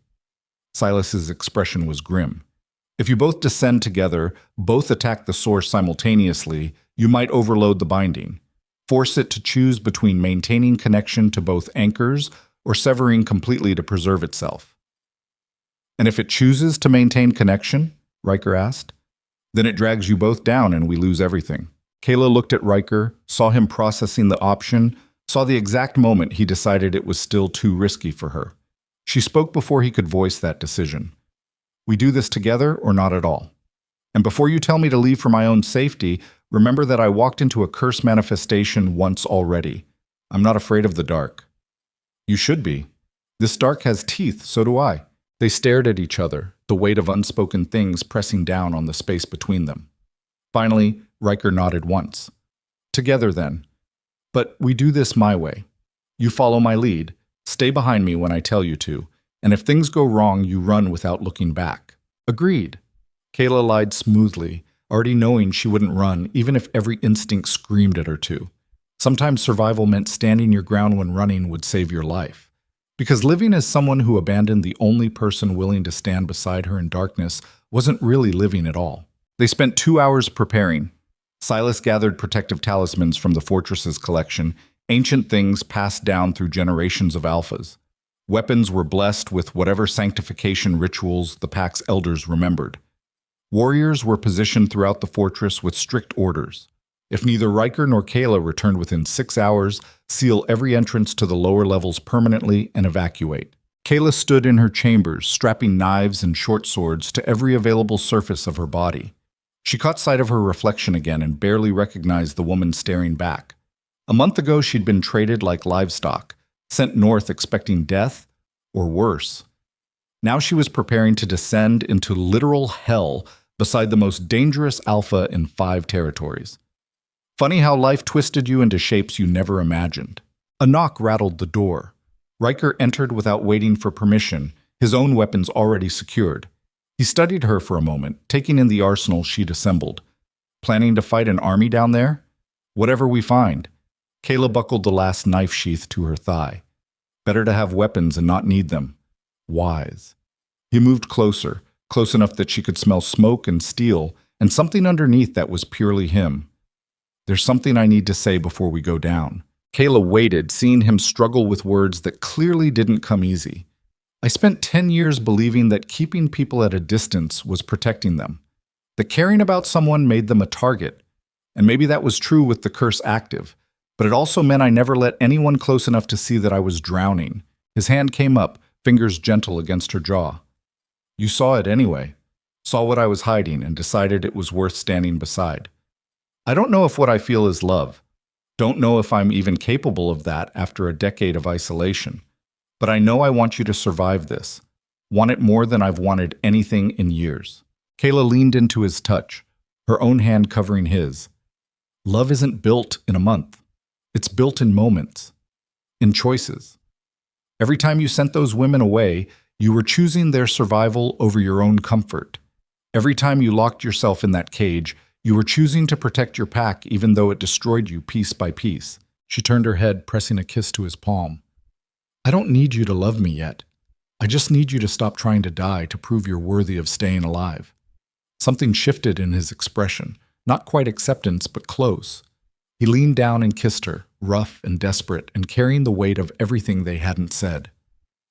Silas's expression was grim. If you both descend together, both attack the source simultaneously, you might overload the binding. Force it to choose between maintaining connection to both anchors or severing completely to preserve itself. And if it chooses to maintain connection, Riker asked, then it drags you both down and we lose everything. Kayla looked at Riker, saw him processing the option, saw the exact moment he decided it was still too risky for her. She spoke before he could voice that decision. We do this together or not at all. And before you tell me to leave for my own safety, remember that I walked into a curse manifestation once already. I'm not afraid of the dark. You should be. This dark has teeth, so do I. They stared at each other, the weight of unspoken things pressing down on the space between them. Finally, Riker nodded once. Together then. But we do this my way. You follow my lead, stay behind me when I tell you to, and if things go wrong, you run without looking back. Agreed. Kayla lied smoothly, already knowing she wouldn't run even if every instinct screamed at her to. Sometimes survival meant standing your ground when running would save your life. Because living as someone who abandoned the only person willing to stand beside her in darkness wasn't really living at all. They spent 2 hours preparing. Silas gathered protective talismans from the fortress's collection, ancient things passed down through generations of alphas. Weapons were blessed with whatever sanctification rituals the pack's elders remembered. Warriors were positioned throughout the fortress with strict orders. If neither Riker nor Kayla returned within 6 hours, seal every entrance to the lower levels permanently and evacuate. Kayla stood in her chambers, strapping knives and short swords to every available surface of her body. She caught sight of her reflection again and barely recognized the woman staring back. A month ago, she'd been traded like livestock, sent north expecting death, or worse. Now she was preparing to descend into literal hell beside the most dangerous alpha in 5 territories. Funny how life twisted you into shapes you never imagined. A knock rattled the door. Riker entered without waiting for permission, his own weapons already secured. He studied her for a moment, taking in the arsenal she'd assembled. Planning to fight an army down there? Whatever we find. Kayla buckled the last knife sheath to her thigh. Better to have weapons and not need them. Wise. He moved closer, close enough that she could smell smoke and steel, and something underneath that was purely him. There's something I need to say before we go down. Kayla waited, seeing him struggle with words that clearly didn't come easy. I spent 10 years believing that keeping people at a distance was protecting them, that caring about someone made them a target. And maybe that was true with the curse active, but it also meant I never let anyone close enough to see that I was drowning. His hand came up, fingers gentle against her jaw. You saw it anyway, saw what I was hiding and decided it was worth standing beside. I don't know if what I feel is love. Don't know if I'm even capable of that after a decade of isolation. But I know I want you to survive this. Want it more than I've wanted anything in years. Kayla leaned into his touch, her own hand covering his. Love isn't built in a month. It's built in moments, in choices. Every time you sent those women away, you were choosing their survival over your own comfort. Every time you locked yourself in that cage, you were choosing to protect your pack even though it destroyed you piece by piece. She turned her head, pressing a kiss to his palm. I don't need you to love me yet. I just need you to stop trying to die to prove you're worthy of staying alive. Something shifted in his expression, not quite acceptance, but close. He leaned down and kissed her, rough and desperate and carrying the weight of everything they hadn't said.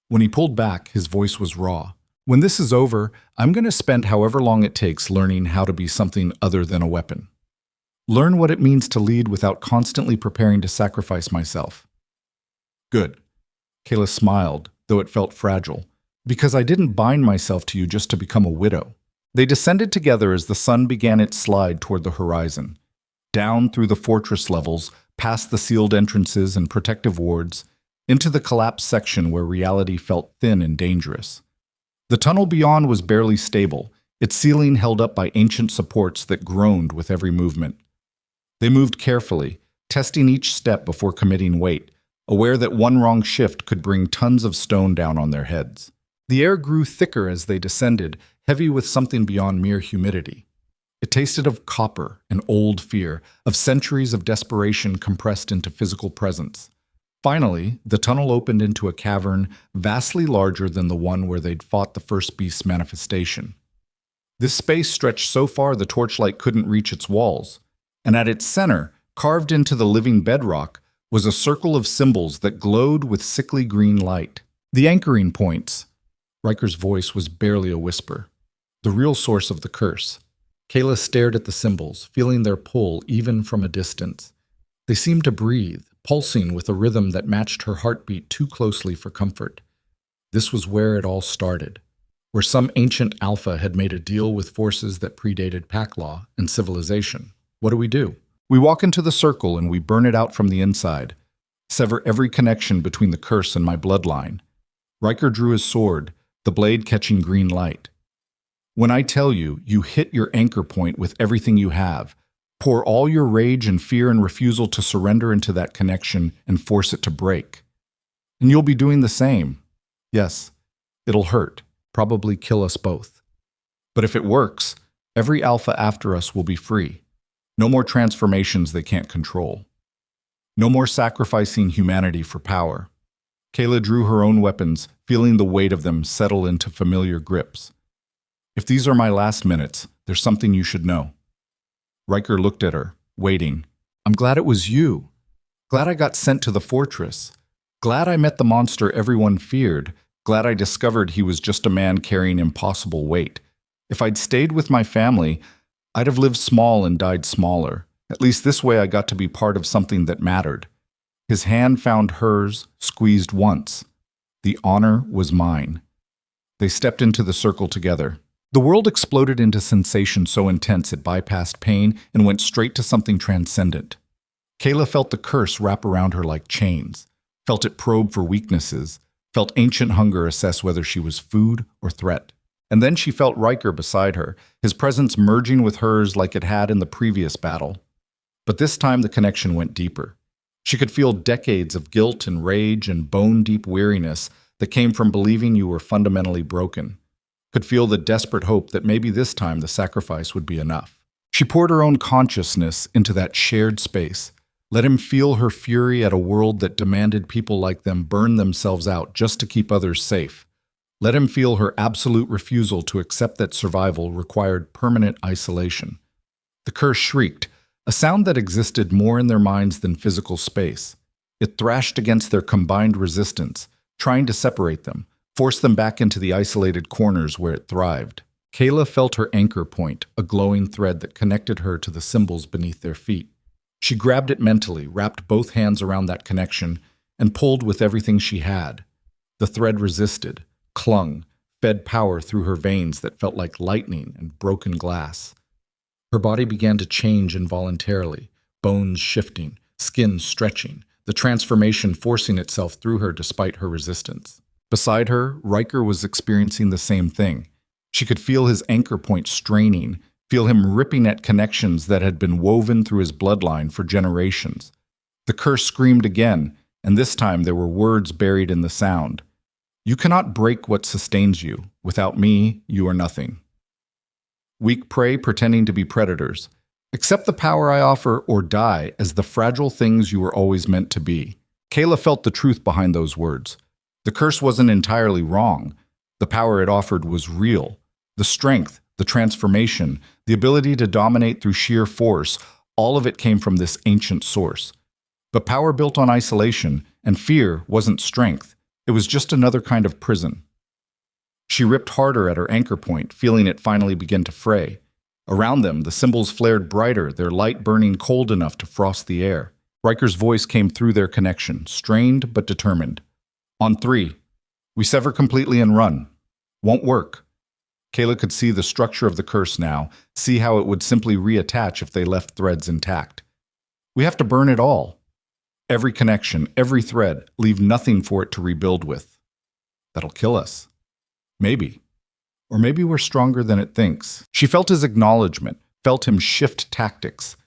When he pulled back, his voice was raw. When this is over, I'm going to spend however long it takes learning how to be something other than a weapon. Learn what it means to lead without constantly preparing to sacrifice myself. Good. Kayla smiled, though it felt fragile. Because I didn't bind myself to you just to become a widow. They descended together as the sun began its slide toward the horizon. Down through the fortress levels, past the sealed entrances and protective wards, into the collapsed section where reality felt thin and dangerous. The tunnel beyond was barely stable, its ceiling held up by ancient supports that groaned with every movement. They moved carefully, testing each step before committing weight, aware that one wrong shift could bring tons of stone down on their heads. The air grew thicker as they descended, heavy with something beyond mere humidity. It tasted of copper and old fear, of centuries of desperation compressed into physical presence. Finally, the tunnel opened into a cavern vastly larger than the one where they'd fought the first beast's manifestation. This space stretched so far the torchlight couldn't reach its walls, and at its center, carved into the living bedrock, was a circle of symbols that glowed with sickly green light. The anchoring points. Riker's voice was barely a whisper. The real source of the curse. Kayla stared at the symbols, feeling their pull even from a distance. They seemed to breathe, pulsing with a rhythm that matched her heartbeat too closely for comfort. This was where it all started, where some ancient alpha had made a deal with forces that predated pack law and civilization. What do? We walk into the circle and we burn it out from the inside, sever every connection between the curse and my bloodline. Riker drew his sword, the blade catching green light. When I tell you, you hit your anchor point with everything you have. Pour all your rage and fear and refusal to surrender into that connection and force it to break. And you'll be doing the same. Yes, it'll hurt, probably kill us both. But if it works, every alpha after us will be free. No more transformations they can't control. No more sacrificing humanity for power. Kayla drew her own weapons, feeling the weight of them settle into familiar grips. If these are my last minutes, there's something you should know. Riker looked at her, waiting. I'm glad it was you. Glad I got sent to the fortress. Glad I met the monster everyone feared. Glad I discovered he was just a man carrying impossible weight. If I'd stayed with my family, I'd have lived small and died smaller. At least this way I got to be part of something that mattered. His hand found hers, squeezed once. The honor was mine. They stepped into the circle together. The world exploded into sensation so intense it bypassed pain and went straight to something transcendent. Kayla felt the curse wrap around her like chains, felt it probe for weaknesses, felt ancient hunger assess whether she was food or threat. And then she felt Riker beside her, his presence merging with hers like it had in the previous battle. But this time the connection went deeper. She could feel decades of guilt and rage and bone-deep weariness that came from believing you were fundamentally broken. Could feel the desperate hope that maybe this time the sacrifice would be enough. She poured her own consciousness into that shared space, let him feel her fury at a world that demanded people like them burn themselves out just to keep others safe. Let him feel her absolute refusal to accept that survival required permanent isolation. The curse shrieked, a sound that existed more in their minds than physical space. It thrashed against their combined resistance, trying to separate them, force them back into the isolated corners where it thrived. Kayla felt her anchor point, a glowing thread that connected her to the symbols beneath their feet. She grabbed it mentally, wrapped both hands around that connection, and pulled with everything she had. The thread resisted, clung, fed power through her veins that felt like lightning and broken glass. Her body began to change involuntarily, bones shifting, skin stretching, the transformation forcing itself through her despite her resistance. Beside her, Riker was experiencing the same thing. She could feel his anchor point straining, feel him ripping at connections that had been woven through his bloodline for generations. The curse screamed again, and this time there were words buried in the sound. You cannot break what sustains you. Without me, you are nothing. Weak prey pretending to be predators. Accept the power I offer or die as the fragile things you were always meant to be. Kayla felt the truth behind those words. The curse wasn't entirely wrong. The power it offered was real. The strength, the transformation, the ability to dominate through sheer force, all of it came from this ancient source. But power built on isolation and fear wasn't strength. It was just another kind of prison. She ripped harder at her anchor point, feeling it finally begin to fray. Around them, the symbols flared brighter, their light burning cold enough to frost the air. Riker's voice came through their connection, strained but determined. On 3, we sever completely and run. Won't work. Kayla could see the structure of the curse now, see how it would simply reattach if they left threads intact. We have to burn it all. Every connection, every thread, leave nothing for it to rebuild with. That'll kill us. Maybe. Or maybe we're stronger than it thinks. She felt his acknowledgement, felt him shift tactics.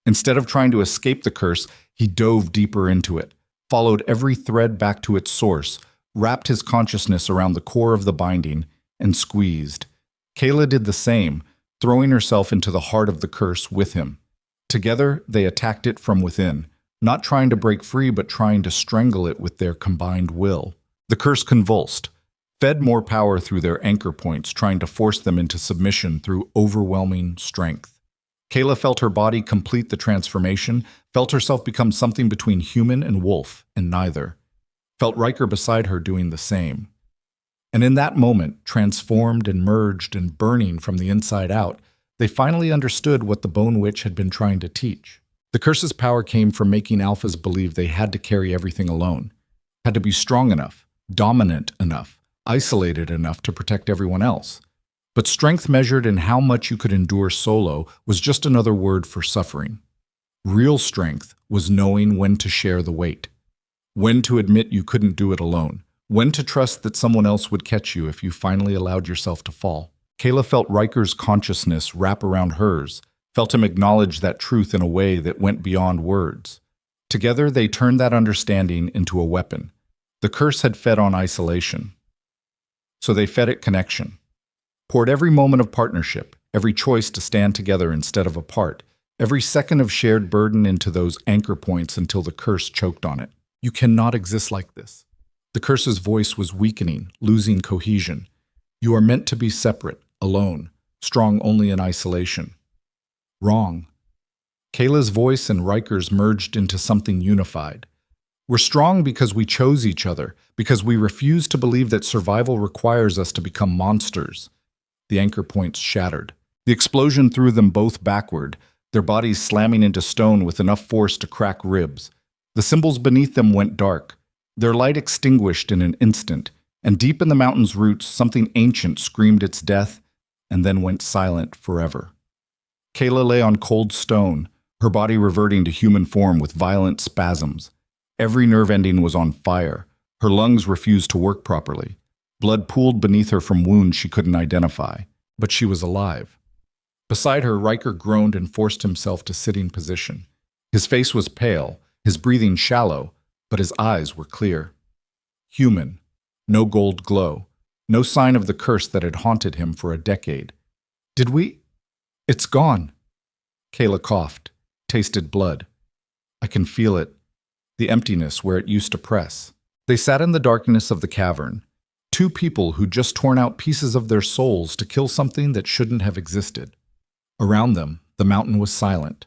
Instead of trying to escape the curse, he dove deeper into it, followed every thread back to its source, wrapped his consciousness around the core of the binding, and squeezed. Kayla did the same, throwing herself into the heart of the curse with him. Together, they attacked it from within, not trying to break free but trying to strangle it with their combined will. The curse convulsed, fed more power through their anchor points, trying to force them into submission through overwhelming strength. Kayla felt her body complete the transformation, felt herself become something between human and wolf, and neither. Felt Riker beside her doing the same. And in that moment, transformed and merged and burning from the inside out, they finally understood what the Bone Witch had been trying to teach. The curse's power came from making alphas believe they had to carry everything alone, had to be strong enough, dominant enough, isolated enough to protect everyone else. But strength measured in how much you could endure solo was just another word for suffering. Real strength was knowing when to share the weight, when to admit you couldn't do it alone, when to trust that someone else would catch you if you finally allowed yourself to fall. Kayla felt Riker's consciousness wrap around hers, felt him acknowledge that truth in a way that went beyond words. Together, they turned that understanding into a weapon. The curse had fed on isolation, so they fed it connection. Poured every moment of partnership, every choice to stand together instead of apart, every second of shared burden into those anchor points until the curse choked on it. You cannot exist like this. The curse's voice was weakening, losing cohesion. You are meant to be separate, alone, strong only in isolation. Wrong. Kayla's voice and Riker's merged into something unified. We're strong because we chose each other, because we refuse to believe that survival requires us to become monsters. The anchor points shattered. The explosion threw them both backward, their bodies slamming into stone with enough force to crack ribs. The symbols beneath them went dark, their light extinguished in an instant, and deep in the mountain's roots something ancient screamed its death and then went silent forever. Kayla lay on cold stone, her body reverting to human form with violent spasms. Every nerve ending was on fire. Her lungs refused to work properly. Blood pooled beneath her from wounds she couldn't identify, but she was alive. Beside her, Riker groaned and forced himself to sitting position. His face was pale, his breathing shallow, but his eyes were clear. Human, no gold glow, no sign of the curse that had haunted him for a decade. Did we? It's gone. Kayla coughed, tasted blood. I can feel it, the emptiness where it used to press. They sat in the darkness of the cavern, two people who'd just torn out pieces of their souls to kill something that shouldn't have existed. Around them, the mountain was silent.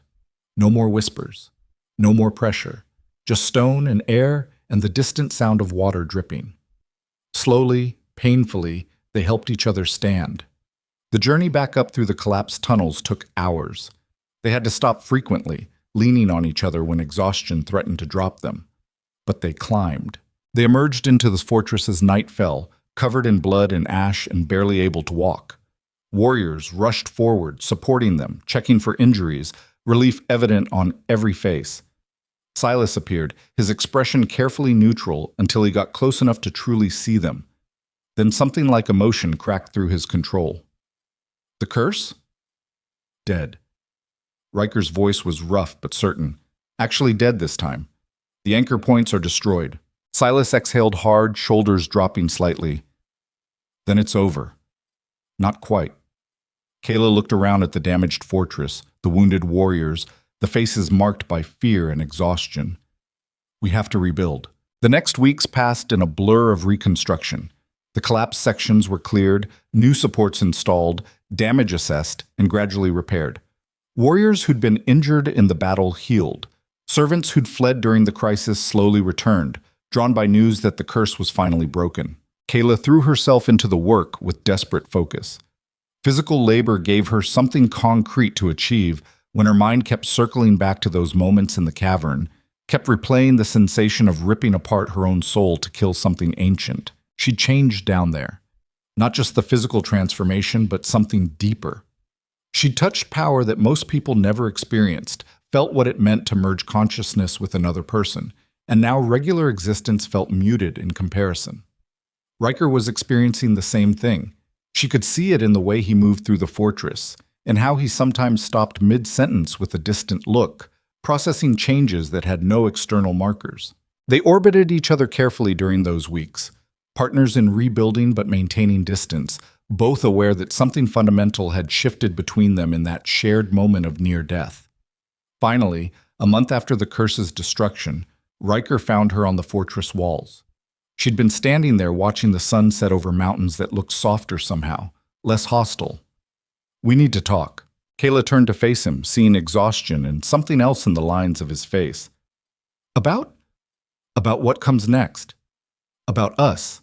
No more whispers, no more pressure, just stone and air and the distant sound of water dripping. Slowly, painfully, they helped each other stand. The journey back up through the collapsed tunnels took hours. They had to stop frequently, leaning on each other when exhaustion threatened to drop them. But they climbed. They emerged into the fortress as night fell, covered in blood and ash and barely able to walk. Warriors rushed forward, supporting them, checking for injuries, relief evident on every face. Silas appeared, his expression carefully neutral until he got close enough to truly see them. Then something like emotion cracked through his control. The curse? Dead. Riker's voice was rough but certain. Actually dead this time. The anchor points are destroyed. Silas exhaled hard, shoulders dropping slightly. Then it's over. Not quite. Kayla looked around at the damaged fortress, the wounded warriors, the faces marked by fear and exhaustion. We have to rebuild. The next weeks passed in a blur of reconstruction. The collapsed sections were cleared, new supports installed, damage assessed, and gradually repaired. Warriors who'd been injured in the battle healed. Servants who'd fled during the crisis slowly returned, drawn by news that the curse was finally broken. Kayla threw herself into the work with desperate focus. Physical labor gave her something concrete to achieve when her mind kept circling back to those moments in the cavern, kept replaying the sensation of ripping apart her own soul to kill something ancient. She'd changed down there. Not just the physical transformation, but something deeper. She'd touched power that most people never experienced, felt what it meant to merge consciousness with another person, and now regular existence felt muted in comparison. Riker was experiencing the same thing. She could see it in the way he moved through the fortress, and how he sometimes stopped mid-sentence with a distant look, processing changes that had no external markers. They orbited each other carefully during those weeks, partners in rebuilding but maintaining distance, both aware that something fundamental had shifted between them in that shared moment of near death. Finally, a month after the curse's destruction, Riker found her on the fortress walls. She'd been standing there watching the sun set over mountains that looked softer somehow, less hostile. We need to talk. Kayla turned to face him, seeing exhaustion and something else in the lines of his face. About? About what comes next. About us.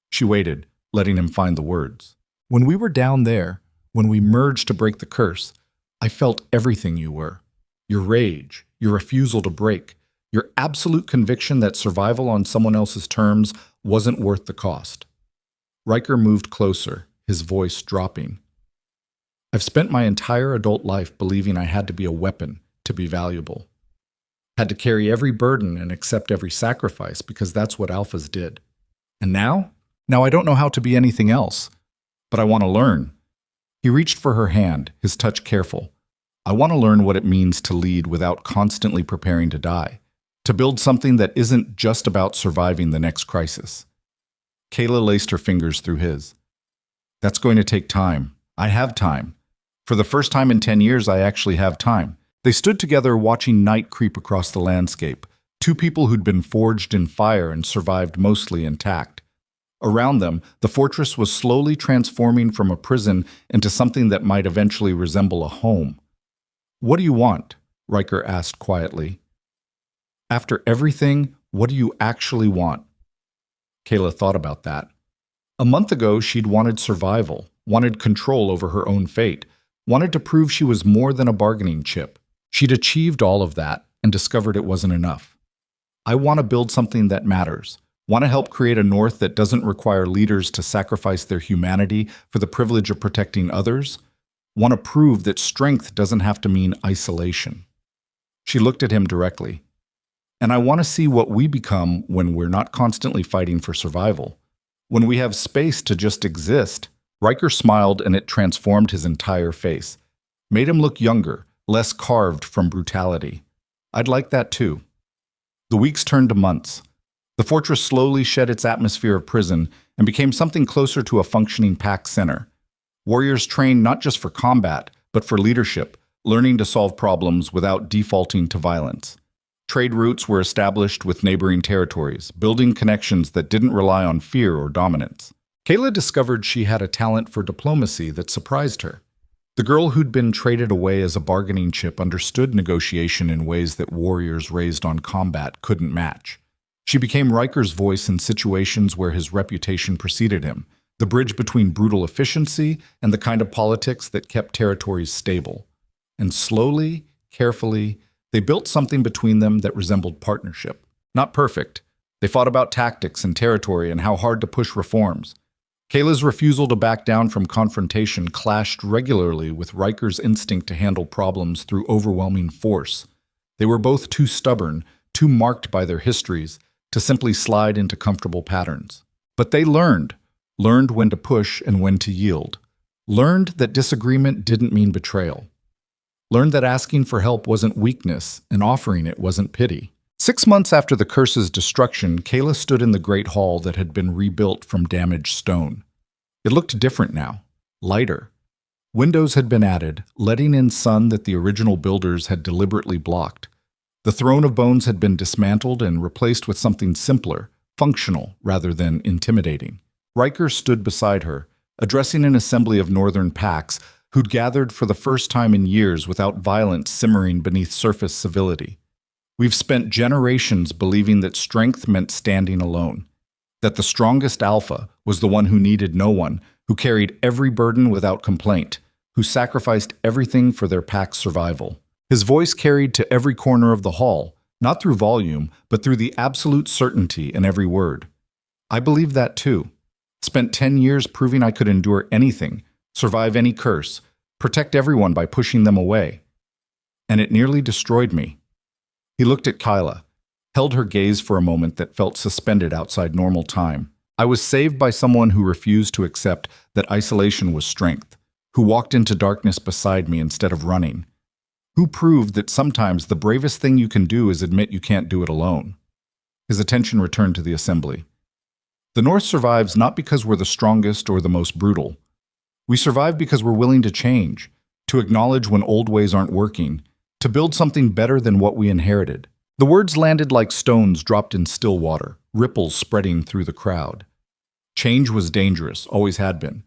She waited, letting him find the words. When we were down there, when we merged to break the curse, I felt everything you were. Your rage, your refusal to break, your absolute conviction that survival on someone else's terms wasn't worth the cost. Riker moved closer, his voice dropping. I've spent my entire adult life believing I had to be a weapon to be valuable. Had to carry every burden and accept every sacrifice because that's what alphas did. And now? Now I don't know how to be anything else. But I want to learn. He reached for her hand, his touch careful. I want to learn what it means to lead without constantly preparing to die. To build something that isn't just about surviving the next crisis. Kayla laced her fingers through his. That's going to take time. I have time. For the first time in 10 years, I actually have time. They stood together watching night creep across the landscape, two people who'd been forged in fire and survived mostly intact. Around them, the fortress was slowly transforming from a prison into something that might eventually resemble a home. What do you want? Riker asked quietly. After everything, what do you actually want? Kayla thought about that. A month ago, she'd wanted survival, wanted control over her own fate. wanted to prove she was more than a bargaining chip. She'd achieved all of that and discovered it wasn't enough. I want to build something that matters. Want to help create a North that doesn't require leaders to sacrifice their humanity for the privilege of protecting others. Want to prove that strength doesn't have to mean isolation. She looked at him directly. And I want to see what we become when we're not constantly fighting for survival. When we have space to just exist. Riker smiled and it transformed his entire face. Made him look younger, less carved from brutality. I'd like that too. The weeks turned to months. The fortress slowly shed its atmosphere of prison and became something closer to a functioning pack center. Warriors trained not just for combat, but for leadership, learning to solve problems without defaulting to violence. Trade routes were established with neighboring territories, building connections that didn't rely on fear or dominance. Kayla discovered she had a talent for diplomacy that surprised her. The girl who'd been traded away as a bargaining chip understood negotiation in ways that warriors raised on combat couldn't match. She became Riker's voice in situations where his reputation preceded him, the bridge between brutal efficiency and the kind of politics that kept territories stable. And slowly, carefully, they built something between them that resembled partnership. Not perfect. They fought about tactics and territory and how hard to push reforms. Kayla's refusal to back down from confrontation clashed regularly with Riker's instinct to handle problems through overwhelming force. They were both too stubborn, too marked by their histories, to simply slide into comfortable patterns. But they learned when to push and when to yield. Learned that disagreement didn't mean betrayal. Learned that asking for help wasn't weakness and offering it wasn't pity. 6 months after the curse's destruction, Kayla stood in the great hall that had been rebuilt from damaged stone. It looked different now, lighter. Windows had been added, letting in sun that the original builders had deliberately blocked. The throne of bones had been dismantled and replaced with something simpler, functional rather than intimidating. Riker stood beside her, addressing an assembly of northern packs who'd gathered for the first time in years without violence simmering beneath surface civility. We've spent generations believing that strength meant standing alone, that the strongest alpha was the one who needed no one, who carried every burden without complaint, who sacrificed everything for their pack's survival. His voice carried to every corner of the hall, not through volume, but through the absolute certainty in every word. I believed that too. Spent 10 years proving I could endure anything, survive any curse, protect everyone by pushing them away. And it nearly destroyed me. He looked at Kyla, held her gaze for a moment that felt suspended outside normal time. I was saved by someone who refused to accept that isolation was strength, who walked into darkness beside me instead of running, who proved that sometimes the bravest thing you can do is admit you can't do it alone. His attention returned to the assembly. The North survives not because we're the strongest or the most brutal. We survive because we're willing to change, to acknowledge when old ways aren't working, to build something better than what we inherited. The words landed like stones dropped in still water, ripples spreading through the crowd. Change was dangerous, always had been.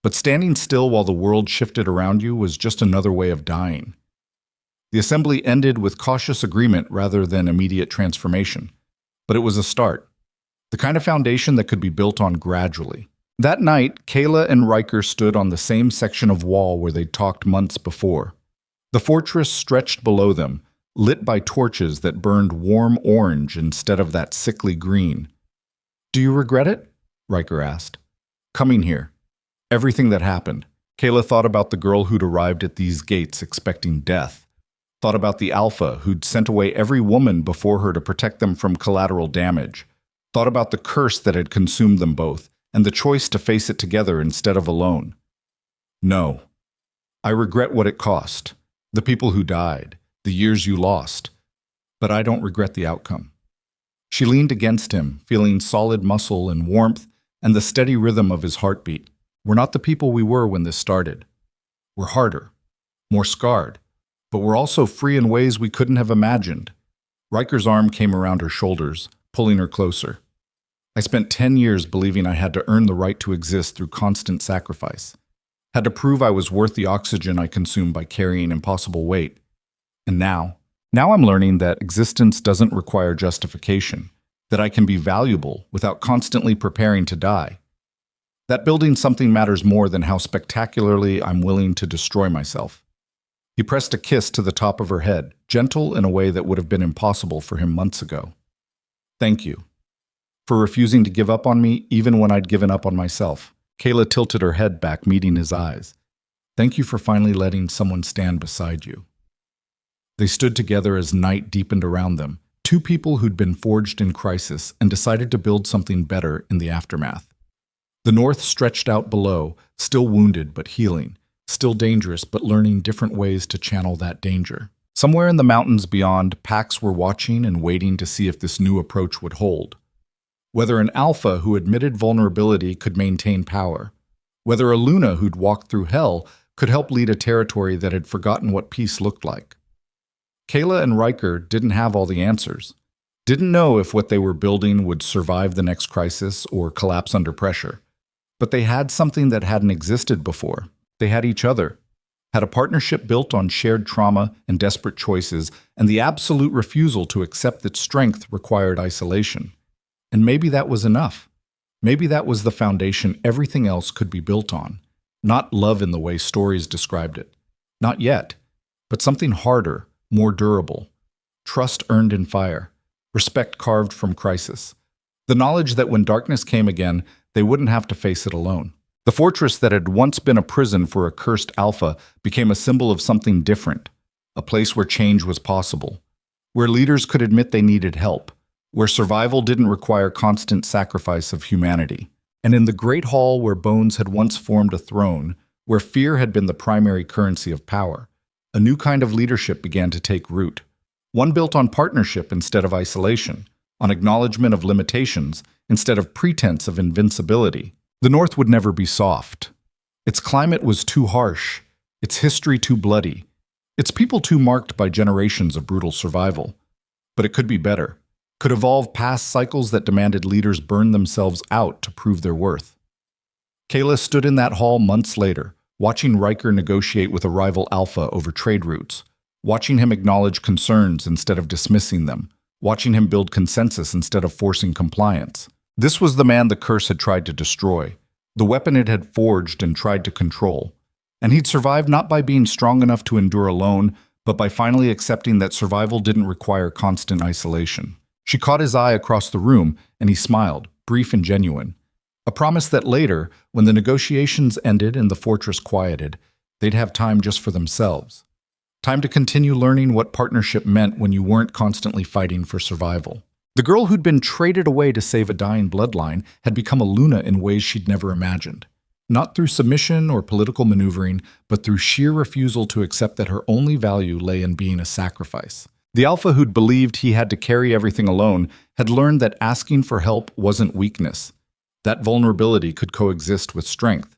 But standing still while the world shifted around you was just another way of dying. The assembly ended with cautious agreement rather than immediate transformation. But it was a start. The kind of foundation that could be built on gradually. That night, Kayla and Riker stood on the same section of wall where they'd talked months before. The fortress stretched below them, lit by torches that burned warm orange instead of that sickly green. "Do you regret it?" Riker asked. "Coming here. Everything that happened." Kayla thought about the girl who'd arrived at these gates expecting death. Thought about the Alpha who'd sent away every woman before her to protect them from collateral damage. Thought about the curse that had consumed them both, and the choice to face it together instead of alone. "No. I regret what it cost. The people who died, the years you lost. But I don't regret the outcome." She leaned against him, feeling solid muscle and warmth and the steady rhythm of his heartbeat. "We're not the people we were when this started. We're harder, more scarred, but we're also free in ways we couldn't have imagined." Riker's arm came around her shoulders, pulling her closer. "I spent 10 years believing I had to earn the right to exist through constant sacrifice. Had to prove I was worth the oxygen I consumed by carrying impossible weight. And now I'm learning that existence doesn't require justification, that I can be valuable without constantly preparing to die." That building something matters more than how spectacularly I'm willing to destroy myself. He pressed a kiss to the top of her head, gentle in a way that would have been impossible for him months ago. Thank you. For refusing to give up on me even when I'd given up on myself. Kayla tilted her head back, meeting his eyes. Thank you for finally letting someone stand beside you. They stood together as night deepened around them, two people who'd been forged in crisis and decided to build something better in the aftermath. The north stretched out below, still wounded but healing, still dangerous but learning different ways to channel that danger. Somewhere in the mountains beyond, packs were watching and waiting to see if this new approach would hold. Whether an alpha who admitted vulnerability could maintain power, whether a Luna who'd walked through hell could help lead a territory that had forgotten what peace looked like. Kayla and Riker didn't have all the answers, didn't know if what they were building would survive the next crisis or collapse under pressure. But they had something that hadn't existed before. They had each other, had a partnership built on shared trauma and desperate choices, and the absolute refusal to accept that strength required isolation. And maybe that was enough. Maybe that was the foundation everything else could be built on. Not love in the way stories described it. Not yet. But something harder, more durable. Trust earned in fire. Respect carved from crisis. The knowledge that when darkness came again, they wouldn't have to face it alone. The fortress that had once been a prison for a cursed alpha became a symbol of something different, a place where change was possible, where leaders could admit they needed help, where survival didn't require constant sacrifice of humanity. And in the great hall where bones had once formed a throne, where fear had been the primary currency of power, a new kind of leadership began to take root, one built on partnership instead of isolation, on acknowledgement of limitations instead of pretense of invincibility. The North would never be soft. Its climate was too harsh, its history too bloody, its people too marked by generations of brutal survival. But it could be better, could evolve past cycles that demanded leaders burn themselves out to prove their worth. Kayla stood in that hall months later, watching Riker negotiate with a rival alpha over trade routes, watching him acknowledge concerns instead of dismissing them, watching him build consensus instead of forcing compliance. This was the man the curse had tried to destroy, the weapon it had forged and tried to control. And he'd survived not by being strong enough to endure alone, but by finally accepting that survival didn't require constant isolation. She caught his eye across the room, and he smiled, brief and genuine. A promise that later, when the negotiations ended and the fortress quieted, they'd have time just for themselves. Time to continue learning what partnership meant when you weren't constantly fighting for survival. The girl who'd been traded away to save a dying bloodline had become a Luna in ways she'd never imagined. Not through submission or political maneuvering, but through sheer refusal to accept that her only value lay in being a sacrifice. The alpha who'd believed he had to carry everything alone had learned that asking for help wasn't weakness, that vulnerability could coexist with strength,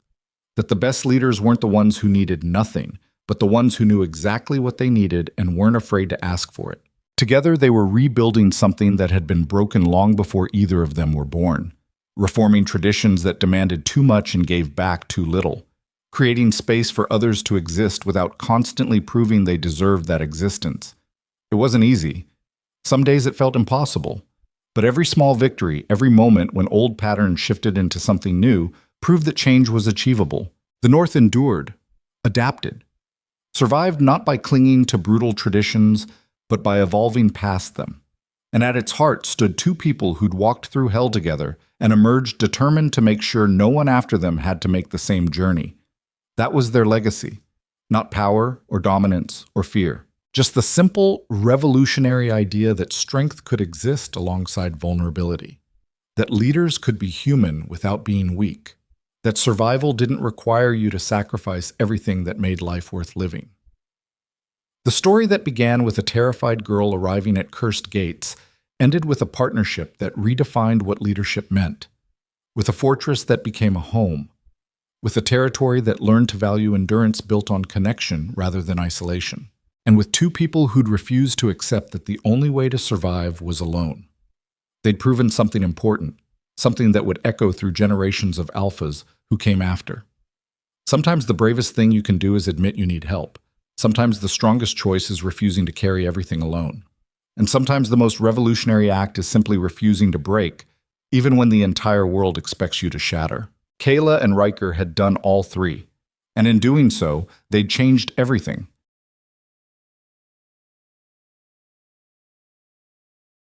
that the best leaders weren't the ones who needed nothing, but the ones who knew exactly what they needed and weren't afraid to ask for it. Together, they were rebuilding something that had been broken long before either of them were born, reforming traditions that demanded too much and gave back too little, creating space for others to exist without constantly proving they deserved that existence. It wasn't easy. Some days it felt impossible. But every small victory, every moment when old patterns shifted into something new, proved that change was achievable. The North endured, adapted, survived not by clinging to brutal traditions, but by evolving past them. And at its heart stood two people who'd walked through hell together and emerged determined to make sure no one after them had to make the same journey. That was their legacy, not power or dominance or fear. Just the simple, revolutionary idea that strength could exist alongside vulnerability, that leaders could be human without being weak, that survival didn't require you to sacrifice everything that made life worth living. The story that began with a terrified girl arriving at cursed gates ended with a partnership that redefined what leadership meant, with a fortress that became a home, with a territory that learned to value endurance built on connection rather than isolation, and with two people who'd refused to accept that the only way to survive was alone. They'd proven something important, something that would echo through generations of alphas who came after. Sometimes the bravest thing you can do is admit you need help. Sometimes the strongest choice is refusing to carry everything alone. And sometimes the most revolutionary act is simply refusing to break, even when the entire world expects you to shatter. Kayla and Riker had done all three, and in doing so, they'd changed everything.